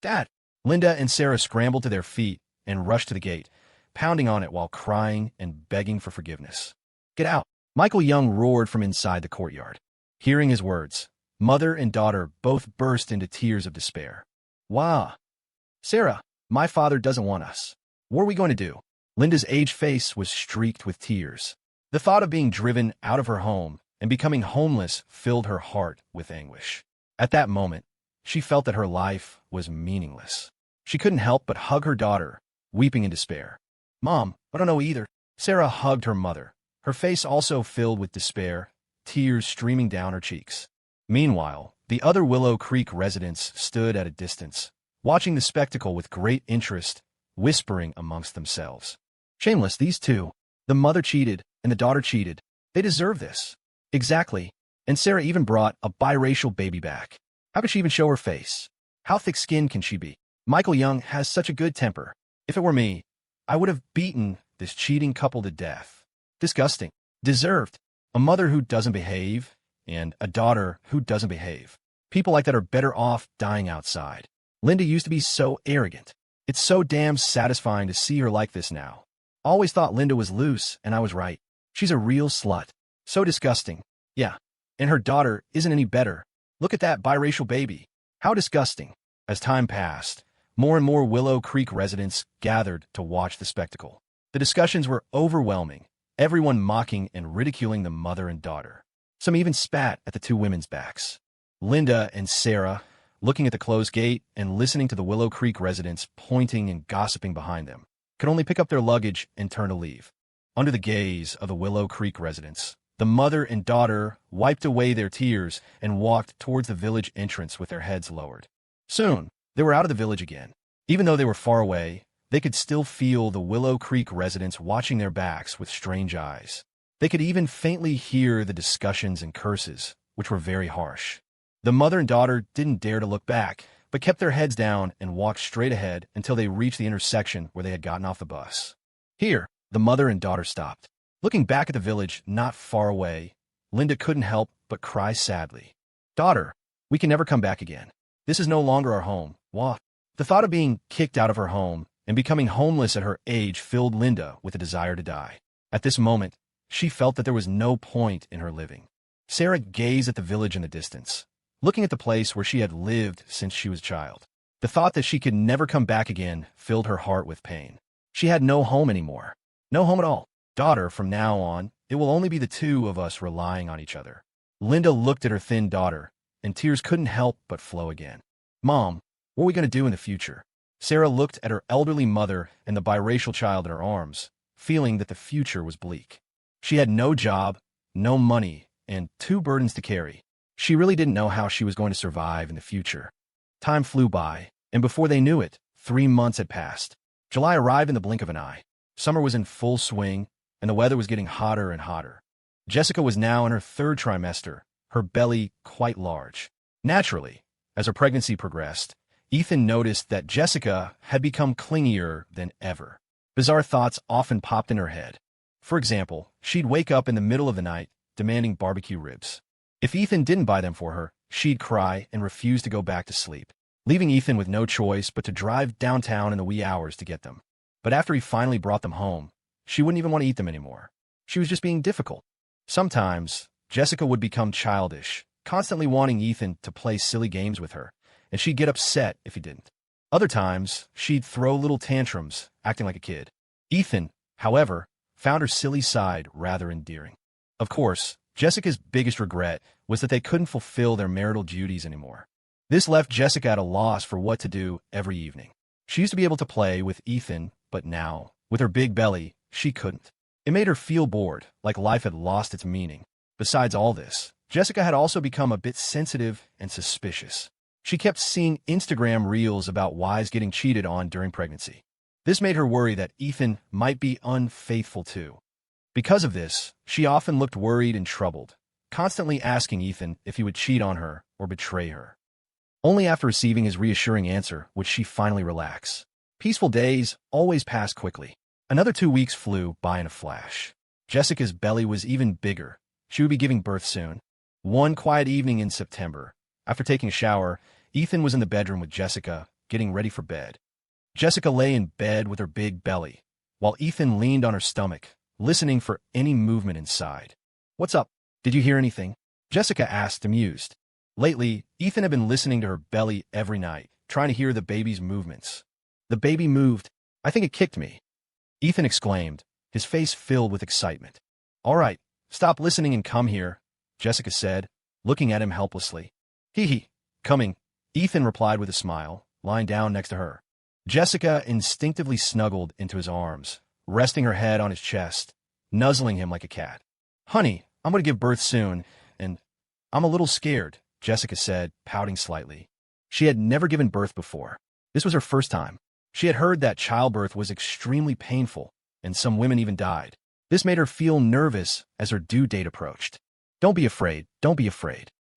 Dad! Linda and Sarah scrambled to their feet and rushed to the gate, pounding on it while crying and begging for forgiveness. Get out! Michael Young roared from inside the courtyard. Hearing his words, mother and daughter both burst into tears of despair. Wah! Sarah, my father doesn't want us. What are we going to do? Linda's aged face was streaked with tears. The thought of being driven out of her home and becoming homeless filled her heart with anguish. At that moment, she felt that her life was meaningless. She couldn't help but hug her daughter, weeping in despair. Mom, I don't know either. Sarah hugged her mother, her face also filled with despair, tears streaming down her cheeks. Meanwhile, the other Willow Creek residents stood at a distance, watching the spectacle with great interest, whispering amongst themselves. Shameless, these two. The mother cheated, and the daughter cheated. They deserve this. Exactly. And Sarah even brought a biracial baby back. How could she even show her face? How thick-skinned can she be? Michael Young has such a good temper. If it were me, I would have beaten this cheating couple to death. Disgusting. Deserved. A mother who doesn't behave, and a daughter who doesn't behave. People like that are better off dying outside. Linda used to be so arrogant. It's so damn satisfying to see her like this now. Always thought Linda was loose, and I was right. She's a real slut. So disgusting. Yeah. And her daughter isn't any better. Look at that biracial baby. How disgusting. As time passed, more and more Willow Creek residents gathered to watch the spectacle. The discussions were overwhelming, everyone mocking and ridiculing the mother and daughter. Some even spat at the two women's backs. Linda and Sarah, looking at the closed gate and listening to the Willow Creek residents pointing and gossiping behind them, could only pick up their luggage and turn to leave. Under the gaze of the Willow Creek residents, the mother and daughter wiped away their tears and walked towards the village entrance with their heads lowered. Soon, they were out of the village again. Even though they were far away, they could still feel the Willow Creek residents watching their backs with strange eyes. They could even faintly hear the discussions and curses, which were very harsh. The mother and daughter didn't dare to look back, but kept their heads down and walked straight ahead until they reached the intersection where they had gotten off the bus. Here, the mother and daughter stopped. Looking back at the village not far away, Linda couldn't help but cry sadly. Daughter, we can never come back again. This is no longer our home. Wah. The thought of being kicked out of her home and becoming homeless at her age filled Linda with a desire to die. At this moment, she felt that there was no point in her living. Sarah gazed at the village in the distance, looking at the place where she had lived since she was a child. The thought that she could never come back again filled her heart with pain. She had no home anymore. No home at all. Daughter, from now on, it will only be the two of us relying on each other. Linda looked at her thin daughter, and tears couldn't help but flow again. Mom, what are we going to do in the future? Sarah looked at her elderly mother and the biracial child in her arms, feeling that the future was bleak. She had no job, no money, and two burdens to carry. She really didn't know how she was going to survive in the future. Time flew by, and before they knew it, 3 months had passed. July arrived in the blink of an eye. Summer was in full swing, and the weather was getting hotter and hotter. Jessica was now in her 3rd trimester, her belly quite large. Naturally, as her pregnancy progressed, Ethan noticed that Jessica had become clingier than ever. Bizarre thoughts often popped in her head. For example, she'd wake up in the middle of the night, demanding barbecue ribs. If Ethan didn't buy them for her, she'd cry and refuse to go back to sleep, leaving Ethan with no choice but to drive downtown in the wee hours to get them. But after he finally brought them home, she wouldn't even want to eat them anymore. She was just being difficult. Sometimes, Jessica would become childish, constantly wanting Ethan to play silly games with her, and she'd get upset if he didn't. Other times, she'd throw little tantrums, acting like a kid. Ethan, however, found her silly side rather endearing. Of course, Jessica's biggest regret was that they couldn't fulfill their marital duties anymore. This left Jessica at a loss for what to do every evening. She used to be able to play with Ethan, but now, with her big belly, she couldn't. It made her feel bored, like life had lost its meaning. Besides all this, Jessica had also become a bit sensitive and suspicious. She kept seeing Instagram reels about wives getting cheated on during pregnancy. This made her worry that Ethan might be unfaithful too. Because of this, she often looked worried and troubled, constantly asking Ethan if he would cheat on her or betray her. Only after receiving his reassuring answer would she finally relax. Peaceful days always passed quickly. Another 2 weeks flew by in a flash. Jessica's belly was even bigger. She would be giving birth soon. One quiet evening in September, after taking a shower, Ethan was in the bedroom with Jessica, getting ready for bed. Jessica lay in bed with her big belly, while Ethan leaned on her stomach, listening for any movement inside. "What's up? Did you hear anything?" Jessica asked, amused. Lately, Ethan had been listening to her belly every night, trying to hear the baby's movements. "The baby moved. I think it kicked me," Ethan exclaimed, his face filled with excitement. "All right, stop listening and come here," Jessica said, looking at him helplessly. "Hee, coming," Ethan replied with a smile, lying down next to her. Jessica instinctively snuggled into his arms, resting her head on his chest, nuzzling him like a cat. "Honey, I'm going to give birth soon, and I'm a little scared," Jessica said, pouting slightly. She had never given birth before. This was her first time. She had heard that childbirth was extremely painful, and some women even died. This made her feel nervous as her due date approached. Don't be afraid.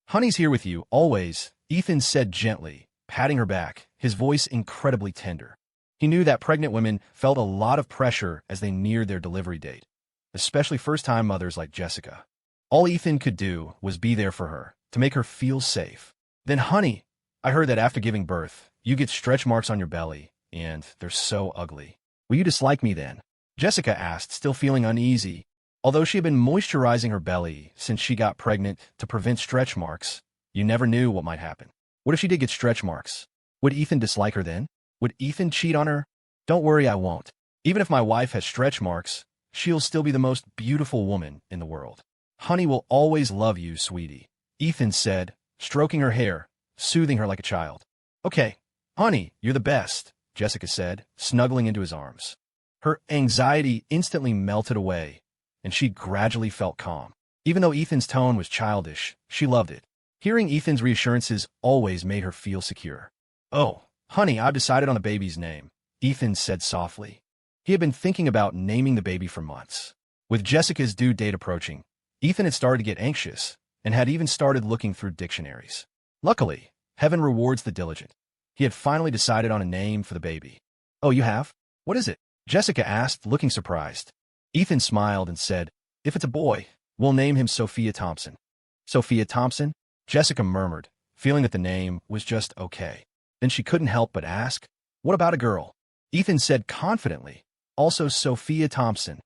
Honey's here with you, always," Ethan said gently, patting her back, his voice incredibly tender. He knew that pregnant women felt a lot of pressure as they neared their delivery date, especially first-time mothers like Jessica. All Ethan could do was be there for her, to make her feel safe. "Then, honey, I heard that after giving birth, you get stretch marks on your belly, and they're so ugly. Will you dislike me then?" Jessica asked, still feeling uneasy. Although she had been moisturizing her belly since she got pregnant to prevent stretch marks, you never knew what might happen. What if she did get stretch marks? Would Ethan dislike her then? Would Ethan cheat on her? "Don't worry, I won't. Even if my wife has stretch marks, she'll still be the most beautiful woman in the world. Honey will always love you, sweetie," Ethan said, stroking her hair, soothing her like a child. "Okay, honey, you're the best," Jessica said, snuggling into his arms. Her anxiety instantly melted away, and she gradually felt calm. Even though Ethan's tone was childish, she loved it. Hearing Ethan's reassurances always made her feel secure. "Oh, honey, I've decided on the baby's name," Ethan said softly. He had been thinking about naming the baby for months. With Jessica's due date approaching, Ethan had started to get anxious and had even started looking through dictionaries. Luckily, heaven rewards the diligent. He had finally decided on a name for the baby. "Oh, you have? What is it?" Jessica asked, looking surprised. Ethan smiled and said, "If it's a boy, we'll name him Sophia Thompson." "Sophia Thompson?" Jessica murmured, feeling that the name was just okay. Then she couldn't help but ask, "What about a girl?" Ethan said confidently, "Also Sophia Thompson."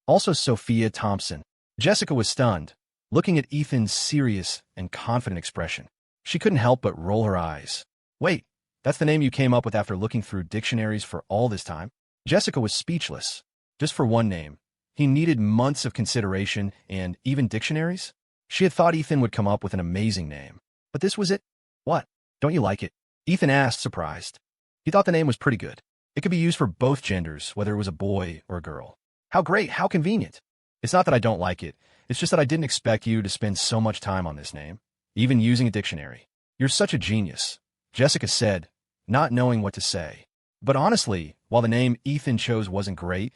"Also Sophia Thompson." Jessica was stunned, looking at Ethan's serious and confident expression. She couldn't help but roll her eyes. "Wait, that's the name you came up with after looking through dictionaries for all this time?" Jessica was speechless. Just for one name. He needed months of consideration and even dictionaries? She had thought Ethan would come up with an amazing name. But this was it? "What? Don't you like it?" Ethan asked, surprised. He thought the name was pretty good. It could be used for both genders, whether it was a boy or a girl. "How great, how convenient." "It's not that I don't like it. It's just that I didn't expect you to spend so much time on this name, even using a dictionary." "You're such a genius," Jessica said, not knowing what to say. But honestly, while the name Ethan chose wasn't great,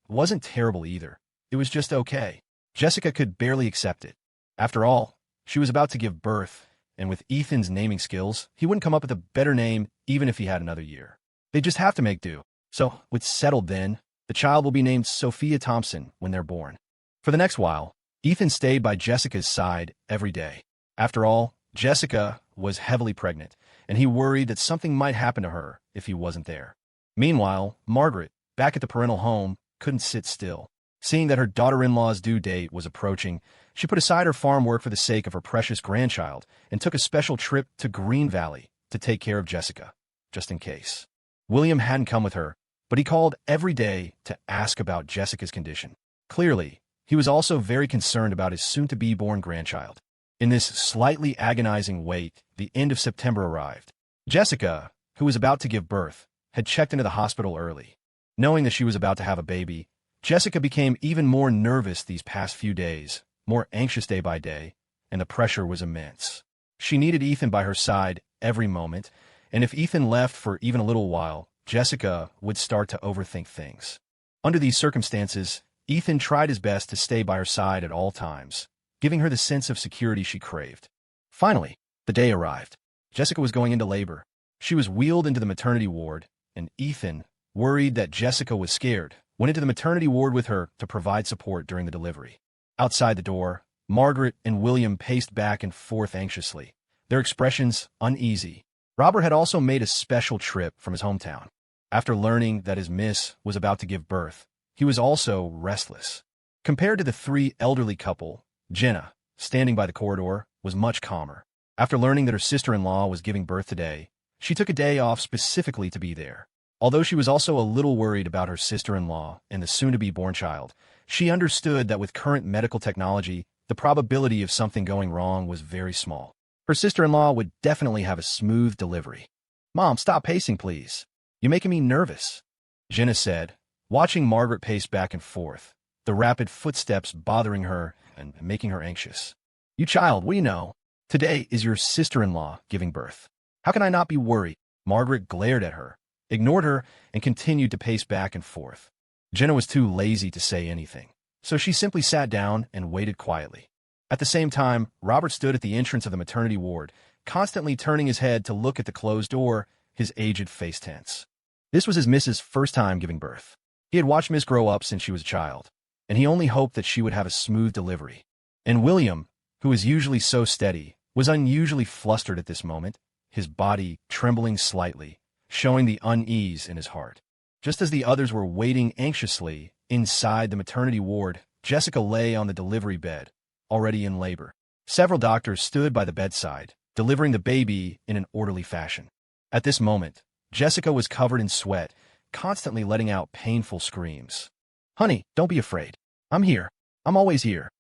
it wasn't terrible either. It was just okay. Jessica could barely accept it. After all, she was about to give birth, and with Ethan's naming skills, he wouldn't come up with a better name even if he had another year. They'd just have to make do. So, it's settled then. The child will be named Sophia Thompson when they're born. For the next while, Ethan stayed by Jessica's side every day. After all, Jessica was heavily pregnant, and he worried that something might happen to her if he wasn't there. Meanwhile, Margaret, back at the parental home, couldn't sit still. Seeing that her daughter-in-law's due date was approaching, she put aside her farm work for the sake of her precious grandchild and took a special trip to Green Valley to take care of Jessica, just in case. William hadn't come with her, but he called every day to ask about Jessica's condition. Clearly, he was also very concerned about his soon-to-be-born grandchild. In this slightly agonizing wait, the end of September arrived. Jessica, who was about to give birth, had checked into the hospital early. Knowing that she was about to have a baby, Jessica became even more nervous these past few days, more anxious day by day, and the pressure was immense. She needed Ethan by her side every moment, and if Ethan left for even a little while, Jessica would start to overthink things. Under these circumstances, Ethan tried his best to stay by her side at all times, giving her the sense of security she craved. Finally, the day arrived. Jessica was going into labor. She was wheeled into the maternity ward, and Ethan, worried that Jessica was scared, went into the maternity ward with her to provide support during the delivery. Outside the door, Margaret and William paced back and forth anxiously, their expressions uneasy. Robert had also made a special trip from his hometown. After learning that his miss was about to give birth, he was also restless. Compared to the three elderly couple, Jenna, standing by the corridor, was much calmer. After learning that her sister-in-law was giving birth today, she took a day off specifically to be there. Although she was also a little worried about her sister-in-law and the soon-to-be-born child, she understood that with current medical technology, the probability of something going wrong was very small. Her sister-in-law would definitely have a smooth delivery. "Mom, stop pacing, please. You're making me nervous," Jenna said, watching Margaret pace back and forth, the rapid footsteps bothering her and making her anxious. "You child, we know. Today is your sister-in-law giving birth. How can I not be worried?" Margaret glared at her, ignored her, and continued to pace back and forth. Jenna was too lazy to say anything, so she simply sat down and waited quietly. At the same time, Robert stood at the entrance of the maternity ward, constantly turning his head to look at the closed door, his aged face tense. This was his Miss's first time giving birth. He had watched Miss grow up since she was a child, and he only hoped that she would have a smooth delivery. And William, who is usually so steady, was unusually flustered at this moment, his body trembling slightly, showing the unease in his heart. Just as the others were waiting anxiously inside the maternity ward, Jessica lay on the delivery bed, already in labor. Several doctors stood by the bedside, delivering the baby in an orderly fashion. At this moment, Jessica was covered in sweat, constantly letting out painful screams. "Honey, don't be afraid. I'm here. I'm always here."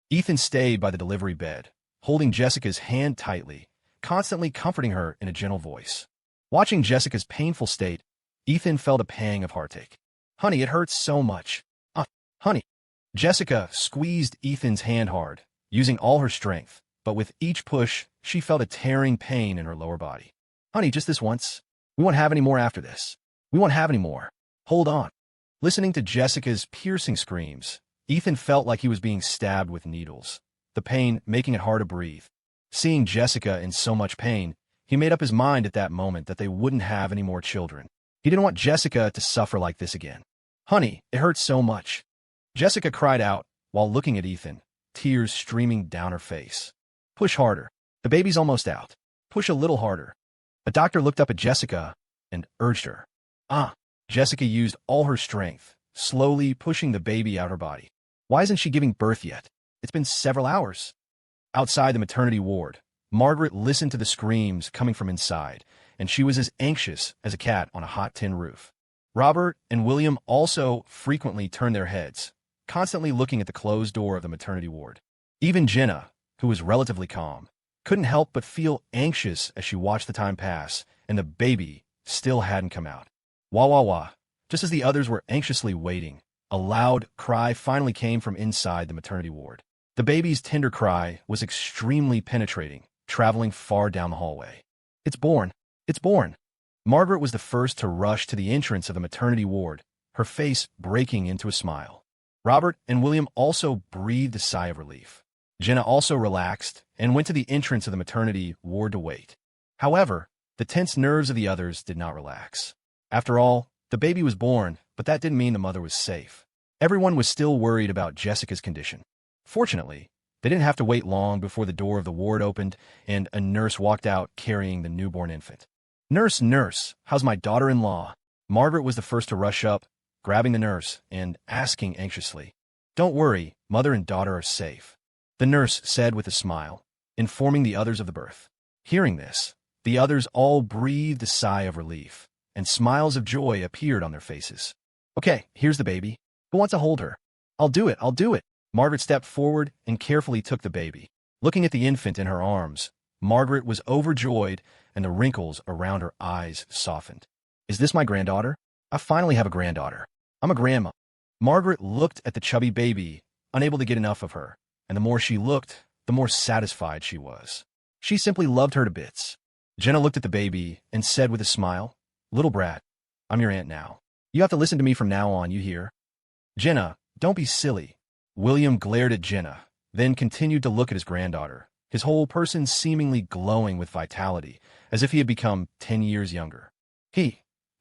Ethan stayed by the delivery bed, holding Jessica's hand tightly, constantly comforting her in a gentle voice. Watching Jessica's painful state, Ethan felt a pang of heartache. "Honey, it hurts so much. Honey." Jessica squeezed Ethan's hand hard, using all her strength, but with each push, she felt a tearing pain in her lower body. "Honey, just this once. We won't have any more after this. We won't have any more. Hold on." Listening to Jessica's piercing screams, Ethan felt like he was being stabbed with needles, the pain making it hard to breathe. Seeing Jessica in so much pain, he made up his mind at that moment that they wouldn't have any more children. He didn't want Jessica to suffer like this again. "Honey, it hurts so much," Jessica cried out while looking at Ethan, tears streaming down her face. "Push harder. The baby's almost out. Push a little harder." A doctor looked up at Jessica and urged her. Jessica used all her strength, slowly pushing the baby out her body. "Why isn't she giving birth yet? It's been several hours." Outside the maternity ward, Margaret listened to the screams coming from inside, and she was as anxious as a cat on a hot tin roof. Robert and William also frequently turned their heads, constantly looking at the closed door of the maternity ward. Even Jenna, who was relatively calm, couldn't help but feel anxious as she watched the time pass, and the baby still hadn't come out. Wah wah wah. Just as the others were anxiously waiting, a loud cry finally came from inside the maternity ward. The baby's tender cry was extremely penetrating, traveling far down the hallway. "It's born! It's born!" Margaret was the first to rush to the entrance of the maternity ward, her face breaking into a smile. Robert and William also breathed a sigh of relief. Jenna also relaxed and went to the entrance of the maternity ward to wait. However, the tense nerves of the others did not relax. After all, the baby was born, but that didn't mean the mother was safe. Everyone was still worried about Jessica's condition. Fortunately, they didn't have to wait long before the door of the ward opened and a nurse walked out carrying the newborn infant. Nurse, how's my daughter-in-law?" Margaret was the first to rush up, grabbing the nurse and asking anxiously. "Don't worry, mother and daughter are safe," the nurse said with a smile, informing the others of the birth. Hearing this, the others all breathed a sigh of relief, and smiles of joy appeared on their faces. "Okay, here's the baby. Who wants to hold her?" I'll do it." Margaret stepped forward and carefully took the baby. Looking at the infant in her arms, Margaret was overjoyed and the wrinkles around her eyes softened. "Is this my granddaughter? I finally have a granddaughter. I'm a grandma." Margaret looked at the chubby baby, unable to get enough of her, and the more she looked, the more satisfied she was. She simply loved her to bits. Jenna looked at the baby and said with a smile, "Little brat, I'm your aunt now. You have to listen to me from now on, you hear?" "Jenna, don't be silly." William glared at Jenna, then continued to look at his granddaughter, his whole person seemingly glowing with vitality, as if he had become 10 years younger.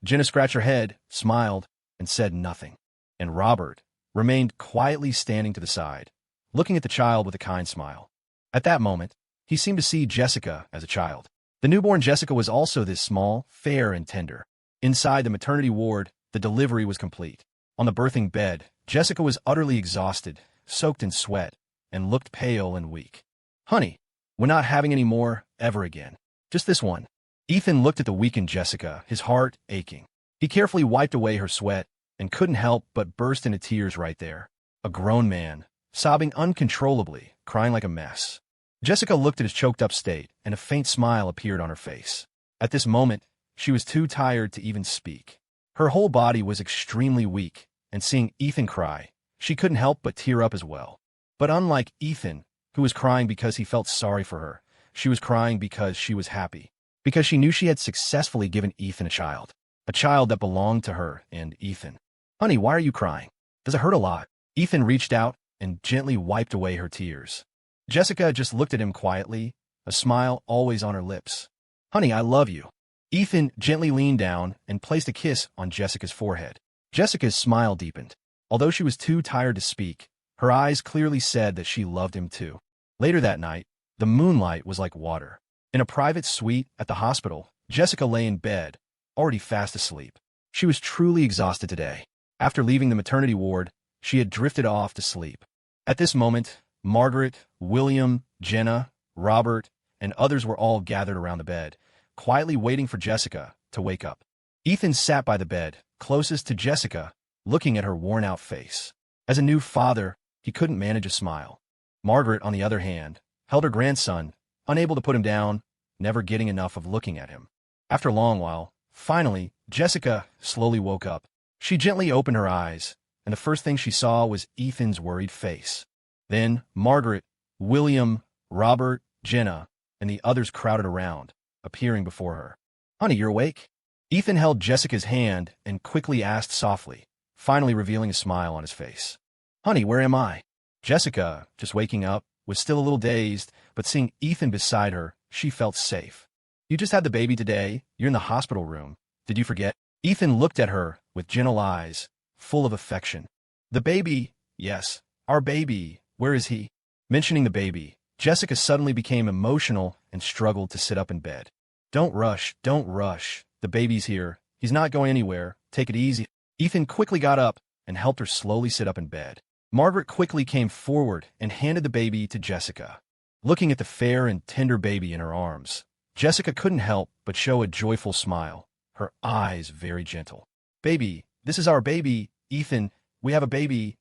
Jenna scratched her head, smiled, and said nothing. And Robert remained quietly standing to the side, looking at the child with a kind smile. At that moment, he seemed to see Jessica as a child. The newborn Jessica was also this small, fair, and tender. Inside the maternity ward, the delivery was complete. On the birthing bed, Jessica was utterly exhausted, soaked in sweat, and looked pale and weak. "Honey, we're not having any more, ever again. Just this one." Ethan looked at the weakened Jessica, his heart aching. He carefully wiped away her sweat and couldn't help but burst into tears right there. A grown man, sobbing uncontrollably, crying like a mess. Jessica looked at his choked-up state, and a faint smile appeared on her face. At this moment, she was too tired to even speak. Her whole body was extremely weak, and seeing Ethan cry, she couldn't help but tear up as well. But unlike Ethan, who was crying because he felt sorry for her, she was crying because she was happy. Because she knew she had successfully given Ethan a child that belonged to her and Ethan. "Honey, why are you crying? Does it hurt a lot?" Ethan reached out and gently wiped away her tears. Jessica just looked at him quietly, a smile always on her lips. "Honey, I love you." Ethan gently leaned down and placed a kiss on Jessica's forehead. Jessica's smile deepened. Although she was too tired to speak, her eyes clearly said that she loved him too. Later that night, the moonlight was like water. In a private suite at the hospital, Jessica lay in bed, already fast asleep. She was truly exhausted today. After leaving the maternity ward, she had drifted off to sleep. At this moment, Margaret, William, Jenna, Robert, and others were all gathered around the bed, quietly waiting for Jessica to wake up. Ethan sat by the bed, closest to Jessica, looking at her worn-out face. As a new father, he couldn't manage a smile. Margaret, on the other hand, held her grandson, unable to put him down, never getting enough of looking at him. After a long while, finally, Jessica slowly woke up. She gently opened her eyes, and the first thing she saw was Ethan's worried face. Then Margaret, William, Robert, Jenna, and the others crowded around, appearing before her. "Honey, you're awake?" Ethan held Jessica's hand and quickly asked softly, finally revealing a smile on his face. "Honey, where am I?" Jessica, just waking up, was still a little dazed, but seeing Ethan beside her, she felt safe. "You just had the baby today. You're in the hospital room. Did you forget?" Ethan looked at her with gentle eyes, full of affection. "The baby, yes, our baby. Where is he?" Mentioning the baby, Jessica suddenly became emotional and struggled to sit up in bed. Don't rush. The baby's here. He's not going anywhere. Take it easy." Ethan quickly got up and helped her slowly sit up in bed. Margaret quickly came forward and handed the baby to Jessica. Looking at the fair and tender baby in her arms, Jessica couldn't help but show a joyful smile, her eyes very gentle. "Baby, this is our baby, Ethan. We have a baby.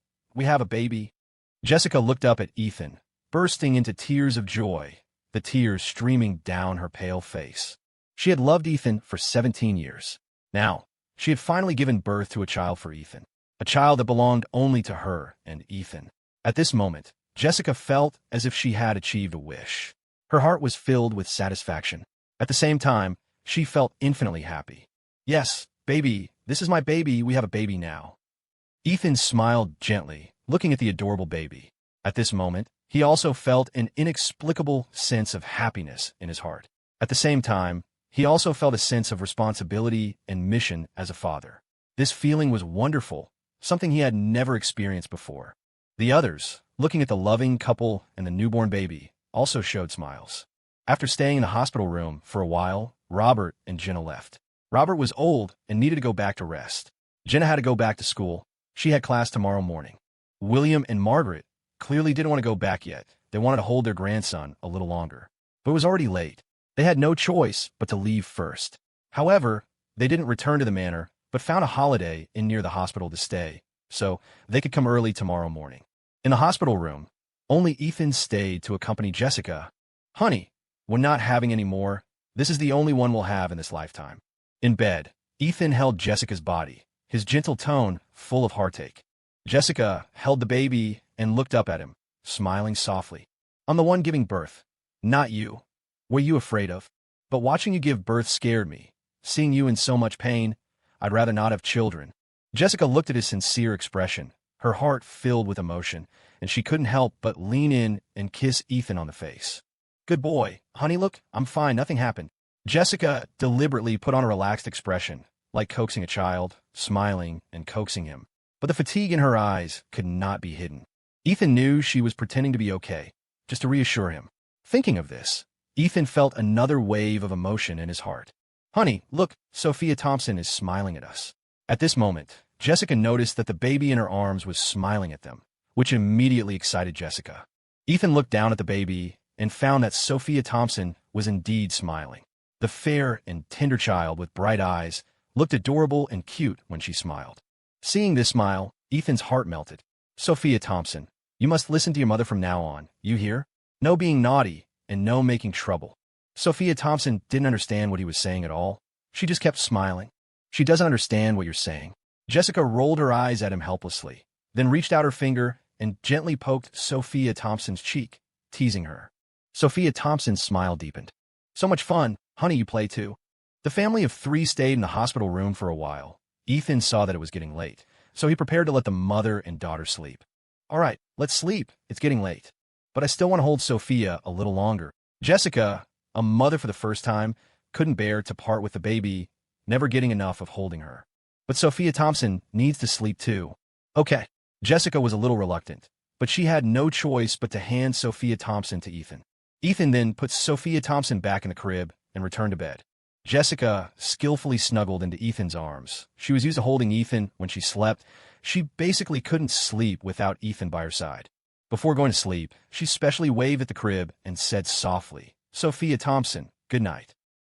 Jessica looked up at Ethan, bursting into tears of joy, the tears streaming down her pale face. She had loved Ethan for 17 years. Now, she had finally given birth to a child for Ethan, a child that belonged only to her and Ethan. At this moment, Jessica felt as if she had achieved a wish. Her heart was filled with satisfaction. At the same time, she felt infinitely happy. "Yes, baby, this is my baby. We have a baby now." Ethan smiled gently, looking at the adorable baby. At this moment, he also felt an inexplicable sense of happiness in his heart. At the same time, he also felt a sense of responsibility and mission as a father. This feeling was wonderful, something he had never experienced before. The others, looking at the loving couple and the newborn baby, also showed smiles. After staying in the hospital room for a while, Robert and Jenna left. Robert was old and needed to go back to rest. Jenna had to go back to school. She had class tomorrow morning. William and Margaret clearly didn't want to go back yet. They wanted to hold their grandson a little longer. But it was already late. They had no choice but to leave first. However, they didn't return to the manor, but found a holiday inn near the hospital to stay, so they could come early tomorrow morning. In the hospital room, only Ethan stayed to accompany Jessica. "Honey, we're not having any more. This is the only one we'll have in this lifetime." In bed, Ethan held Jessica's body, his gentle tone full of heartache. Jessica held the baby and looked up at him, smiling softly. "I'm the one giving birth, not you. What are you afraid of? But watching you give birth scared me. Seeing you in so much pain, I'd rather not have children." Jessica looked at his sincere expression, her heart filled with emotion, and she couldn't help but lean in and kiss Ethan on the face. Good boy. Honey, look, I'm fine, nothing happened. Jessica deliberately put on a relaxed expression, like coaxing a child, smiling and coaxing him. But the fatigue in her eyes could not be hidden. Ethan knew she was pretending to be okay, just to reassure him. Thinking of this, Ethan felt another wave of emotion in his heart. Honey, look, Sophia Thompson is smiling at us. At this moment, Jessica noticed that the baby in her arms was smiling at them, which immediately excited Jessica. Ethan looked down at the baby and found that Sophia Thompson was indeed smiling. The fair and tender child with bright eyes looked adorable and cute when she smiled. Seeing this smile, Ethan's heart melted. Sophia Thompson, you must listen to your mother from now on, you hear? No being naughty and no making trouble. Sophia Thompson didn't understand what he was saying at all. She just kept smiling. She doesn't understand what you're saying. Jessica rolled her eyes at him helplessly, then reached out her finger and gently poked Sophia Thompson's cheek, teasing her. Sophia Thompson's smile deepened. So much fun, honey, you play too. The family of 3 stayed in the hospital room for a while. Ethan saw that it was getting late, so he prepared to let the mother and daughter sleep. All right, let's sleep. It's getting late. But I still want to hold Sophia a little longer. Jessica, a mother for the first time, couldn't bear to part with the baby, never getting enough of holding her. But Sophia Thompson needs to sleep too. Okay. Jessica was a little reluctant, but she had no choice but to hand Sophia Thompson to Ethan. Ethan then put Sophia Thompson back in the crib and returned to bed. Jessica skillfully snuggled into Ethan's arms. She was used to holding Ethan when she slept. She basically couldn't sleep without Ethan by her side. Before going to sleep, she specially waved at the crib and said softly, Sophia Thompson, good night.